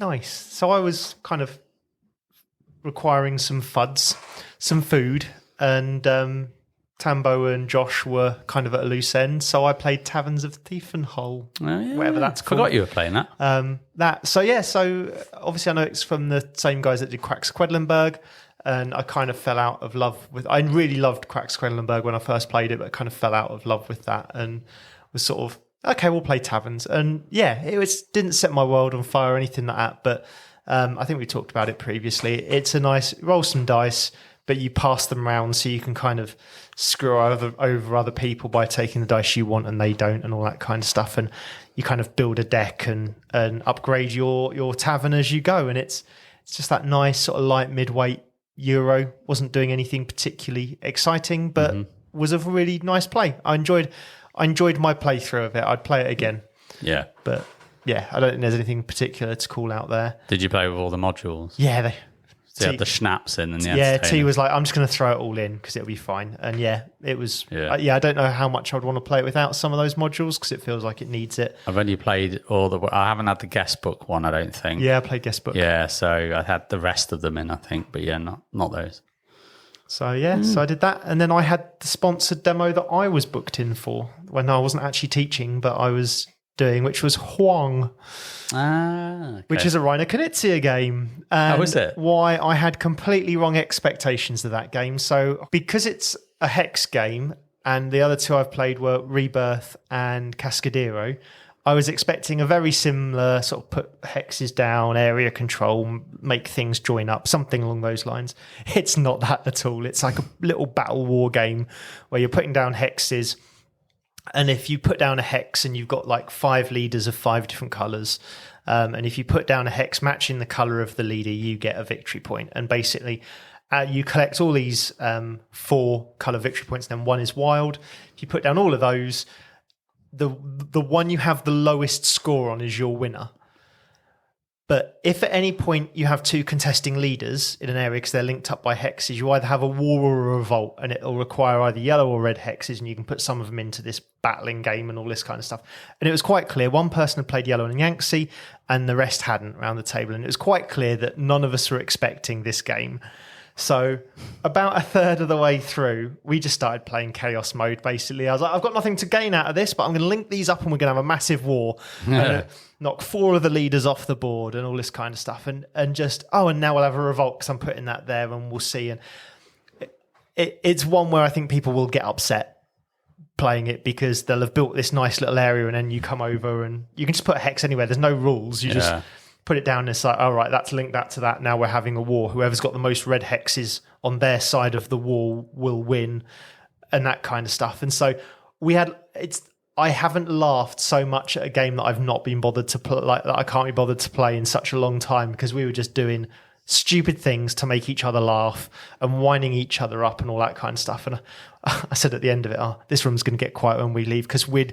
Nice. So I was kind of requiring some FUDs, some food, and Tambo and Josh were kind of at a loose end, so I played Taverns of Tiefenthal, whatever that's called. Forgot you were playing that. So obviously I know it's from the same guys that did Cracks Quedlinburg, and I kind of fell out of love with. I really loved Cracks Quedlinburg when I first played it, but I kind of fell out of love with that, and was sort of okay, we'll play Taverns, and didn't set my world on fire or anything like that, but I think we talked about it previously. It's a nice roll some dice, but you pass them around so you can kind of screw over other people by taking the dice you want and they don't, and all that kind of stuff. And you kind of build a deck and upgrade your tavern as you go. And it's just that nice sort of light midweight Euro. Wasn't doing anything particularly exciting, but was a really nice play. I enjoyed my playthrough of it. I'd play it again. Yeah, but yeah, I don't think there's anything particular to call out there. Did you play with all the modules? Yeah, they had the schnapps in and the T was like, I'm just going to throw it all in because it'll be fine. And it was. Yeah. I don't know how much I would want to play it without some of those modules because it feels like it needs it. I've only played I haven't had the guest book one, I don't think. Yeah, I played guest book. Yeah, so I had the rest of them in, I think, but not those. So so I did that, and then I had the sponsored demo that I was booked in for when I wasn't actually teaching, but I was doing, which was Huang. Okay. Which is a Rainer Knizia game. And is it? Why I had completely wrong expectations of that game. So because it's a hex game, and the other two I've played were Rebirth and Cascadero, I was expecting a very similar sort of put hexes down, area control, make things join up, something along those lines. It's not that at all. It's like a little battle war game where you're putting down hexes. And if you put down a hex and you've got like 5 leaders of 5 different colours, and if you put down a hex matching the colour of the leader, you get a victory point. And basically, you collect all these 4 colour victory points, and then 1 is wild. If you put down all of those, the one you have the lowest score on is your winner. But if at any point you have 2 contesting leaders in an area because they're linked up by hexes, you either have a war or a revolt, and it'll require either yellow or red hexes, and you can put some of them into this battling game and all this kind of stuff. And it was quite clear one person had played yellow and Yangtze, and the rest hadn't around the table. And it was quite clear that none of us were expecting this game. So about a third of the way through, we just started playing chaos mode, basically. I was like, I've got nothing to gain out of this, but I'm going to link these up and we're going to have a massive war. And knock 4 of the leaders off the board and all this kind of stuff. And just, and now we'll have a revolt because I'm putting that there and we'll see. And it's one where I think people will get upset playing it because they'll have built this nice little area and then you come over and you can just put a hex anywhere. There's no rules. You just put it down and it's like, all right, that's linked that to that. Now we're having a war. Whoever's got the most red hexes on their side of the wall will win, and that kind of stuff. And so I haven't laughed so much at a game that I've not been bothered to play, like that I can't be bothered to play in such a long time, because we were just doing stupid things to make each other laugh and winding each other up and all that kind of stuff. And I said at the end of it, this room's going to get quiet when we leave, because we're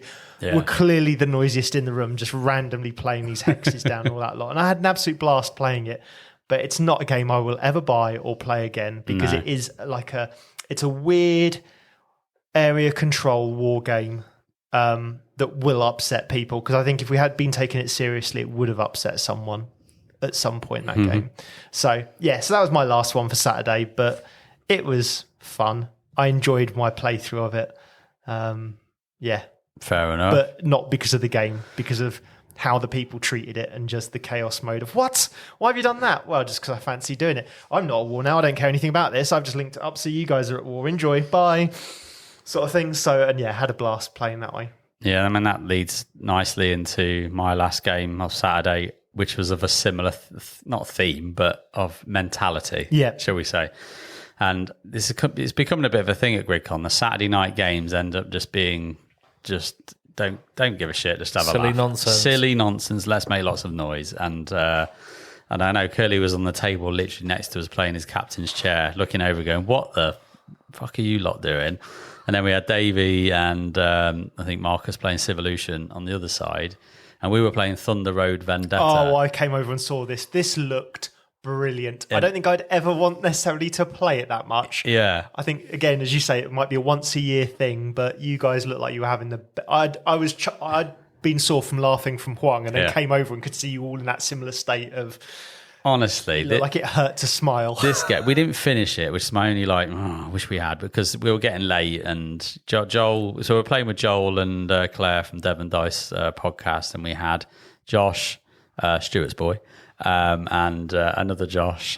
clearly the noisiest in the room, just randomly playing these hexes down and all that lot. And I had an absolute blast playing it, but it's not a game I will ever buy or play again, because it is like it's a weird area control war game that will upset people, because I think if we had been taking it seriously, it would have upset someone at some point in that game. So that was my last one for Saturday, but it was fun. I enjoyed my playthrough of it. Fair enough. But not because of the game, because of how the people treated it and just the chaos mode of, what? Why have you done that? Well, just because I fancy doing it. I'm not at war now. I don't care anything about this. I've just linked it up so you guys are at war. Enjoy. Bye. Sort of thing. So, and had a blast playing that way. Yeah, I mean, that leads nicely into my last game of Saturday, which was of a similar, not theme, but of mentality, shall we say. And it's becoming a bit of a thing at GRIDCON. The Saturday night games end up just being don't give a shit, just have silly a laugh. Silly nonsense. Let's make lots of noise. And I know Kerley was on the table literally next to us playing his captain's chair, looking over going, what the fuck are you lot doing? And then we had Davey and I think Marcus playing Civolution on the other side. And we were playing Thunder Road Vendetta. Oh, I came over and saw this. This looked brilliant. I don't think I'd ever want necessarily to play it that much. Yeah. I think, again, as you say, it might be a once-a-year thing, but you guys look like you were having the... I'd been sore from laughing from Huang, and then came over and could see you all in that similar state of... Honestly, like it hurt to smile. This game, we didn't finish it, which is my only I wish we had, because we were getting late. And Joel, so we're playing with Joel and Claire from Devon Dice podcast, and we had Josh, Stuart's boy, and another Josh,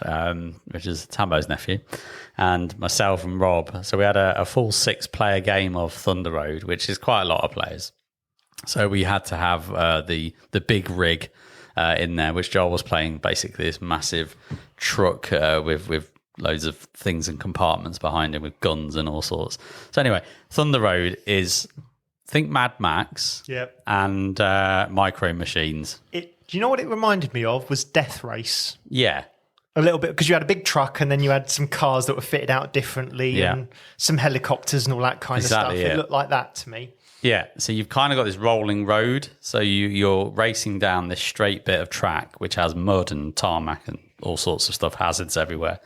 which is Tambo's nephew, and myself and Rob. So we had a full 6-player game of Thunder Road, which is quite a lot of players. So we had to have the big rig in there, which Joel was playing, basically this massive truck with loads of things and compartments behind him with guns and all sorts. So anyway, Thunder Road is, think Mad Max and Micro Machines. Do you know what it reminded me of? Was Death Race. Yeah. A little bit, because you had a big truck and then you had some cars that were fitted out differently and some helicopters and all that kind of stuff. It looked like that to me. Yeah, so you've kind of got this rolling road. So you're racing down this straight bit of track, which has mud and tarmac and all sorts of stuff, hazards everywhere.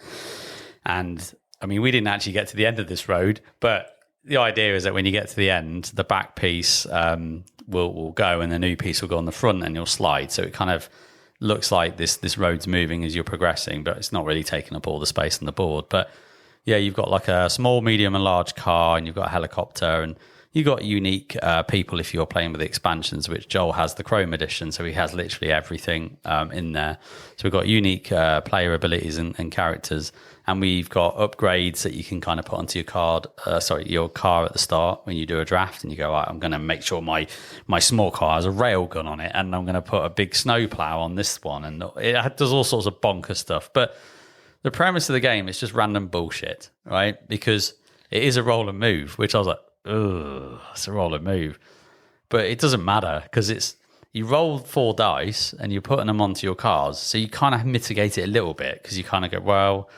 And, I mean, we didn't actually get to the end of this road, but the idea is that when you get to the end, the back piece will go and the new piece will go on the front and you'll slide. So it kind of looks like this road's moving as you're progressing, but it's not really taking up all the space on the board. But, yeah, you've got like a small, medium and large car, and you've got a helicopter, and You got unique people if you're playing with the expansions, which Joel has the Chrome edition, so he has literally everything in there. So we've got unique player abilities and characters, and we've got upgrades that you can kind of put onto your your car at the start when you do a draft, and you go, right, I'm going to make sure my small car has a railgun on it, and I'm going to put a big snowplow on this one, and it does all sorts of bonkers stuff. But the premise of the game is just random bullshit, right? Because it is a roll and move, which I was like, ugh, it's a roll and move. But it doesn't matter because you roll 4 dice and you're putting them onto your cars. So you kind of mitigate it a little bit because you kind of go, well,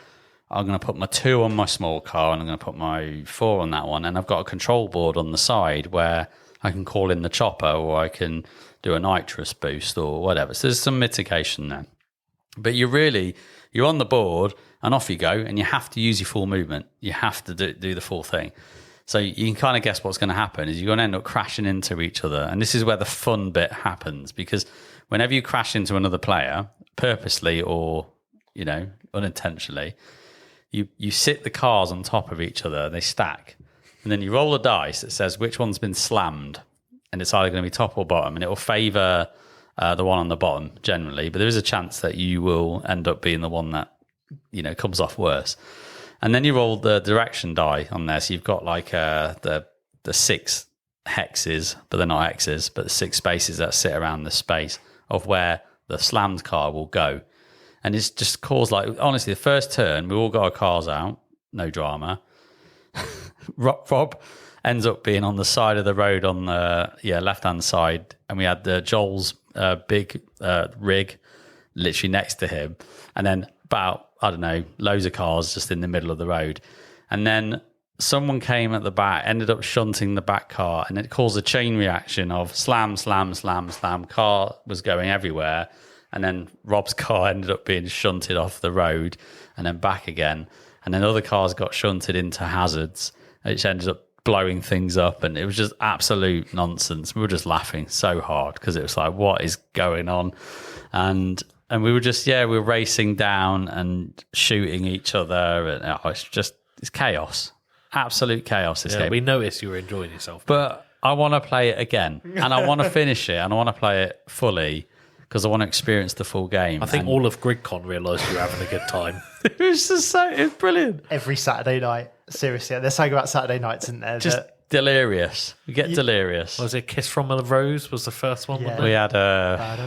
I'm going to put my 2 on my small car and I'm going to put my 4 on that one. And I've got a control board on the side where I can call in the chopper or I can do a nitrous boost or whatever. So there's some mitigation there. But you're on the board and off you go, and you have to use your full movement. You have to do the full thing. So you can kind of guess what's going to happen is you're going to end up crashing into each other. And this is where the fun bit happens, because whenever you crash into another player, purposely or, unintentionally, you sit the cars on top of each other, they stack. And then you roll a dice that says which one's been slammed. And it's either going to be top or bottom. And it will favour the one on the bottom generally. But there is a chance that you will end up being the one that, comes off worse. And then you roll the direction die on there. So you've got like the 6 hexes, but they're not hexes, but the 6 spaces that sit around the space of where the slammed car will go. And it's just caused honestly, the first turn, we all got our cars out, no drama. Rob ends up being on the side of the road on the left-hand side. And we had Joel's big rig literally next to him. And then about, I don't know, loads of cars just in the middle of the road. And then someone came at the back, ended up shunting the back car, and it caused a chain reaction of slam, slam, slam, slam. Car was going everywhere. And then Rob's car ended up being shunted off the road and then back again. And then other cars got shunted into hazards, which ended up blowing things up. And it was just absolute nonsense. We were just laughing so hard because it was like, what is going on? And we were just, we were racing down and shooting each other. And it's chaos. Absolute chaos this game. We noticed you were enjoying yourself. But I want to play it again. And I want to finish it. And I want to play it fully because I want to experience the full game. I think all of GRIDCON realised you were having a good time. It was just it's brilliant. Every Saturday night. Seriously. There's something about Saturday nights, isn't there? Just delirious. You get delirious. Was it Kiss from a Rose was the first one? Yeah. We had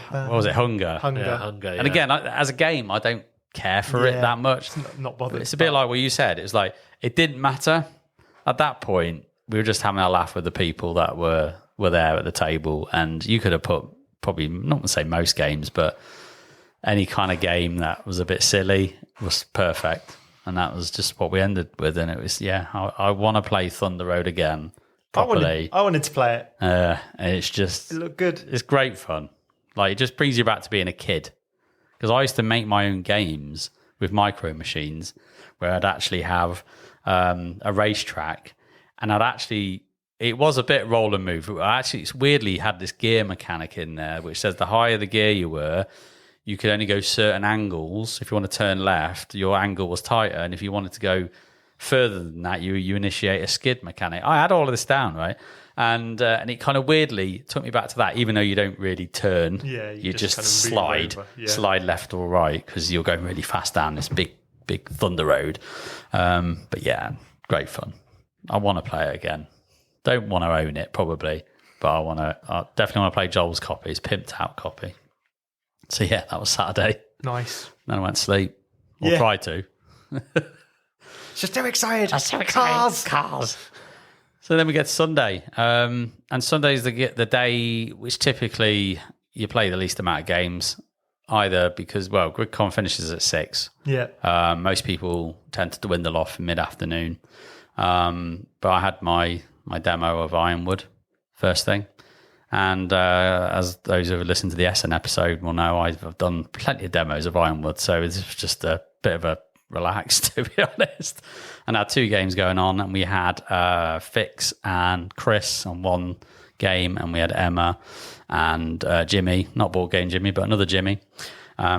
what was it? Hunger. Yeah, Hunger. And again, as a game, I don't care for it that much. Not bothered. It's a bit like what you said. It's like it didn't matter at that point. We were just having a laugh with the people that were there at the table, and you could have put probably not going to say most games, but any kind of game that was a bit silly was perfect. And that was just what we ended with. And it was, I want to play Thunder Road again properly. I wanted to play it. And it's just... It looked good. It's great fun. Like, it just brings you back to being a kid. Because I used to make my own games with micro machines where I'd actually have a racetrack. And it was a bit roll and move. It's weirdly had this gear mechanic in there, which says the higher the gear you were, you could only go certain angles. If you want to turn left, your angle was tighter. And if you wanted to go further than that, you initiate a skid mechanic. I had all of this down, right? And it kind of weirdly took me back to that, even though you don't really turn. Yeah, you just kind of slide left or right because you're going really fast down this big Thunder Road. But yeah, great fun. I want to play it again. Don't want to own it probably, but I definitely want to play Joel's copy, his pimped out copy. So yeah, that was Saturday. Nice. Then I went to sleep. Or tried to. Just too excited. Cars. So then we get to Sunday. And Sunday's the day which typically you play the least amount of games, either because, GRIDCON finishes at 6. Yeah. Most people tend to dwindle off mid-afternoon. But I had my demo of Ironwood first thing. And as those who have listened to the SN episode will know, I've done plenty of demos of Ironwood, so it's just a bit of a relax, to be honest. And I had 2 games going on, and we had Fix and Chris on one game, and we had Emma and Jimmy, not board game Jimmy, but another Jimmy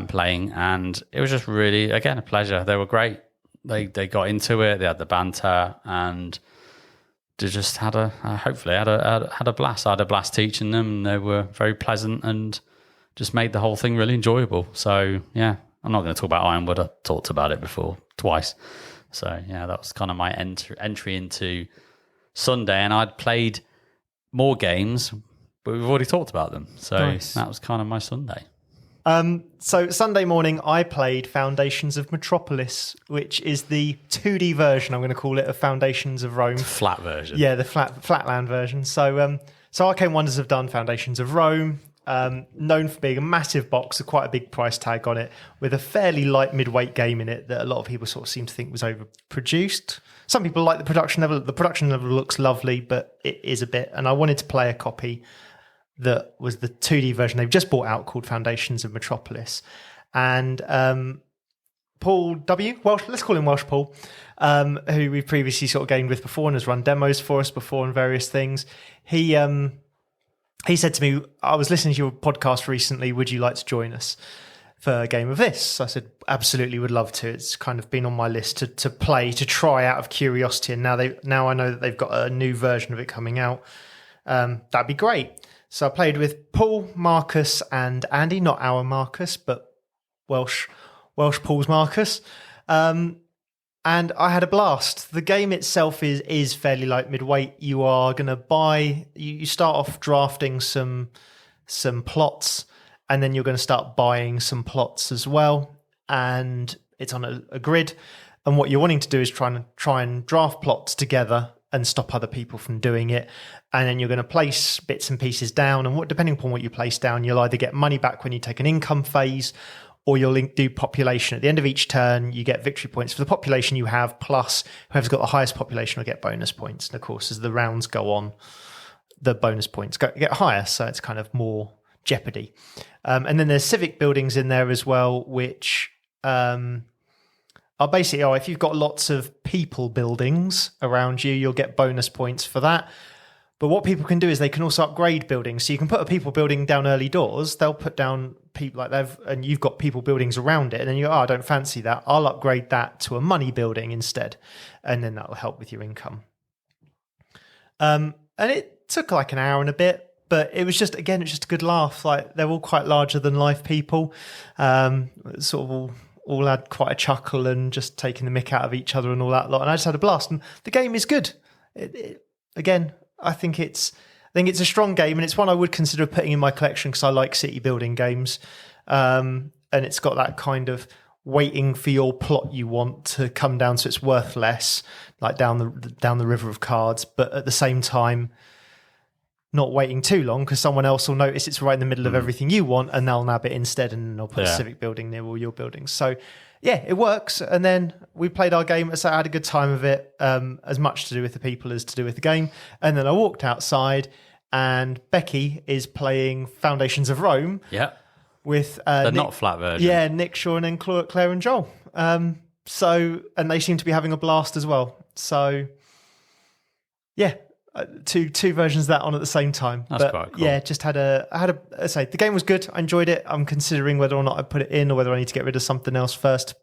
playing, and it was just really, again, a pleasure. They were great. They got into it, they had the banter, and just had a blast. I had a blast teaching them. They were very pleasant and just made the whole thing really enjoyable. So yeah, I'm not going to talk about Ironwood. I talked about it before twice. So yeah, that was kind of my entry into Sunday, and I'd played more games, but we've already talked about them. So that was kind of my Sunday. So Sunday morning, I played Foundations of Metropolis, which is the 2D version, I'm going to call it, of Foundations of Rome. Flat version. Yeah, the flatland version. So Arcane Wonders have done Foundations of Rome, known for being a massive box with quite a big price tag on it, with a fairly light mid-weight game in it that a lot of people sort of seem to think was overproduced. Some people like the production level. The production level looks lovely, but it is a bit. And I wanted to play a copy that was the 2D version they've just brought out called Foundations of Metropolis. And Paul W, Welsh, let's call him Welsh Paul, who we've previously sort of gamed with before and has run demos for us before and various things. He said to me, I was listening to your podcast recently, would you like to join us for a game of this? I said, absolutely, would love to. It's kind of been on my list to play, to try out of curiosity. And now I know that they've got a new version of it coming out. That'd be great. So I played with Paul, Marcus, and Andy, not our Marcus, but Welsh Paul's Marcus. And I had a blast. The game itself is fairly light midweight. You are going to buy, you start off drafting some plots, and then you're going to start buying some plots as well. And it's on a grid. And what you're wanting to do is try and draft plots together and stop other people from doing it. And then you're going to place bits and pieces down. And depending upon what you place down, you'll either get money back when you take an income phase, or you'll do population. At the end of each turn, you get victory points for the population you have, plus whoever's got the highest population will get bonus points. And of course, as the rounds go on, the bonus points get higher. So it's kind of more Jeopardy. And then there's civic buildings in there as well, which are basically, if you've got lots of people buildings around you, you'll get bonus points for that. But what people can do is they can also upgrade buildings. So you can put a people building down early doors. They'll put down people and you've got people buildings around it. And then you go, I don't fancy that. I'll upgrade that to a money building instead. And then that'll help with your income. And it took like an hour and a bit, but it was just a good laugh. Like, they're all quite larger than life people. Sort of all had quite a chuckle and just taking the mick out of each other and all that lot. And I just had a blast. And the game is good. Again, I think it's a strong game, and it's one I would consider putting in my collection because I like city building games. And it's got that kind of waiting for your plot you want to come down so it's worth less, like down the river of cards, but at the same time not waiting too long because someone else will notice it's right in the middle of everything you want and they'll nab it instead, and they'll put a civic building near all your buildings. So yeah, it works. And then we played our game. So I had a good time of it, as much to do with the people as to do with the game. And then I walked outside and Becky is playing Foundations of Rome. Yeah. With they're not flat version. Yeah, Nick, Shaw, and then Claire and Joel. And they seem to be having a blast as well. So yeah, two versions of that on at the same time. That's quite cool. Yeah, just I say the game was good. I enjoyed it. I'm considering whether or not I put it in or whether I need to get rid of something else first,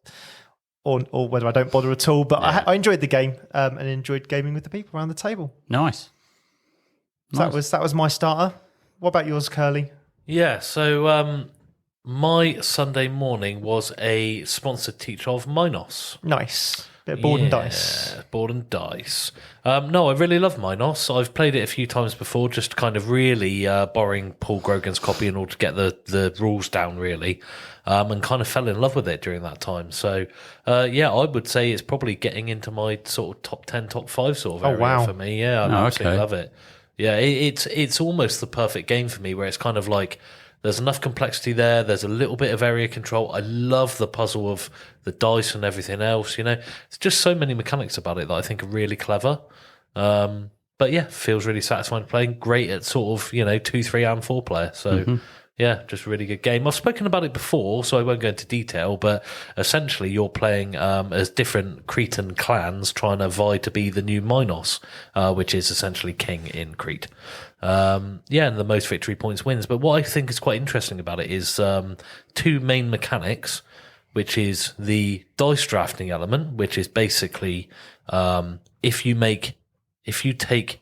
or whether I don't bother at all. But I enjoyed the game and enjoyed gaming with the people around the table. Nice. So that was my starter. What about yours, Kerley? Yeah, so my Sunday morning was a sponsored teacher of Minos. Nice. Bit of board and dice. Board and dice. No, I really love Minos. I've played it a few times before, just kind of really borrowing Paul Grogan's copy in order to get the rules down, really, and kind of fell in love with it during that time. So, I would say it's probably getting into my sort of top 10, top 5 sort of area for me. Yeah, I absolutely love it. Yeah, it's almost the perfect game for me, where it's kind of like there's enough complexity there. There's a little bit of area control. I love the puzzle of the dice and everything else. There's just so many mechanics about it that I think are really clever. But yeah, feels really satisfying playing. Great at sort of 2, 3, and 4 player. So yeah, just a really good game. I've spoken about it before, so I won't go into detail. But essentially, you're playing as different Cretan clans trying to vie to be the new Minos, which is essentially king in Crete. And the most victory points wins. But what I think is quite interesting about it is 2 main mechanics, which is the dice drafting element, which is basically if if you take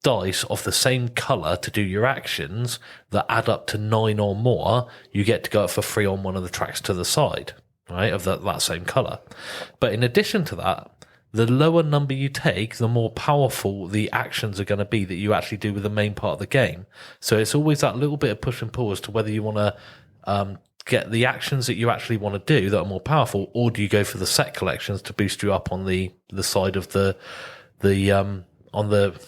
dice of the same colour to do your actions that add up to 9 or more, you get to go up for free on one of the tracks to the side, right, of that same colour. But in addition to that, the lower number you take, the more powerful the actions are going to be that you actually do with the main part of the game. So it's always that little bit of push and pull as to whether you want to get the actions that you actually want to do that are more powerful, or do you go for the set collections to boost you up on the side of the on the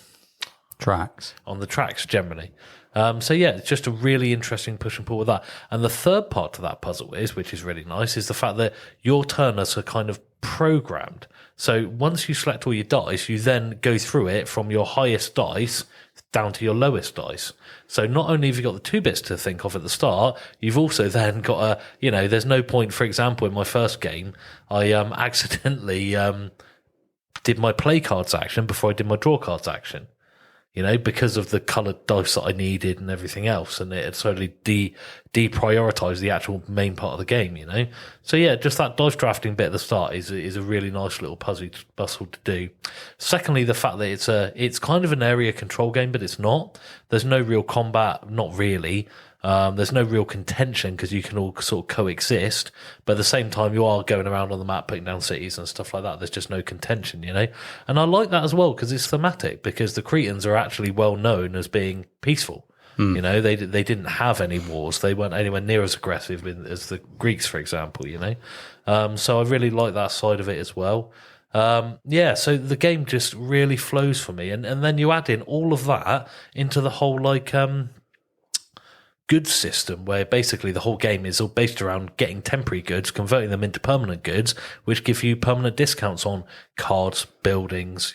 tracks generally. So yeah, it's just a really interesting push and pull with that. And the third part to that puzzle which is really nice, is the fact that your turners are kind of programmed. So once you select all your dice, you then go through it from your highest dice down to your lowest dice. So not only have you got the 2 bits to think of at the start, you've also then got there's no point, for example, in my first game, I accidentally did my play cards action before I did my draw cards action. Because of the coloured dice that I needed and everything else, and it had totally deprioritized the actual main part of the game, So yeah, just that dice drafting bit at the start is a really nice little puzzle to do. Secondly, the fact that it's kind of an area control game, but it's not. There's no real combat, not really. There's no real contention because you can all sort of coexist, but at the same time you are going around on the map putting down cities and stuff like that. There's just no contention, and I like that as well because it's thematic, because the Cretans are actually well known as being peaceful. They didn't have any wars. They weren't anywhere near as aggressive as the Greeks, for example, so I really like that side of it as well. So the game just really flows for me, and then you add in all of that into the whole goods system, where basically the whole game is all based around getting temporary goods, converting them into permanent goods, which give you permanent discounts on cards, buildings,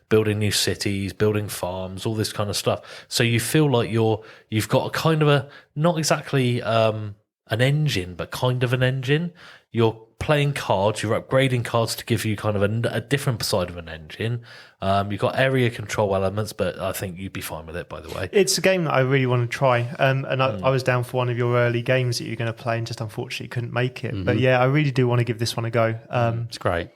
building new cities, building farms, all this kind of stuff. So you feel like you've got a kind of not exactly an engine, but kind of an engine. You're playing cards, you're upgrading cards to give you kind of a different side of an engine. You've got area control elements, but I think you'd be fine with it, by the way. It's a game that I really want to try. I was down for one of your early games that you're going to play and just unfortunately couldn't make it. Mm-hmm. But yeah, I really do want to give this one a go. It's great.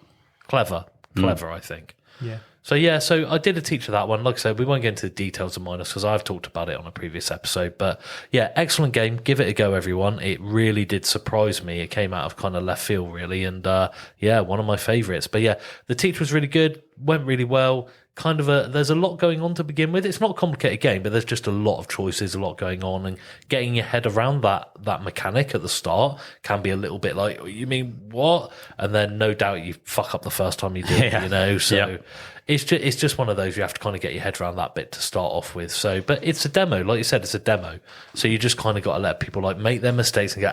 Clever, I think. Yeah. So I did a teach of that one. Like I said, we won't get into the details of Minos because I've talked about it on a previous episode. But yeah, excellent game. Give it a go, everyone. It really did surprise me. It came out of kind of left field, really. And one of my favourites. But yeah, the teach was really good. Went really well. There's a lot going on to begin with. It's not a complicated game, but there's just a lot of choices, a lot going on, and getting your head around that mechanic at the start can be a little bit like, you mean what? And then no doubt you fuck up the first time you do it, So yep. It's just one of those, you have to kind of get your head around that bit to start off with. So, but it's a demo, like you said, it's a demo. So you just kind of got to let people make their mistakes and go,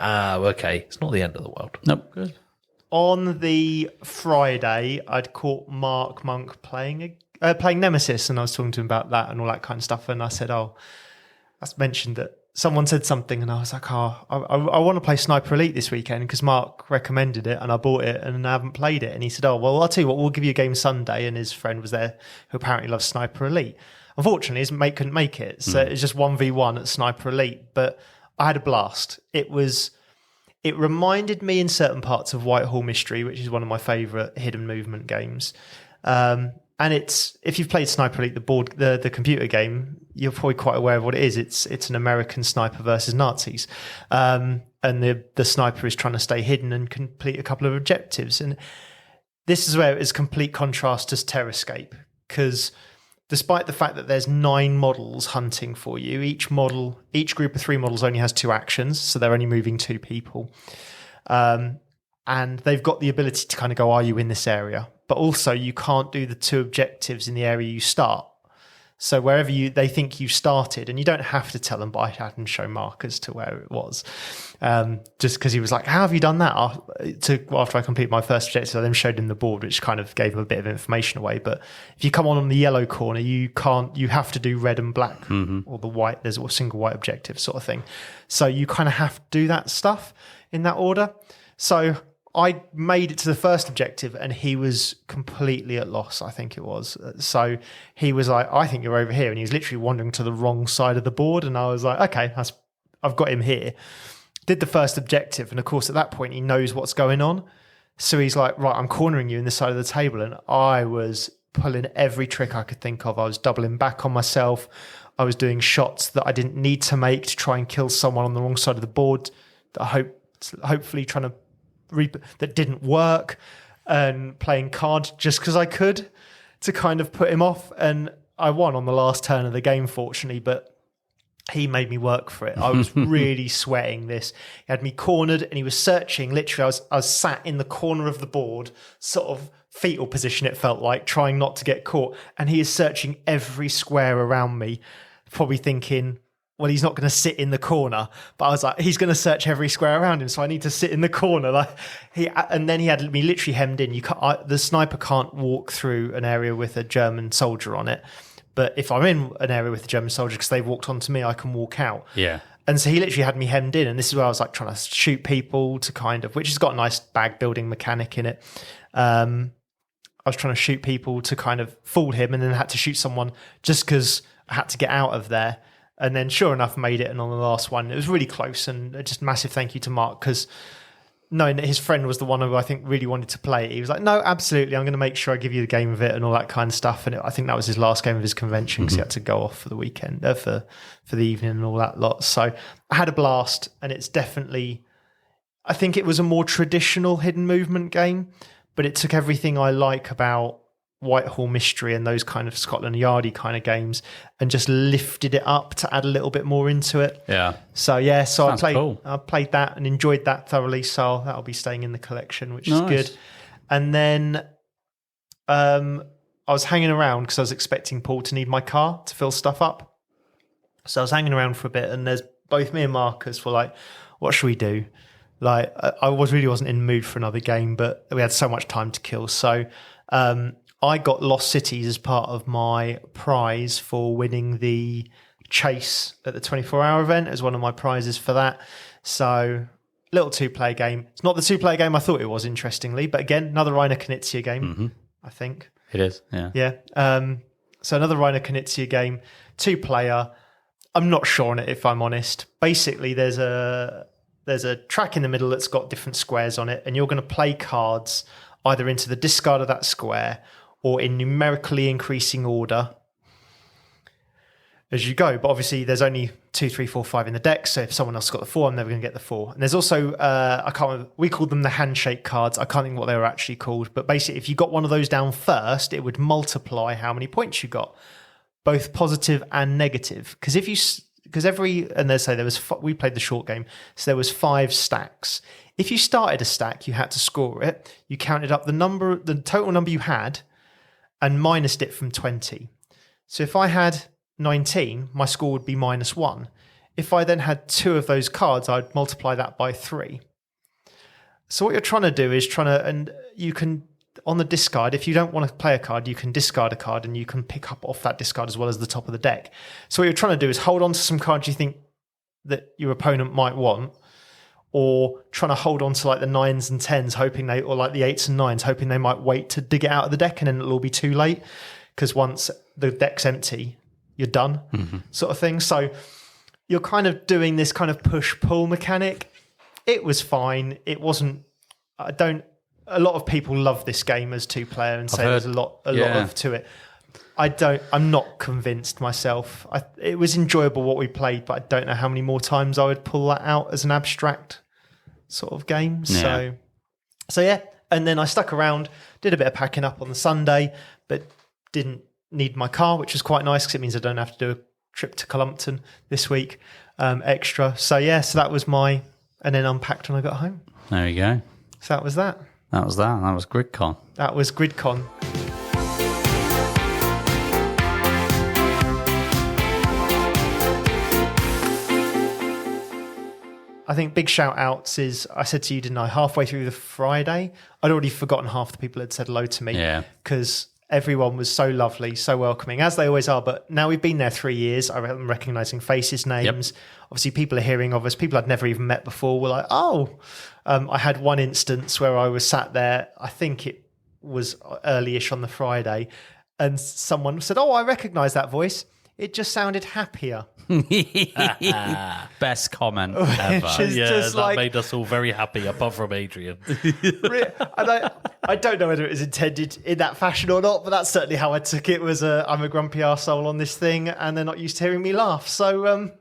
okay, it's not the end of the world. Nope. Good. On the Friday, I'd caught Mark Monk playing Nemesis, and I was talking to him about that and all that kind of stuff. And I said, I mentioned that someone said something, and I was like, I want to play Sniper Elite this weekend because Mark recommended it, and I bought it and I haven't played it. And he said, well, I'll tell you what, we'll give you a game Sunday. And his friend was there who apparently loves Sniper Elite. Unfortunately, his mate couldn't make it, so it's just 1v1 at Sniper Elite. But I had a blast. It reminded me in certain parts of Whitehall Mystery, which is one of my favourite hidden movement games. And if you've played Sniper Elite, the computer game, you're probably quite aware of what it is. It's an American sniper versus Nazis. And the sniper is trying to stay hidden and complete a couple of objectives. And this is where it is complete contrast to Terrorscape, because despite the fact that there's 9 models hunting for you, each group of 3 models only has 2 actions, so they're only moving 2 people. And they've got the ability to kind of go, are you in this area? But also you can't do the 2 objectives in the area you start. So wherever they think you started, and you don't have to tell them, but I hadn't shown markers to where it was. Just because he was like, how have you done that? After I completed my first objective, I then showed him the board, which kind of gave him a bit of information away. But if you come on the yellow corner, you have to do red and black, or the white, there's a single white objective sort of thing. So you kind of have to do that stuff in that order. So I made it to the first objective and he was completely at loss, I think it was. So he was like, I think you're over here. And he was literally wandering to the wrong side of the board. And I was like, okay, I've got him here. Did the first objective. And of course, at that point, he knows what's going on. So he's like, right, I'm cornering you in this side of the table. And I was pulling every trick I could think of. I was doubling back on myself. I was doing shots that I didn't need to make to try and kill someone on the wrong side of the board that hopefully trying to that didn't work, and playing cards just because I could to kind of put him off. And I won on the last turn of the game, fortunately, but he made me work for it. I was really sweating this. He had me cornered and he was searching. Literally, I was sat in the corner of the board, sort of fetal position, it felt like, trying not to get caught. And he is searching every square around me, probably thinking, well, he's not going to sit in the corner. But I was like, he's going to search every square around him, so I need to sit in the corner. And then he had me literally hemmed in. The sniper can't walk through an area with a German soldier on it. But if I'm in an area with a German soldier, because they've walked onto me, I can walk out. Yeah. And so he literally had me hemmed in. And this is where I was like trying to shoot people to kind of, which has got a nice bag building mechanic in it. I was trying to shoot people to kind of fool him, and then had to shoot someone just because I had to get out of there. And then sure enough, made it. And on the last one, it was really close. And just massive thank you to Mark, because knowing that his friend was the one who I think really wanted to play it, he was like, no, absolutely, I'm going to make sure I give you the game of it and all that kind of stuff. And I think that was his last game of his convention, because he had to go off for the weekend, for the evening and all that lot. So I had a blast, and it's definitely, I think it was a more traditional hidden movement game, but it took everything I like about Whitehall Mystery and those kind of Scotland Yardy kind of games and just lifted it up to add a little bit more into it. Yeah. So I played cool. I played that and enjoyed that thoroughly. So that'll be staying in the collection, which is Nice. good. And then I was hanging around because I was expecting Paul to need my car to fill stuff up. So I was hanging around for a bit, and there's both me and Marcus were like, what should we do? Like I really wasn't in the mood for another game, but we had so much time to kill. So I got Lost Cities as part of my prize for winning the chase at the 24-hour event as one of my prizes for that. So little 2-player game. It's not the 2-player game I thought it was, interestingly, but again, another Reiner Knizia game, I think. It is, yeah. Yeah. So another Reiner Knizia game, 2-player. I'm not sure on it, if I'm honest. Basically, there's a track in the middle that's got different squares on it, and you're going to play cards either into the discard of that square or in numerically increasing order as you go. But obviously there's only 2, 3, 4, 5 in the deck, so if someone else has got the 4, I'm never going to get the 4. And there's also I can't remember, we called them the handshake cards. I can't think what they were actually called, but basically if you got one of those down first, it would multiply how many points you got, both positive and negative. Because we played the short game, so there was 5 stacks. If you started a stack, you had to score it. You counted up the total number you had, and minused it from 20. So if I had 19, my score would be -1. If I then had 2 of those cards, I'd multiply that by 3. So what you're trying to do is and you can, on the discard, if you don't want to play a card, you can discard a card and you can pick up off that discard as well as the top of the deck. So what you're trying to do is hold on to some cards you think that your opponent might want, or trying to hold on to like the 9s and 10s, or like the 8s and 9s, hoping they might wait to dig it out of the deck, and then it'll all be too late, because once the deck's empty, you're done, sort of thing. So you're kind of doing this kind of push-pull mechanic. It was fine. It wasn't, a lot of people love this game as 2-player and say there's a lot to it. I'm not convinced myself. It was enjoyable what we played, but I don't know how many more times I would pull that out as an abstract sort of game. Yeah. So yeah. And then I stuck around, did a bit of packing up on the Sunday, but didn't need my car, which was quite nice because it means I don't have to do a trip to Columpton this week extra. So yeah, so that was and then unpacked when I got home. There you go. So that was that. That was GRIDCON. That was GRIDCON. I think big shout outs is, I said to you, didn't I, halfway through the Friday, I'd already forgotten half the people had said hello to me. Yeah. Because everyone was so lovely, so welcoming, as they always are. But now we've been there 3 years, I'm recognising faces, names. Yep. Obviously, people are hearing of us. People I'd never even met before were like, oh. I had one instance where I was sat there, I think it was early-ish on the Friday, and someone said, oh, I recognise that voice. it just sounded happier. Best comment ever. That made us all very happy, apart from Adrian. And I don't know whether it was intended in that fashion or not, but that's certainly how I took it. Was I'm a grumpy arsehole on this thing, and they're not used to hearing me laugh. So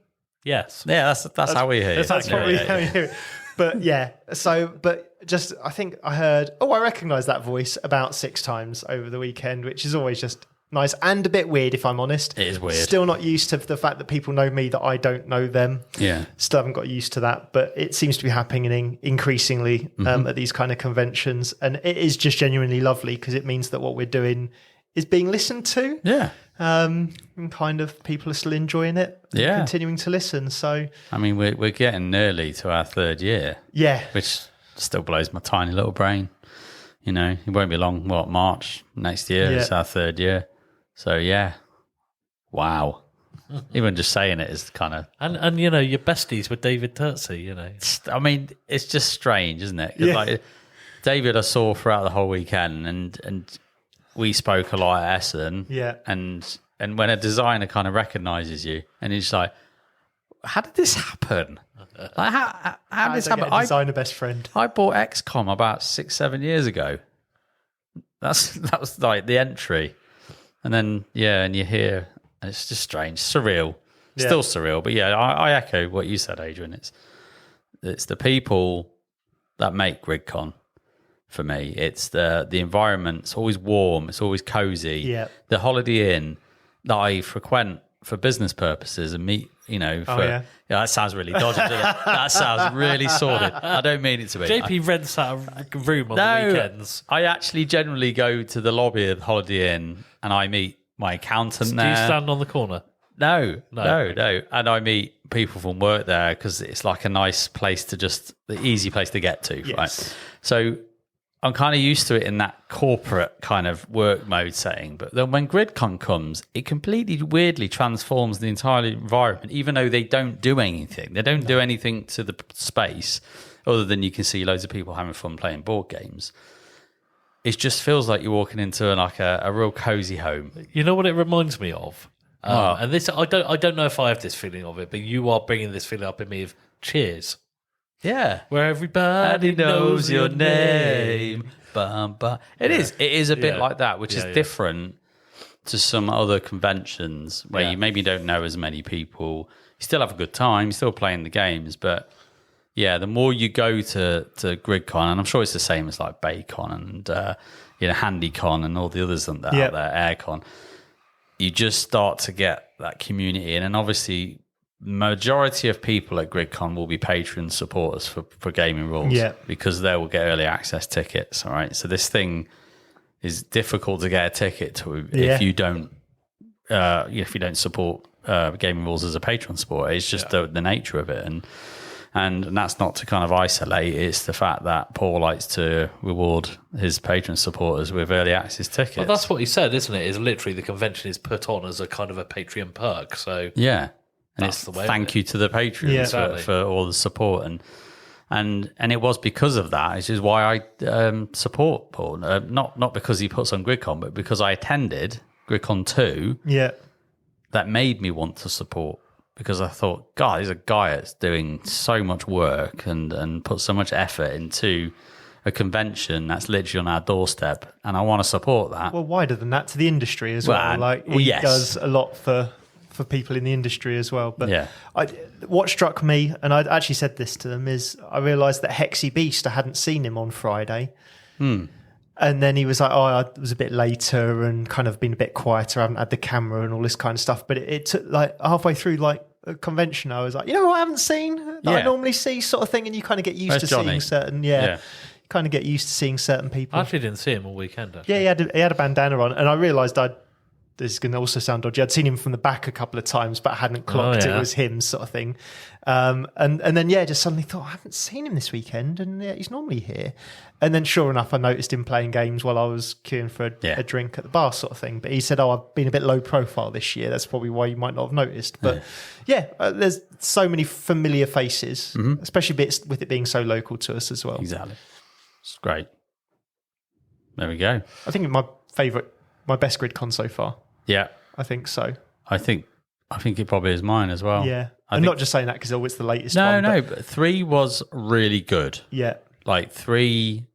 yes, yeah, that's how we hear it. That's probably how you hear it. But yeah, I think I heard. I recognise that voice about 6 times over the weekend, which is always just nice and a bit weird, if I'm honest. It is weird. Still not used to the fact that people know me, that I don't know them. Yeah. Still haven't got used to that, but it seems to be happening increasingly at these kind of conventions. And it is just genuinely lovely because it means that what we're doing is being listened to. Yeah. And kind of people are still enjoying it. Yeah. Continuing to listen. So, I mean, we're getting nearly to our 3rd year. Yeah. Which still blows my tiny little brain. You know, it won't be long. March next year is our 3rd year. So yeah, wow. Even just saying it is kind of and you know, your besties with Dávid Turczi. You know, I mean, it's just strange, isn't it? 'Cause Yeah. like David, I saw throughout the whole weekend, and we spoke a lot at Essen. Yeah. And when a designer kind of recognizes you, and he's like, "How did this happen? Like, how did this happen?" A designer best friend. I bought XCOM about 6-7 years ago. That was like the entry. And then, and you hear, and it's just strange, surreal, still surreal. But yeah, I echo what you said, Adrian. It's the people that make GRIDCON for me. It's the environment. It's always warm. It's always cozy. Yeah. The Holiday Inn that I frequent for business purposes and meet, that sounds really dodgy. Doesn't it? That sounds really sordid. I don't mean it to be. JP rents out a room on the weekends. I actually generally go to the lobby of the Holiday Inn and I meet my accountant there. Do you stand on the corner? No. And I meet people from work there because it's like a nice place the easy place to get to. Yes. Right? So I'm kind of used to it in that corporate kind of work mode setting. But then when GRIDCON comes, it completely weirdly transforms the entire environment, even though they don't do anything. They don't do anything to the space other than you can see loads of people having fun playing board games. It just feels like you're walking into a real cozy home. You know what it reminds me of? And this, I don't know if I have this feeling of it, but you are bringing this feeling up in me of Cheers. Yeah. Where everybody knows your name. Bum, bum. It is a bit like that, which is different to some other conventions where you maybe don't know as many people. You still have a good time, you're still playing the games, but the more you go to GRIDCON, and I'm sure it's the same as like Baycon and HandyCon and all the others that are out there, Aircon, you just start to get that community in, and obviously majority of people at GRIDCON will be patron supporters for Gaming Rules because they will get early access tickets. All right, so this thing is difficult to get a ticket to if you don't support Gaming Rules as a patron supporter. It's just the nature of it, and that's not to kind of isolate. It's the fact that Paul likes to reward his patron supporters with early access tickets. Well, that's what he said, isn't it? Is literally the convention is put on as a kind of a Patreon perk. So yeah. And that's the way. Thank you to the Patreons for all the support, and it was because of that, which is why I support Paul. Not because he puts on GRIDCON, but because I attended GRIDCON 2. Yeah, that made me want to support, because I thought, God, he's a guy that's doing so much work and put so much effort into a convention that's literally on our doorstep, and I want to support that. Well, wider than that, to the industry as well. He does a lot for people in the industry as well. But what struck me, and I'd actually said this to them, is I realised that Hexy Beast, I hadn't seen him on Friday. And then he was like, I was a bit later and kind of been a bit quieter. I haven't had the camera and all this kind of stuff. But it took like halfway through like a convention, I was like, what I haven't seen that I normally see, sort of thing. And you kind of get used to seeing certain, kind of get used to seeing certain people. I actually didn't see him all weekend. Actually. Yeah, he had a bandana on, and I realised this is going to also sound dodgy. I'd seen him from the back a couple of times, but I hadn't clocked it was him, sort of thing. And then just suddenly thought, I haven't seen him this weekend, and he's normally here. And then sure enough, I noticed him playing games while I was queuing for a drink at the bar, sort of thing. But he said, I've been a bit low profile this year. That's probably why you might not have noticed. But there's so many familiar faces, especially with it being so local to us as well. Exactly. It's great. There we go. I think my best GRIDCON so far. Yeah. I think so. I think I think it probably is mine as well. Yeah. I'm not just saying that because it's the latest one. No, but 3 was really good. Yeah. Like 3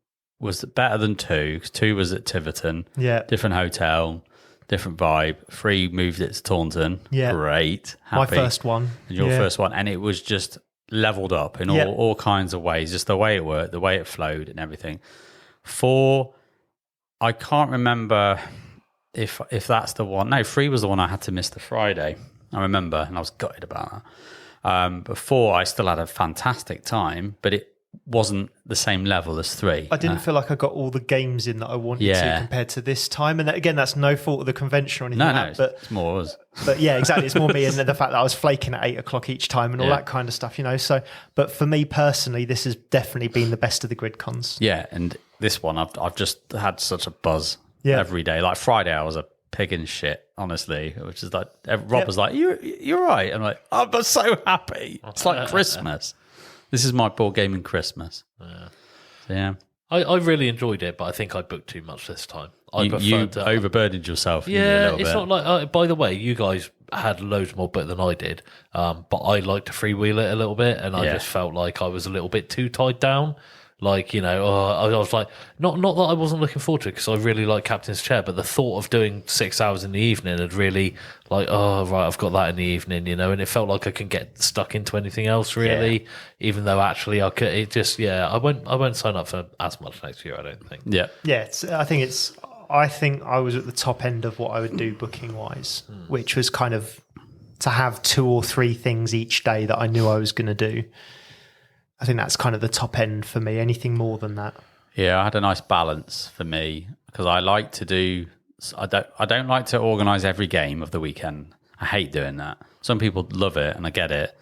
was better than 2, because 2 was at Tiverton. Yeah. Different hotel, different vibe. 3 moved it to Taunton. Yeah. Great. Happy. My first one. And your first one. And it was just leveled up in all kinds of ways. Just the way it worked, the way it flowed and everything. 4, I can't remember if that's the one. No, 3 was the one I had to miss the Friday. I remember, and I was gutted about that. But 4, I still had a fantastic time, but it wasn't the same level as 3. I didn't feel like I got all the games in that I wanted to compared to this time. And again, that's no fault of the convention or anything like that. But it's more us. But yeah, exactly. It's more me and the fact that I was flaking at 8 o'clock each time and all that kind of stuff, So, but for me personally, this has definitely been the best of the GRIDCONs. Yeah, and this one, I've just had such a buzz every day. Like Friday, I was a pig in shit, honestly, which is like, Rob was like, you're right. I'm like, I'm so happy. It's like Christmas. This is my board gaming Christmas. Yeah. I really enjoyed it, but I think I booked too much this time. You overburdened yourself. Yeah, it's not like, by the way, you guys had loads more book than I did, but I like to freewheel it a little bit, and I just felt like I was a little bit too tied down. Like, I was like, not that I wasn't looking forward to it, because I really like Captain's Chair, but the thought of doing 6 hours in the evening had really, like, oh, right, I've got that in the evening, and it felt like I couldn't get stuck into anything else, really, even though actually I could. It just, I won't sign up for as much next year, I don't think. Yeah. Yeah, I think I was at the top end of what I would do booking-wise, which was kind of to have 2 or 3 things each day that I knew I was going to do. I think that's kind of the top end for me. Anything more than that? Yeah, I had a nice balance for me, because I like to do. I don't like to organise every game of the weekend. I hate doing that. Some people love it, and I get it,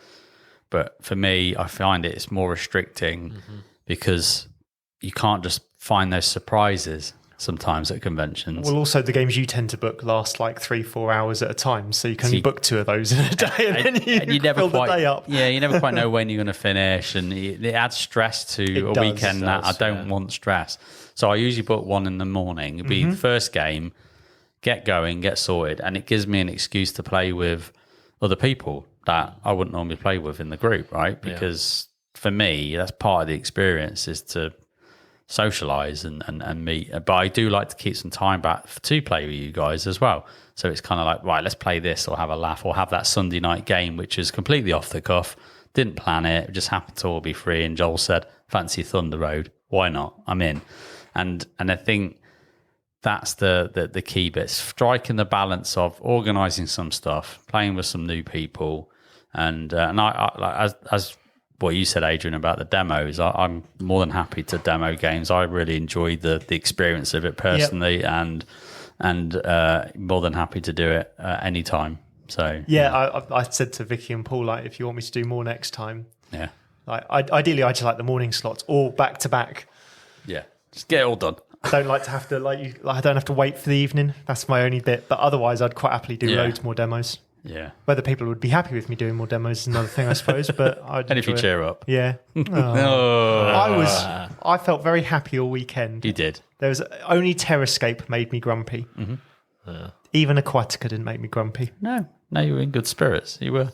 but for me, I find it's more restricting because you can't just find those surprises sometimes at conventions. Well, also the games you tend to book last like 3-4 hours at a time, so you can only book 2 of those in a day, and then you never fill the day up. Yeah, you never quite know when you're going to finish, and it adds stress to a weekend that I don't want stress. So I usually book 1 in the morning. It'd be the first game, get going, get sorted, and it gives me an excuse to play with other people that I wouldn't normally play with in the group, right? Because for me, that's part of the experience, is to socialize and meet, but I do like to keep some time back to play with you guys as well. So it's kind of like, right, let's play this or have a laugh, or have that Sunday night game which is completely off the cuff, didn't plan it, just happened to all be free, and Joel said fancy Thunder Road, why not, I'm in. And I think that's the key bit, striking the balance of organizing some stuff, playing with some new people, and I as what you said, Adrian, about the demos, I'm more than happy to demo games. I really enjoyed the experience of it personally, and more than happy to do it anytime. So I said to Vicky and Paul, like, if you want me to do more next time, like ideally I just like the morning slots or back to back. Yeah, just get it all done. I don't like to have to I don't have to wait for the evening. That's my only bit. But otherwise, I'd quite happily do loads more demos. Yeah. Whether people would be happy with me doing more demos is another thing, I suppose. But and if you cheer up, yeah. I felt very happy all weekend. You did. There was only Terrorscape made me grumpy. Even Aquatica didn't make me grumpy. No, you were in good spirits. You were.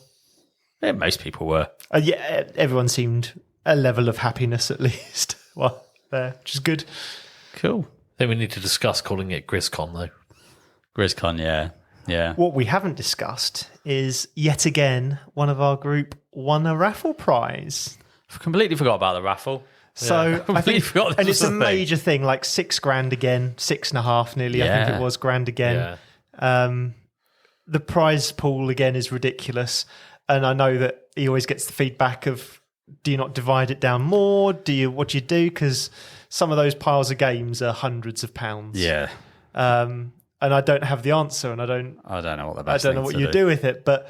Yeah, most people were. Everyone seemed a level of happiness at least. Well, there, which is good. Cool. I think we need to discuss calling it GRIDCON though. GRIDCON, yeah. What we haven't discussed is, yet again, one of our group won a raffle prize. I completely forgot about the raffle. So I think, and it's a major thing, like $6,000 again, 6.5 nearly. I think it was grand again. The prize pool again is ridiculous, and I know that he always gets the feedback of, do you not divide it down more? What do you do? Because some of those piles of games are hundreds of pounds. Yeah. And I don't have the answer, and I don't know what the best. I don't know what you do with it, but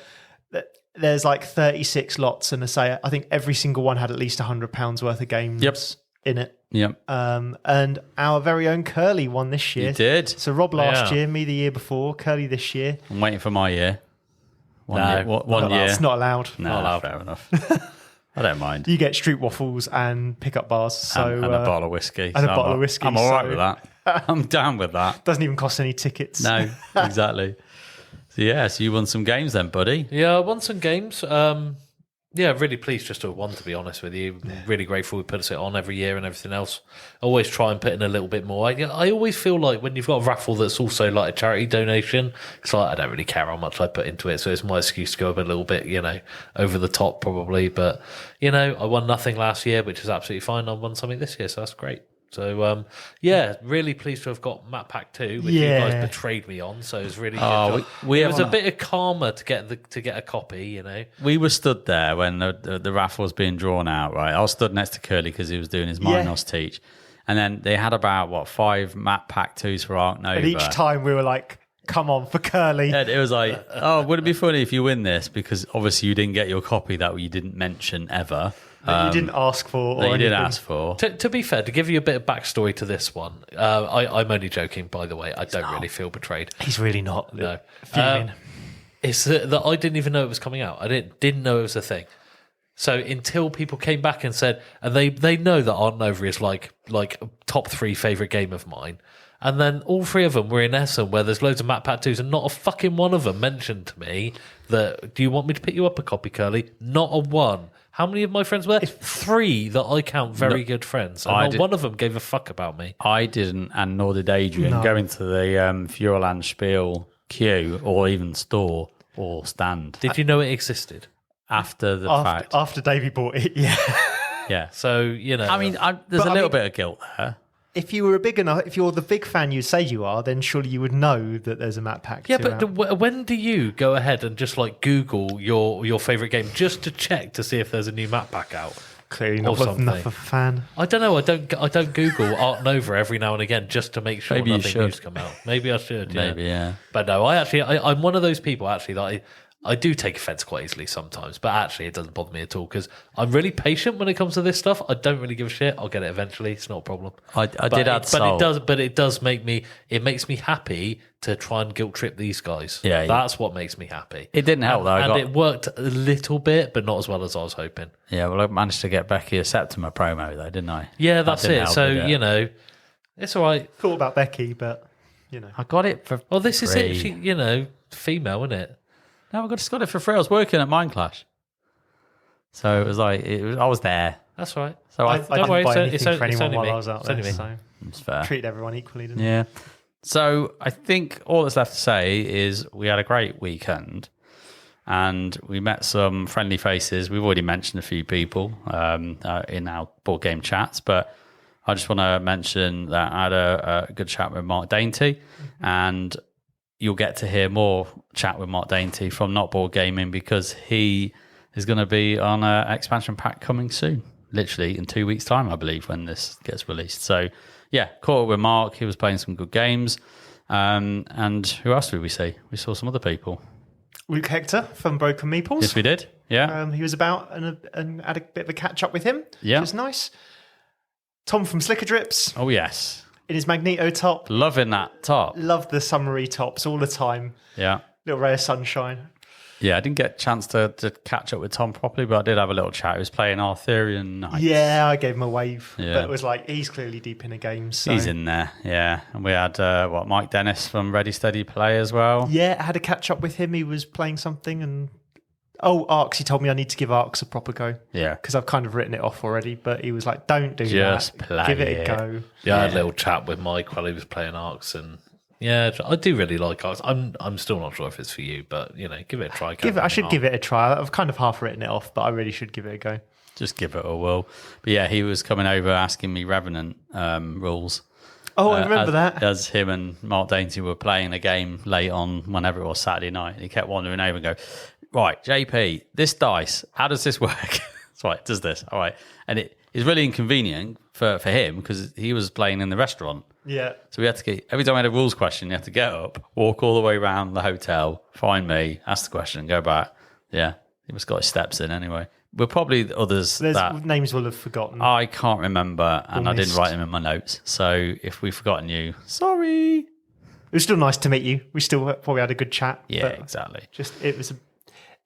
there's like 36 lots, and I think every single one had at least £100 worth of games in it. Yep. And our very own Kerley won this year. You did. So Rob last year, me the year before, Kerley this year. I'm waiting for my year. One year. It's not allowed. No, not allowed. Fair enough. I don't mind. You get street waffles and pickup bars, and a bottle of whiskey. And a bottle of whiskey. I'm all right with that. I'm down with that. Doesn't even cost any tickets. No, exactly. So you won some games then, buddy. Yeah, I won some games. Yeah, really pleased just to have won, to be honest with you. Really grateful we put it on every year and everything else. Always try and put in a little bit more. I always feel like when you've got a raffle that's also like a charity donation, it's like I don't really care how much I put into it, so it's my excuse to go up a little bit, over the top probably. But, I won nothing last year, which is absolutely fine. I won something this year, so that's great. So, really pleased to have got Map Pack 2, which you guys betrayed me on, so it's really good. It was a bit of karma to get a copy, We were stood there when the raffle was being drawn out, right? I was stood next to Kerley because he was doing his Minos teach. And then they had about, 5 Map Pack 2s for Ark Nova. And each time we were like, come on, for Kerley. And it was like, would it be funny if you win this? Because obviously you didn't get your copy that you didn't mention ever. That you didn't ask for. That you didn't ask for. To be fair, to give you a bit of backstory to this one, I'm only joking, by the way. I don't really feel betrayed. He's really not. No. It's that I didn't even know it was coming out. I didn't know it was a thing. So until people came back and said, and they know that Ark Nova is like top 3 favourite game of mine. And then all 3 of them were in Essen, where there's loads of Map Pack 2s, and not a fucking one of them mentioned to me that, do you want me to pick you up a copy, Kerley? Not a one. How many of my friends were there? 3 that I count very good friends. And not one of them gave a fuck about me. I didn't, and nor did Adrian, go into the Fureland Spiel queue or even store or stand. Did you know it existed? After the fact. After Davey bought it, yeah. Yeah. So, I mean, there's a little bit of guilt there. If you were if you're the big fan you say you are, then surely you would know that there's a Map Pack. Yeah, but when do you go ahead and just Google your favourite game just to check to see if there's a new Map Pack out? Clearly not enough of a fan. I don't know. I don't Google Ark Nova every now and again just to make sure nothing new's come out. Maybe I should. Yeah. Maybe, yeah. But no, I'm one of those people actually that I do take offence quite easily sometimes, but actually it doesn't bother me at all because I'm really patient when it comes to this stuff. I don't really give a shit. I'll get it eventually. It's not a problem. It makes me happy to try and guilt trip these guys. Yeah, that's what makes me happy. It didn't help though. It worked a little bit, but not as well as I was hoping. Yeah, well, I managed to get Becky a Septimer promo though, didn't I? Yeah, that's it. So it's all right. Thought about Becky, but I got it for. Well, this is it. She, female, isn't it? No, I just got it for free. I was working at Mind Clash. So it was like, I was there. That's right. So I didn't buy anything for anyone while I was out there. So it's fair. Treated everyone equally, didn't Yeah. So I think all that's left to say is we had a great weekend and we met some friendly faces. We've already mentioned a few people in our board game chats, but I just want to mention that I had a good chat with Mark Dainty and you'll get to hear more chat with Mark Dainty from Not Board Gaming because he is going to be on an expansion pack coming soon, literally in 2 weeks' time, I believe, when this gets released. So, yeah, caught up with Mark. He was playing some good games. And who else did we see? We saw some other people. Luke Hector from Broken Meeples. Yes, we did. Yeah. He was about and had a bit of a catch-up with him, which was nice. Tom from Slicker Drips. Oh, yes. In his Magneto top. Loving that top. Love the summery tops all the time. Yeah. Little ray of sunshine. Yeah, I didn't get a chance to catch up with Tom properly, but I did have a little chat. He was playing Arthurian Knights. Yeah, I gave him a wave. Yeah. But it was like, he's clearly deep in the game. So. He's in there, yeah. And we had, Mike Dennis from Ready Steady Play as well. Yeah, I had a catch up with him. He was playing something and... Oh, Arcs. He told me I need to give Arcs a proper go. Yeah. Because I've kind of written it off already, but he was like, don't do Just that. play Give it a go. Yeah, I had a little chat with Mike while he was playing Arcs and... Yeah, I do really like Arcs. I'm still not sure if it's for you, but give it a try. I should give it a try. I've kind of half written it off, but I really should give it a go. Just give it a whirl. But yeah, he was coming over asking me Revenant rules. Oh, I remember that. As him and Mark Dainty were playing a game late on, whenever it was Saturday night, and he kept wandering over and go, right, JP, this dice, how does this work? That's right, does this. All right. And it is really inconvenient for him because he was playing in the restaurant. Yeah. So we had to get, every time we had a rules question, you had to get up, walk all the way around the hotel, find me, ask the question, go back. Yeah. He must got his steps in anyway. We're probably others that names will have forgotten. I can't remember and I didn't write them in my notes. So if we've forgotten you, sorry. It was still nice to meet you. We still probably had a good chat. Yeah, exactly.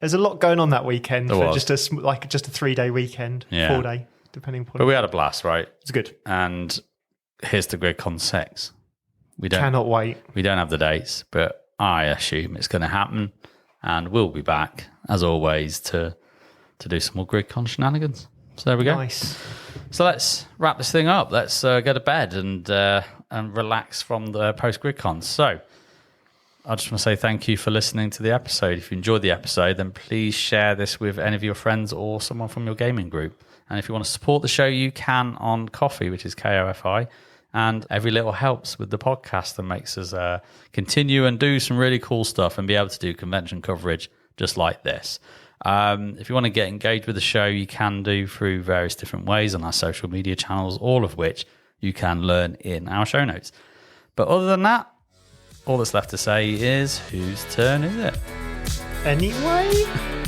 There's a lot going on that weekend for just a 3-day weekend, 4-day, depending upon. But we had a blast, right? It's good. And here's the GRIDCON 6. Cannot wait. We don't have the dates, but I assume it's going to happen. And we'll be back, as always, to do some more GRIDCON shenanigans. So there we go. Nice. So let's wrap this thing up. Let's go to bed and relax from the post-GRIDCon. So I just want to say thank you for listening to the episode. If you enjoyed the episode, then please share this with any of your friends or someone from your gaming group. And if you want to support the show, you can on Ko-fi, which is Ko-fi. And every little helps with the podcast and makes us continue and do some really cool stuff and be able to do convention coverage just like this. If you want to get engaged with the show, you can do through various different ways on our social media channels, all of which you can learn in our show notes. But other than that, all that's left to say is, whose turn is it? Anyway?